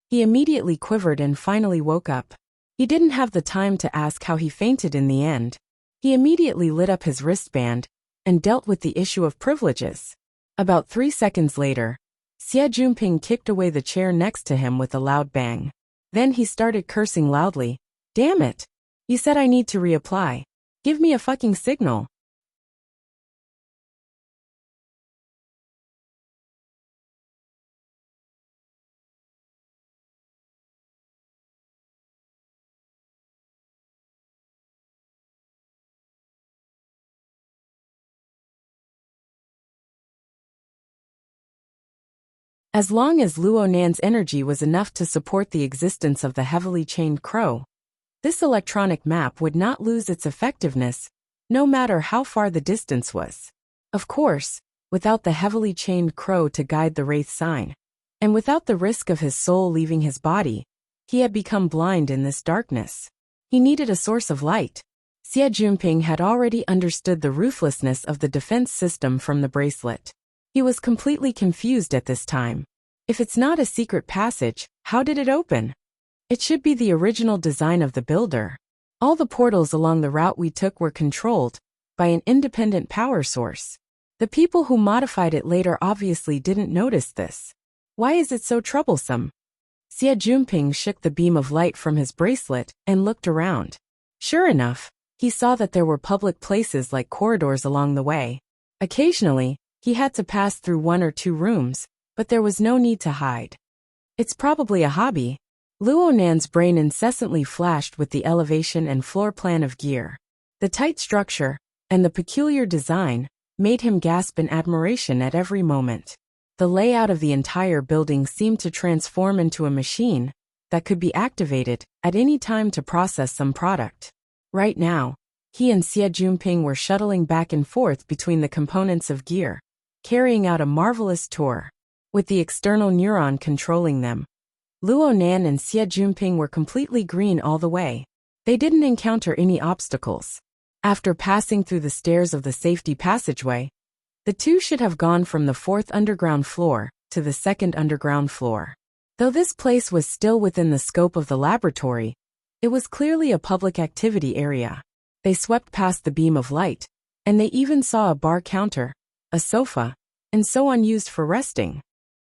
He immediately quivered and finally woke up. He didn't have the time to ask how he fainted in the end. He immediately lit up his wristband and dealt with the issue of privileges. About 3 seconds later, Xie Jinping kicked away the chair next to him with a loud bang. Then he started cursing loudly. Damn it! You said I need to reapply. Give me a fucking signal. As long as Luo Nan's energy was enough to support the existence of the heavily chained crow, this electronic map would not lose its effectiveness, no matter how far the distance was. Of course, without the heavily chained crow to guide the wraith sign, and without the risk of his soul leaving his body, he had become blind in this darkness. He needed a source of light. Xie Jinping had already understood the ruthlessness of the defense system from the bracelet. He was completely confused at this time. If it's not a secret passage, how did it open? It should be the original design of the builder. All the portals along the route we took were controlled by an independent power source. The people who modified it later obviously didn't notice this. Why is it so troublesome? Xie Jinping shook the beam of light from his bracelet and looked around. Sure enough, he saw that there were public places like corridors along the way. Occasionally, he had to pass through 1 or 2 rooms, but there was no need to hide. It's probably a hobby. Luo Nan's brain incessantly flashed with the elevation and floor plan of gear. The tight structure and the peculiar design made him gasp in admiration at every moment. The layout of the entire building seemed to transform into a machine that could be activated at any time to process some product. Right now, he and Xie Jinping were shuttling back and forth between the components of gear, carrying out a marvelous tour. With the external neuron controlling them, Luo Nan and Xie Jinping were completely green all the way. They didn't encounter any obstacles. After passing through the stairs of the safety passageway, the two should have gone from the 4th underground floor to the 2nd underground floor. Though this place was still within the scope of the laboratory, it was clearly a public activity area. They swept past the beam of light, and they even saw a bar counter, a sofa, and so on used for resting.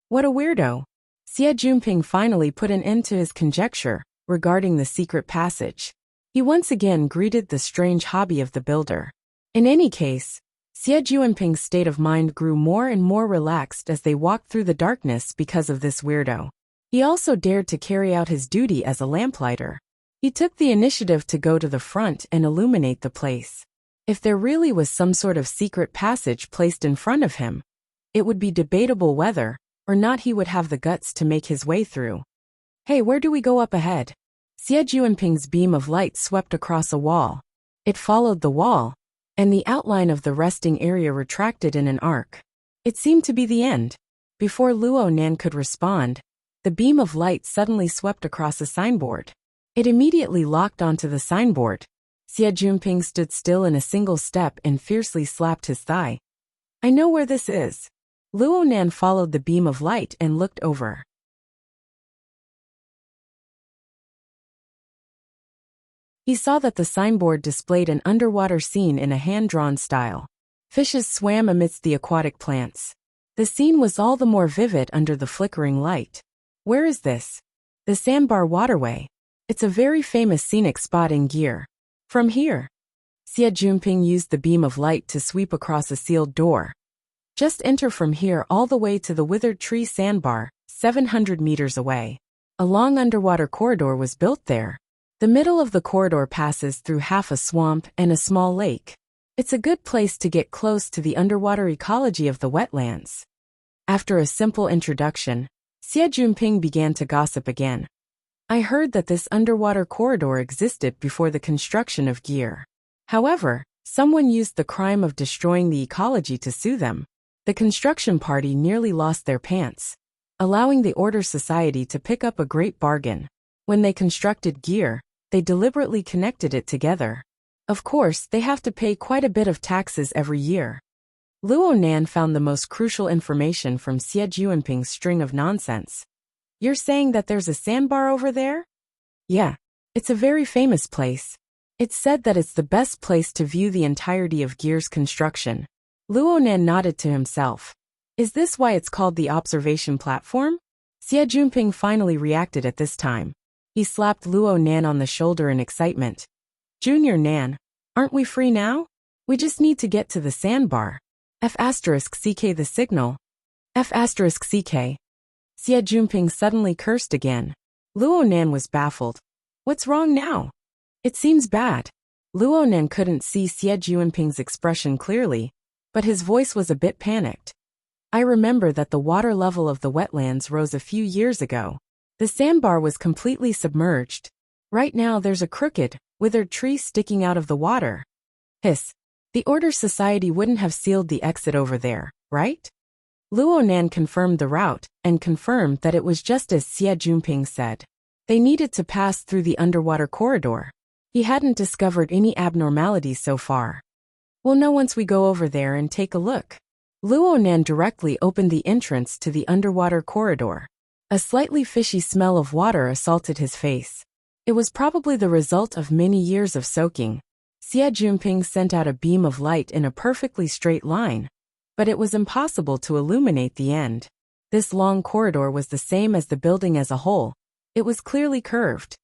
What a weirdo. Xie Jinping finally put an end to his conjecture regarding the secret passage. He once again greeted the strange hobby of the builder. In any case, Xie Jinping's state of mind grew more and more relaxed as they walked through the darkness because of this weirdo. He also dared to carry out his duty as a lamplighter. He took the initiative to go to the front and illuminate the place. If there really was some sort of secret passage placed in front of him, it would be debatable whether or not he would have the guts to make his way through. Hey, where do we go up ahead? Xie Jinping's beam of light swept across a wall. It followed the wall, and the outline of the resting area retracted in an arc. It seemed to be the end. Before Luo Nan could respond, the beam of light suddenly swept across a signboard. It immediately locked onto the signboard. Xie Jinping stood still in a single step and fiercely slapped his thigh. I know where this is. Luo Nan followed the beam of light and looked over. He saw that the signboard displayed an underwater scene in a hand-drawn style. Fishes swam amidst the aquatic plants. The scene was all the more vivid under the flickering light. Where is this? The Sandbar Waterway. It's a very famous scenic spot in Gear. From here. Xie Jinping used the beam of light to sweep across a sealed door. Just enter from here all the way to the Withered Tree Sandbar, 700 meters away. A long underwater corridor was built there. The middle of the corridor passes through half a swamp and a small lake. It's a good place to get close to the underwater ecology of the wetlands. After a simple introduction, Xie Jinping began to gossip again. I heard that this underwater corridor existed before the construction of Gear. However, someone used the crime of destroying the ecology to sue them. The construction party nearly lost their pants, allowing the Order Society to pick up a great bargain. When they constructed Gear, they deliberately connected it together. Of course, they have to pay quite a bit of taxes every year. Luo Nan found the most crucial information from Xie Jinping's string of nonsense. You're saying that there's a sandbar over there? Yeah. It's a very famous place. It's said that it's the best place to view the entirety of Gear's construction. Luonan nodded to himself. Is this why it's called the observation platform? Xie Junping finally reacted at this time. He slapped Luo Nan on the shoulder in excitement. Junior Nan, aren't we free now? We just need to get to the sandbar. F*CK the signal. F*CK. Xie Junping suddenly cursed again. Luo Nan was baffled. What's wrong now? It seems bad. Luo Nan couldn't see Xie Junping's expression clearly, but his voice was a bit panicked. I remember that the water level of the wetlands rose a few years ago. The sandbar was completely submerged. Right now there's a crooked, withered tree sticking out of the water. Hiss. The Order Society wouldn't have sealed the exit over there, right? Luo Nan confirmed the route, and confirmed that it was just as Xie Junping said. They needed to pass through the underwater corridor. He hadn't discovered any abnormalities so far. We'll know once we go over there and take a look. Luo Nan directly opened the entrance to the underwater corridor. A slightly fishy smell of water assaulted his face. It was probably the result of many years of soaking. Xie Junping sent out a beam of light in a perfectly straight line, but it was impossible to illuminate the end. This long corridor was the same as the building as a whole. It was clearly curved.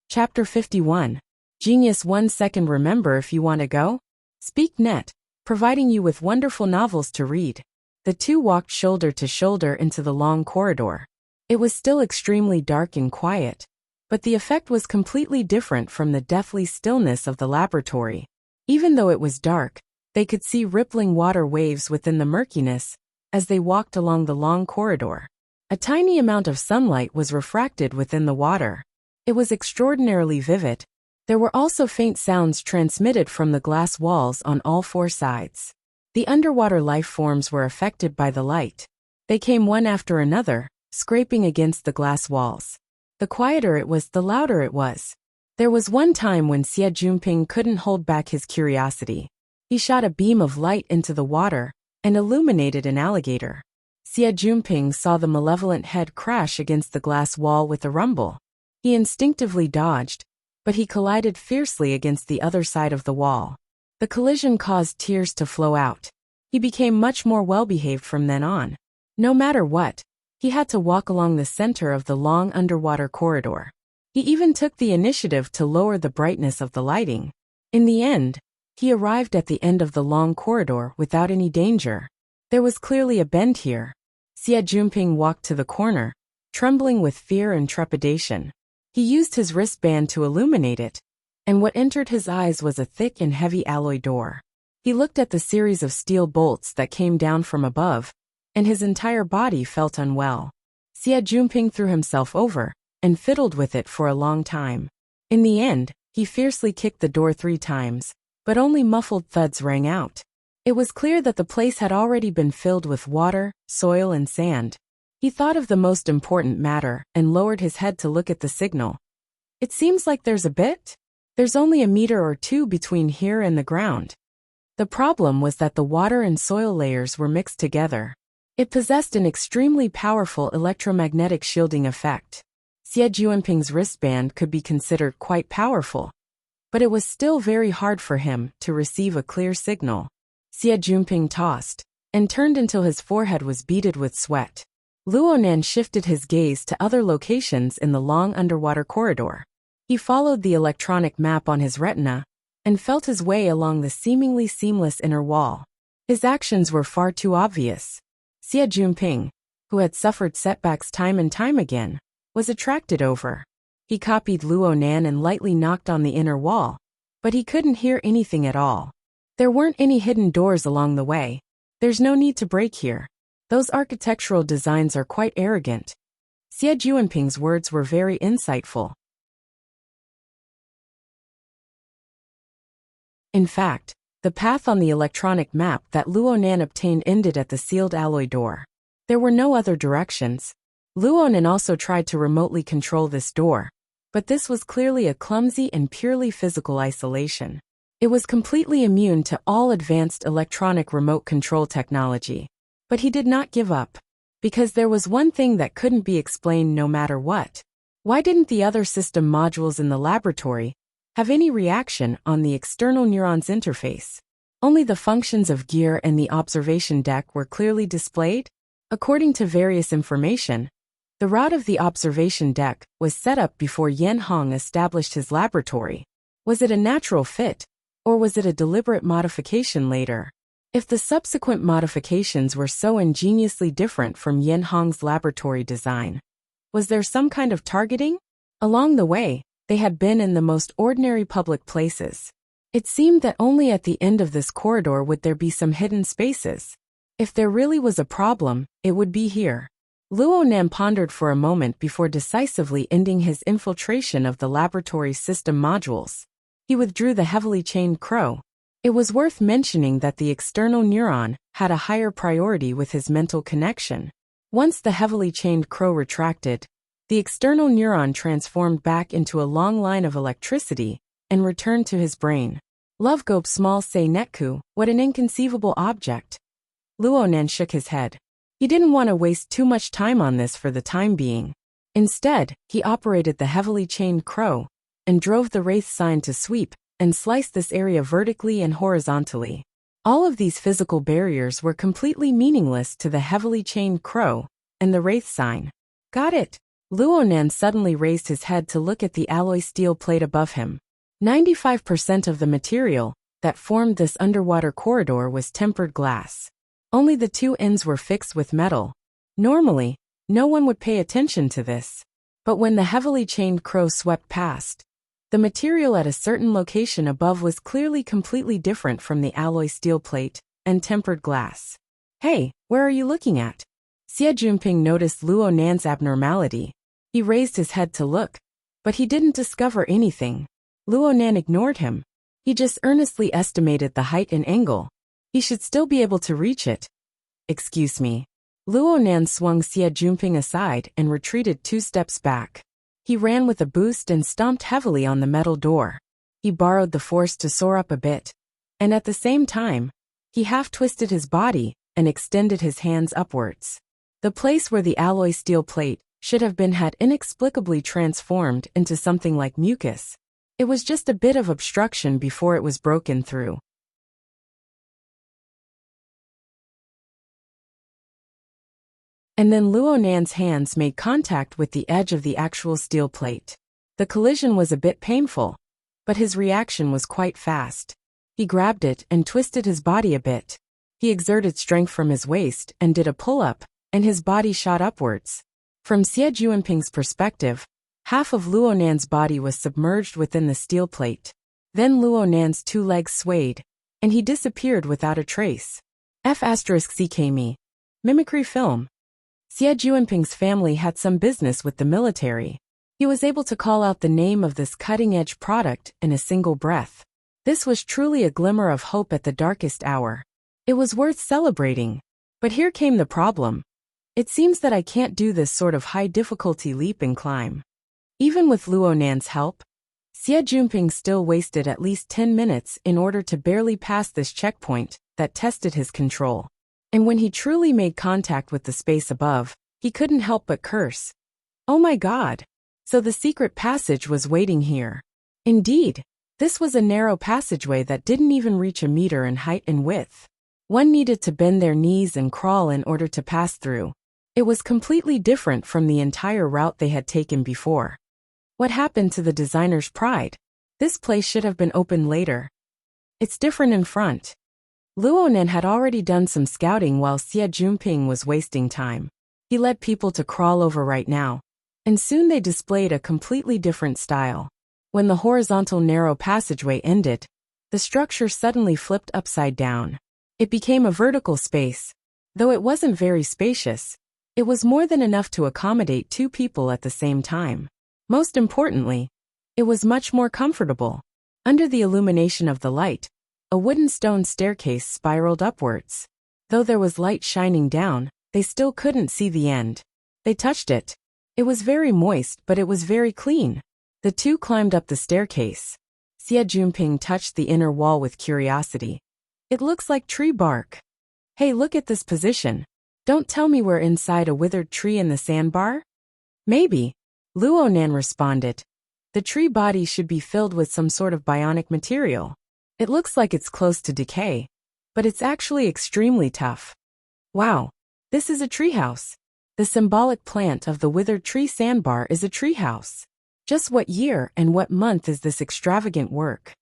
Chapter 51. Genius 1 second. Remember if you want to go? Speak Net, providing you with wonderful novels to read. The two walked shoulder to shoulder into the long corridor. It was still extremely dark and quiet, but the effect was completely different from the deathly stillness of the laboratory. Even though it was dark, they could see rippling water waves within the murkiness as they walked along the long corridor. A tiny amount of sunlight was refracted within the water. It was extraordinarily vivid. There were also faint sounds transmitted from the glass walls on all four sides. The underwater life forms were affected by the light. They came one after another, scraping against the glass walls. The quieter it was, the louder it was. There was one time when Xie Junping couldn't hold back his curiosity. He shot a beam of light into the water and illuminated an alligator. Xie Junping saw the malevolent head crash against the glass wall with a rumble. He instinctively dodged, but he collided fiercely against the other side of the wall. The collision caused tears to flow out. He became much more well-behaved from then on. No matter what, he had to walk along the center of the long underwater corridor. He even took the initiative to lower the brightness of the lighting. In the end, he arrived at the end of the long corridor without any danger. There was clearly a bend here. Xie Junping walked to the corner, trembling with fear and trepidation. He used his wristband to illuminate it, and what entered his eyes was a thick and heavy alloy door. He looked at the series of steel bolts that came down from above, and his entire body felt unwell. Xie Junping threw himself over and fiddled with it for a long time. In the end, he fiercely kicked the door 3 times, but only muffled thuds rang out. It was clear that the place had already been filled with water, soil, and sand. He thought of the most important matter and lowered his head to look at the signal. It seems like there's a bit. There's only a meter or two between here and the ground. The problem was that the water and soil layers were mixed together. It possessed an extremely powerful electromagnetic shielding effect. Xie Junping's wristband could be considered quite powerful, but it was still very hard for him to receive a clear signal. Xie Junping tossed and turned until his forehead was beaded with sweat. Luo Nan shifted his gaze to other locations in the long underwater corridor. He followed the electronic map on his retina and felt his way along the seemingly seamless inner wall. His actions were far too obvious. Xie Junping, who had suffered setbacks time and time again, was attracted over. He copied Luo Nan and lightly knocked on the inner wall, but he couldn't hear anything at all. There weren't any hidden doors along the way. There's no need to break here. Those architectural designs are quite arrogant. Xie Junping's words were very insightful. In fact, the path on the electronic map that Luo Nan obtained ended at the sealed alloy door. There were no other directions. Luo Nan also tried to remotely control this door, but this was clearly a clumsy and purely physical isolation. It was completely immune to all advanced electronic remote control technology. But he did not give up. Because there was one thing that couldn't be explained no matter what. Why didn't the other system modules in the laboratory have any reaction on the external neurons interface? Only the functions of gear and the observation deck were clearly displayed? According to various information, the route of the observation deck was set up before Yen Hong established his laboratory. Was it a natural fit, or was it a deliberate modification later? If the subsequent modifications were so ingeniously different from Yen Hong's laboratory design, was there some kind of targeting? Along the way, they had been in the most ordinary public places. It seemed that only at the end of this corridor would there be some hidden spaces. If there really was a problem, it would be here. Luo Nan pondered for a moment before decisively ending his infiltration of the laboratory system modules. He withdrew the heavily chained crow. It was worth mentioning that the external neuron had a higher priority with his mental connection. Once the heavily chained crow retracted, the external neuron transformed back into a long line of electricity and returned to his brain. Love Gobe small say netku, what an inconceivable object. Luo Nan shook his head. He didn't want to waste too much time on this for the time being. Instead, he operated the heavily chained crow and drove the wraith sign to sweep and slice this area vertically and horizontally. All of these physical barriers were completely meaningless to the heavily chained crow and the wraith sign. Got it. Luo Nan suddenly raised his head to look at the alloy steel plate above him. 95% of the material that formed this underwater corridor was tempered glass. Only the two ends were fixed with metal. Normally, no one would pay attention to this. But when the heavily chained crow swept past, the material at a certain location above was clearly completely different from the alloy steel plate and tempered glass. Hey, where are you looking at? Xie Junping noticed Luo Nan's abnormality. He raised his head to look, but he didn't discover anything. Luo Nan ignored him. He just earnestly estimated the height and angle. He should still be able to reach it. Excuse me. Luo Nan swung Xie Junping aside and retreated 2 steps back. He ran with a boost and stomped heavily on the metal door. He borrowed the force to soar up a bit. And at the same time, he half-twisted his body and extended his hands upwards. The place where the alloy steel plate should have been had inexplicably transformed into something like mucus. It was just a bit of obstruction before it was broken through. And then Luo Nan's hands made contact with the edge of the actual steel plate. The collision was a bit painful, but his reaction was quite fast. He grabbed it and twisted his body a bit. He exerted strength from his waist and did a pull-up, and his body shot upwards. From Xie Junping's perspective, half of Luo Nan's body was submerged within the steel plate. Then Luo Nan's 2 legs swayed, and he disappeared without a trace. F***CKME. Mimicry film. Xie Junping's family had some business with the military. He was able to call out the name of this cutting-edge product in a single breath. This was truly a glimmer of hope at the darkest hour. It was worth celebrating. But here came the problem. It seems that I can't do this sort of high-difficulty leap and climb. Even with Luo Nan's help, Xie Junping still wasted at least 10 minutes in order to barely pass this checkpoint that tested his control. And when he truly made contact with the space above, he couldn't help but curse. Oh my God! So the secret passage was waiting here. Indeed, this was a narrow passageway that didn't even reach a meter in height and width. One needed to bend their knees and crawl in order to pass through. It was completely different from the entire route they had taken before. What happened to the designer's pride? This place should have been opened later. It's different in front. Luo Nan had already done some scouting while Xie Junping was wasting time. He led people to crawl over right now, and soon they displayed a completely different style. When the horizontal narrow passageway ended, the structure suddenly flipped upside down. It became a vertical space. Though it wasn't very spacious, it was more than enough to accommodate 2 people at the same time. Most importantly, it was much more comfortable. Under the illumination of the light, a wooden stone staircase spiraled upwards. Though there was light shining down, they still couldn't see the end. They touched it. It was very moist, but it was very clean. The 2 climbed up the staircase. Xie Junping touched the inner wall with curiosity. It looks like tree bark. Hey, look at this position. Don't tell me we're inside a withered tree in the sandbar? Maybe, Luo Nan responded. The tree body should be filled with some sort of bionic material. It looks like it's close to decay, but it's actually extremely tough. Wow, this is a treehouse. The symbolic plant of the withered tree sandbar is a treehouse. Just what year and what month is this extravagant work?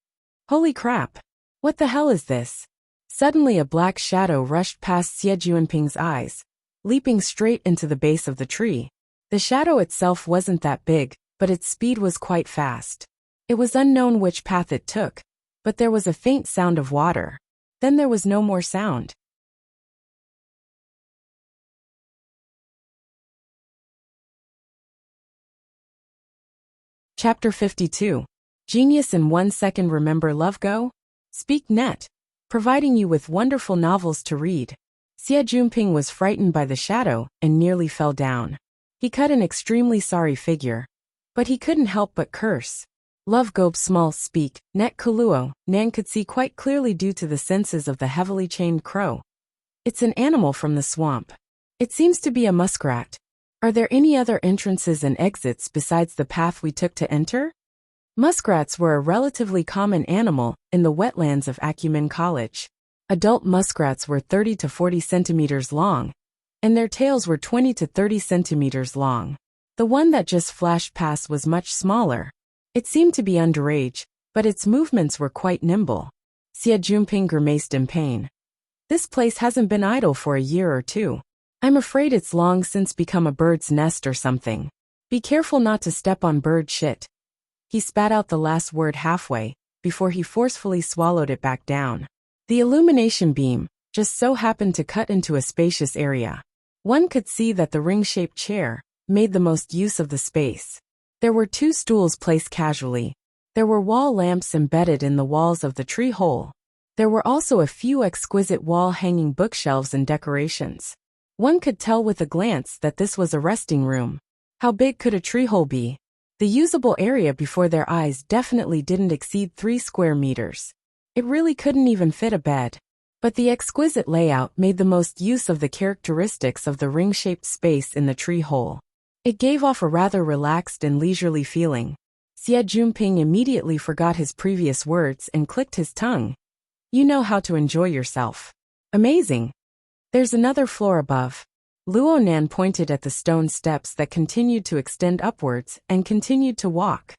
Holy crap! What the hell is this? Suddenly a black shadow rushed past Xie Junping's eyes, leaping straight into the base of the tree. The shadow itself wasn't that big, but its speed was quite fast. It was unknown which path it took, but there was a faint sound of water. Then there was no more sound. Chapter 52. Genius in 1 second. Remember love go? Speak net. Providing you with wonderful novels to read. Xie Junping was frightened by the shadow and nearly fell down. He cut an extremely sorry figure, but he couldn't help but curse. Love go small speak, net kuluo. Nan could see quite clearly due to the senses of the heavily chained crow. It's an animal from the swamp. It seems to be a muskrat. Are there any other entrances and exits besides the path we took to enter? Muskrats were a relatively common animal in the wetlands of Acumen College. Adult muskrats were 30 to 40 centimeters long, and their tails were 20 to 30 centimeters long. The one that just flashed past was much smaller. It seemed to be underage, but its movements were quite nimble. Xie Junping grimaced in pain. This place hasn't been idle for a year or two. I'm afraid it's long since become a bird's nest or something. Be careful not to step on bird shit. He spat out the last word halfway, before he forcefully swallowed it back down. The illumination beam just so happened to cut into a spacious area. One could see that the ring-shaped chair made the most use of the space. There were 2 stools placed casually. There were wall lamps embedded in the walls of the tree hole. There were also a few exquisite wall-hanging bookshelves and decorations. One could tell with a glance that this was a resting room. How big could a tree hole be? The usable area before their eyes definitely didn't exceed 3 square meters. It really couldn't even fit a bed. But the exquisite layout made the most use of the characteristics of the ring-shaped space in the tree hole. It gave off a rather relaxed and leisurely feeling. Xie Junping immediately forgot his previous words and clicked his tongue. You know how to enjoy yourself. Amazing. There's another floor above. Luo Nan pointed at the stone steps that continued to extend upwards and continued to walk.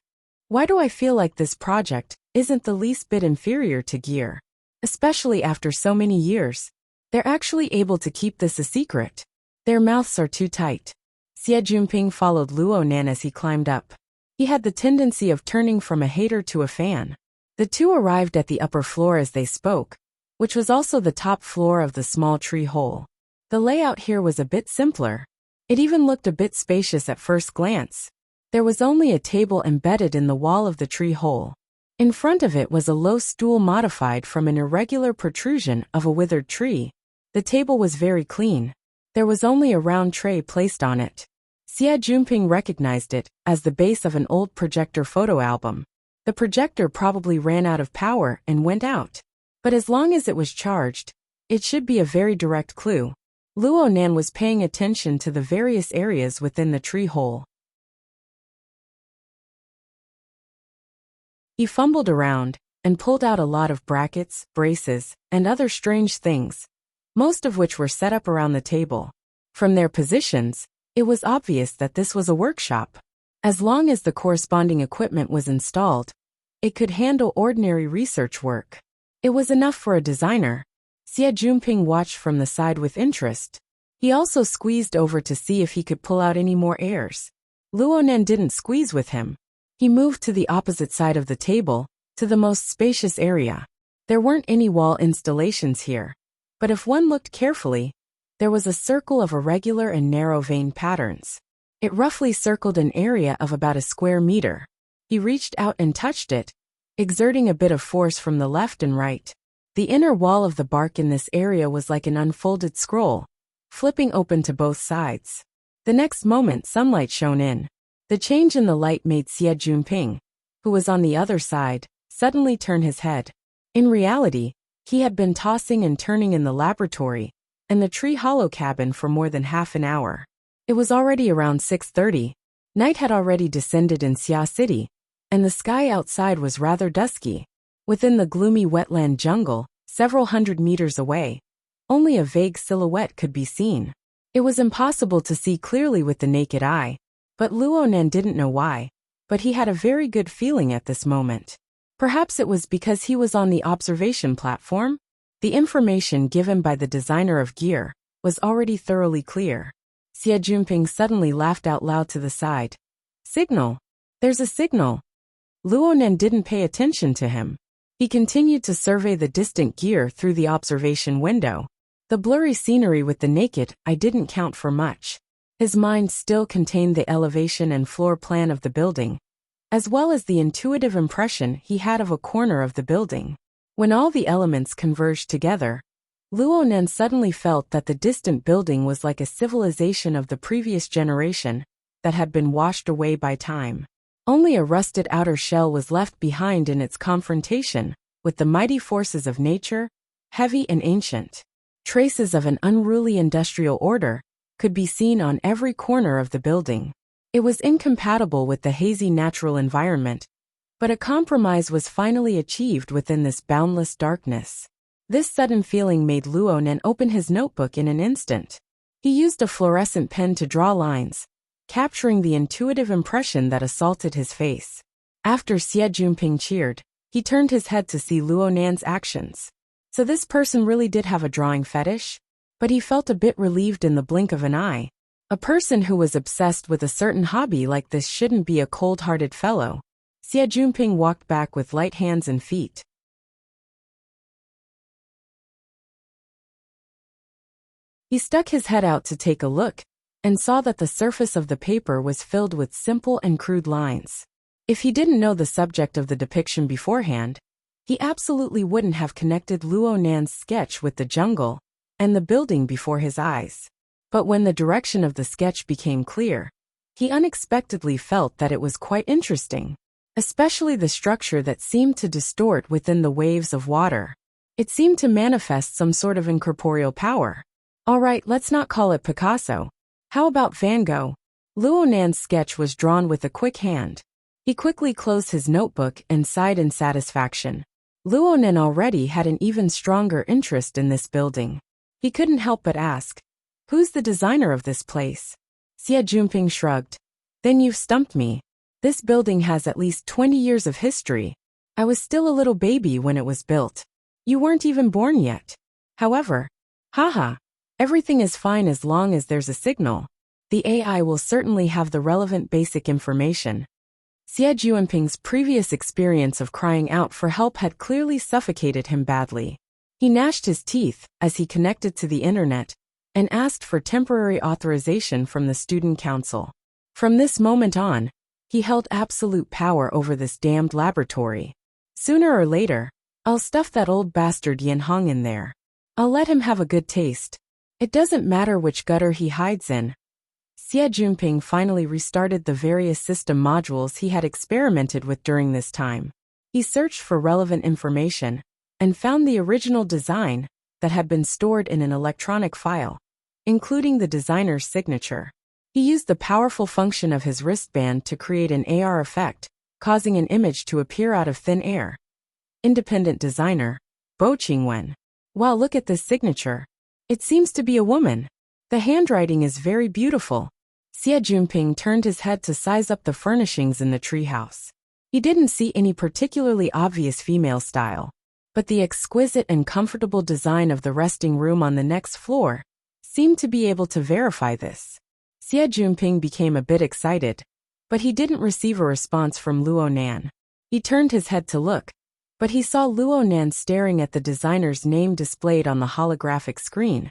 Why do I feel like this project isn't the least bit inferior to Gear? Especially after so many years. They're actually able to keep this a secret. Their mouths are too tight. Xie Junping followed Luo Nan as he climbed up. He had the tendency of turning from a hater to a fan. The two arrived at the upper floor as they spoke, which was also the top floor of the small tree hole. The layout here was a bit simpler. It even looked a bit spacious at first glance. There was only a table embedded in the wall of the tree hole. In front of it was a low stool modified from an irregular protrusion of a withered tree. The table was very clean. There was only a round tray placed on it. Xie Junping recognized it as the base of an old projector photo album. The projector probably ran out of power and went out. But as long as it was charged, it should be a very direct clue. Luo Nan was paying attention to the various areas within the tree hole. He fumbled around and pulled out a lot of brackets, braces, and other strange things, most of which were set up around the table. From their positions, it was obvious that this was a workshop. As long as the corresponding equipment was installed, it could handle ordinary research work. It was enough for a designer. Xie Junping watched from the side with interest. He also squeezed over to see if he could pull out any more airs. Luo Nan didn't squeeze with him. He moved to the opposite side of the table, to the most spacious area. There weren't any wall installations here, but if one looked carefully, there was a circle of irregular and narrow vein patterns. It roughly circled an area of about a square meter. He reached out and touched it, exerting a bit of force from the left and right. The inner wall of the bark in this area was like an unfolded scroll, flipping open to both sides. The next moment sunlight shone in. The change in the light made Xie Junping, who was on the other side, suddenly turn his head. In reality, he had been tossing and turning in the laboratory and the tree hollow cabin for more than half an hour. It was already around 6:30. Night had already descended in Xia City, and the sky outside was rather dusky. Within the gloomy wetland jungle, several hundred meters away, only a vague silhouette could be seen. It was impossible to see clearly with the naked eye, but Luonan didn't know why, but he had a very good feeling at this moment. Perhaps it was because he was on the observation platform? The information given by the designer of gear was already thoroughly clear. Xie Junping suddenly laughed out loud to the side. Signal! There's a signal! Luonan didn't pay attention to him. He continued to survey the distant gear through the observation window. The blurry scenery with the naked eye didn't count for much. His mind still contained the elevation and floor plan of the building, as well as the intuitive impression he had of a corner of the building. When all the elements converged together, Luonan suddenly felt that the distant building was like a civilization of the previous generation that had been washed away by time. Only a rusted outer shell was left behind in its confrontation with the mighty forces of nature, heavy and ancient. Traces of an unruly industrial order could be seen on every corner of the building. It was incompatible with the hazy natural environment, but a compromise was finally achieved within this boundless darkness. This sudden feeling made Luonan open his notebook in an instant. He used a fluorescent pen to draw lines, capturing the intuitive impression that assaulted his face. After Xie Junping cheered, he turned his head to see Luonan's actions. So this person really did have a drawing fetish? But he felt a bit relieved in the blink of an eye. A person who was obsessed with a certain hobby like this shouldn't be a cold-hearted fellow. Xie Junping walked back with light hands and feet. He stuck his head out to take a look, and saw that the surface of the paper was filled with simple and crude lines. If he didn't know the subject of the depiction beforehand, he absolutely wouldn't have connected Luonan's sketch with the jungle and the building before his eyes. But when the direction of the sketch became clear, he unexpectedly felt that it was quite interesting, especially the structure that seemed to distort within the waves of water. It seemed to manifest some sort of incorporeal power. Alright, let's not call it Picasso. How about Van Gogh? Luonan's sketch was drawn with a quick hand. He quickly closed his notebook and sighed in satisfaction. Luonan already had an even stronger interest in this building. He couldn't help but ask, "Who's the designer of this place?" Xie Junping shrugged. "Then you've stumped me. This building has at least 20 years of history. I was still a little baby when it was built. You weren't even born yet. However, haha, everything is fine as long as there's a signal. The AI will certainly have the relevant basic information." Xie Junping's previous experience of crying out for help had clearly suffocated him badly. He gnashed his teeth as he connected to the internet and asked for temporary authorization from the student council. From this moment on, he held absolute power over this damned laboratory. Sooner or later, I'll stuff that old bastard Yin Hong in there. I'll let him have a good taste. It doesn't matter which gutter he hides in. Xie Junping finally restarted the various system modules he had experimented with during this time. He searched for relevant information and found the original design that had been stored in an electronic file, including the designer's signature. He used the powerful function of his wristband to create an AR effect, causing an image to appear out of thin air. Independent designer, Bo Qingwen. Wow, look at this signature. It seems to be a woman. The handwriting is very beautiful. Xie Junping turned his head to size up the furnishings in the treehouse. He didn't see any particularly obvious female style, but the exquisite and comfortable design of the resting room on the next floor seemed to be able to verify this. Xie Junping became a bit excited, but he didn't receive a response from Luonan. He turned his head to look, but he saw Luonan staring at the designer's name displayed on the holographic screen,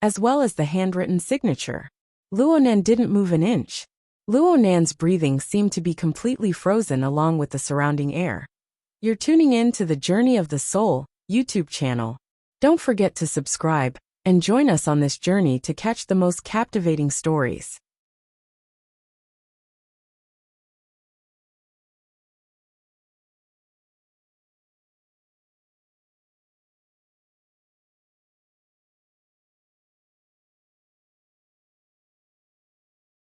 as well as the handwritten signature. Luonan didn't move an inch. Luonan's breathing seemed to be completely frozen along with the surrounding air. You're tuning in to the Journey of the Soul YouTube channel. Don't forget to subscribe and join us on this journey to catch the most captivating stories.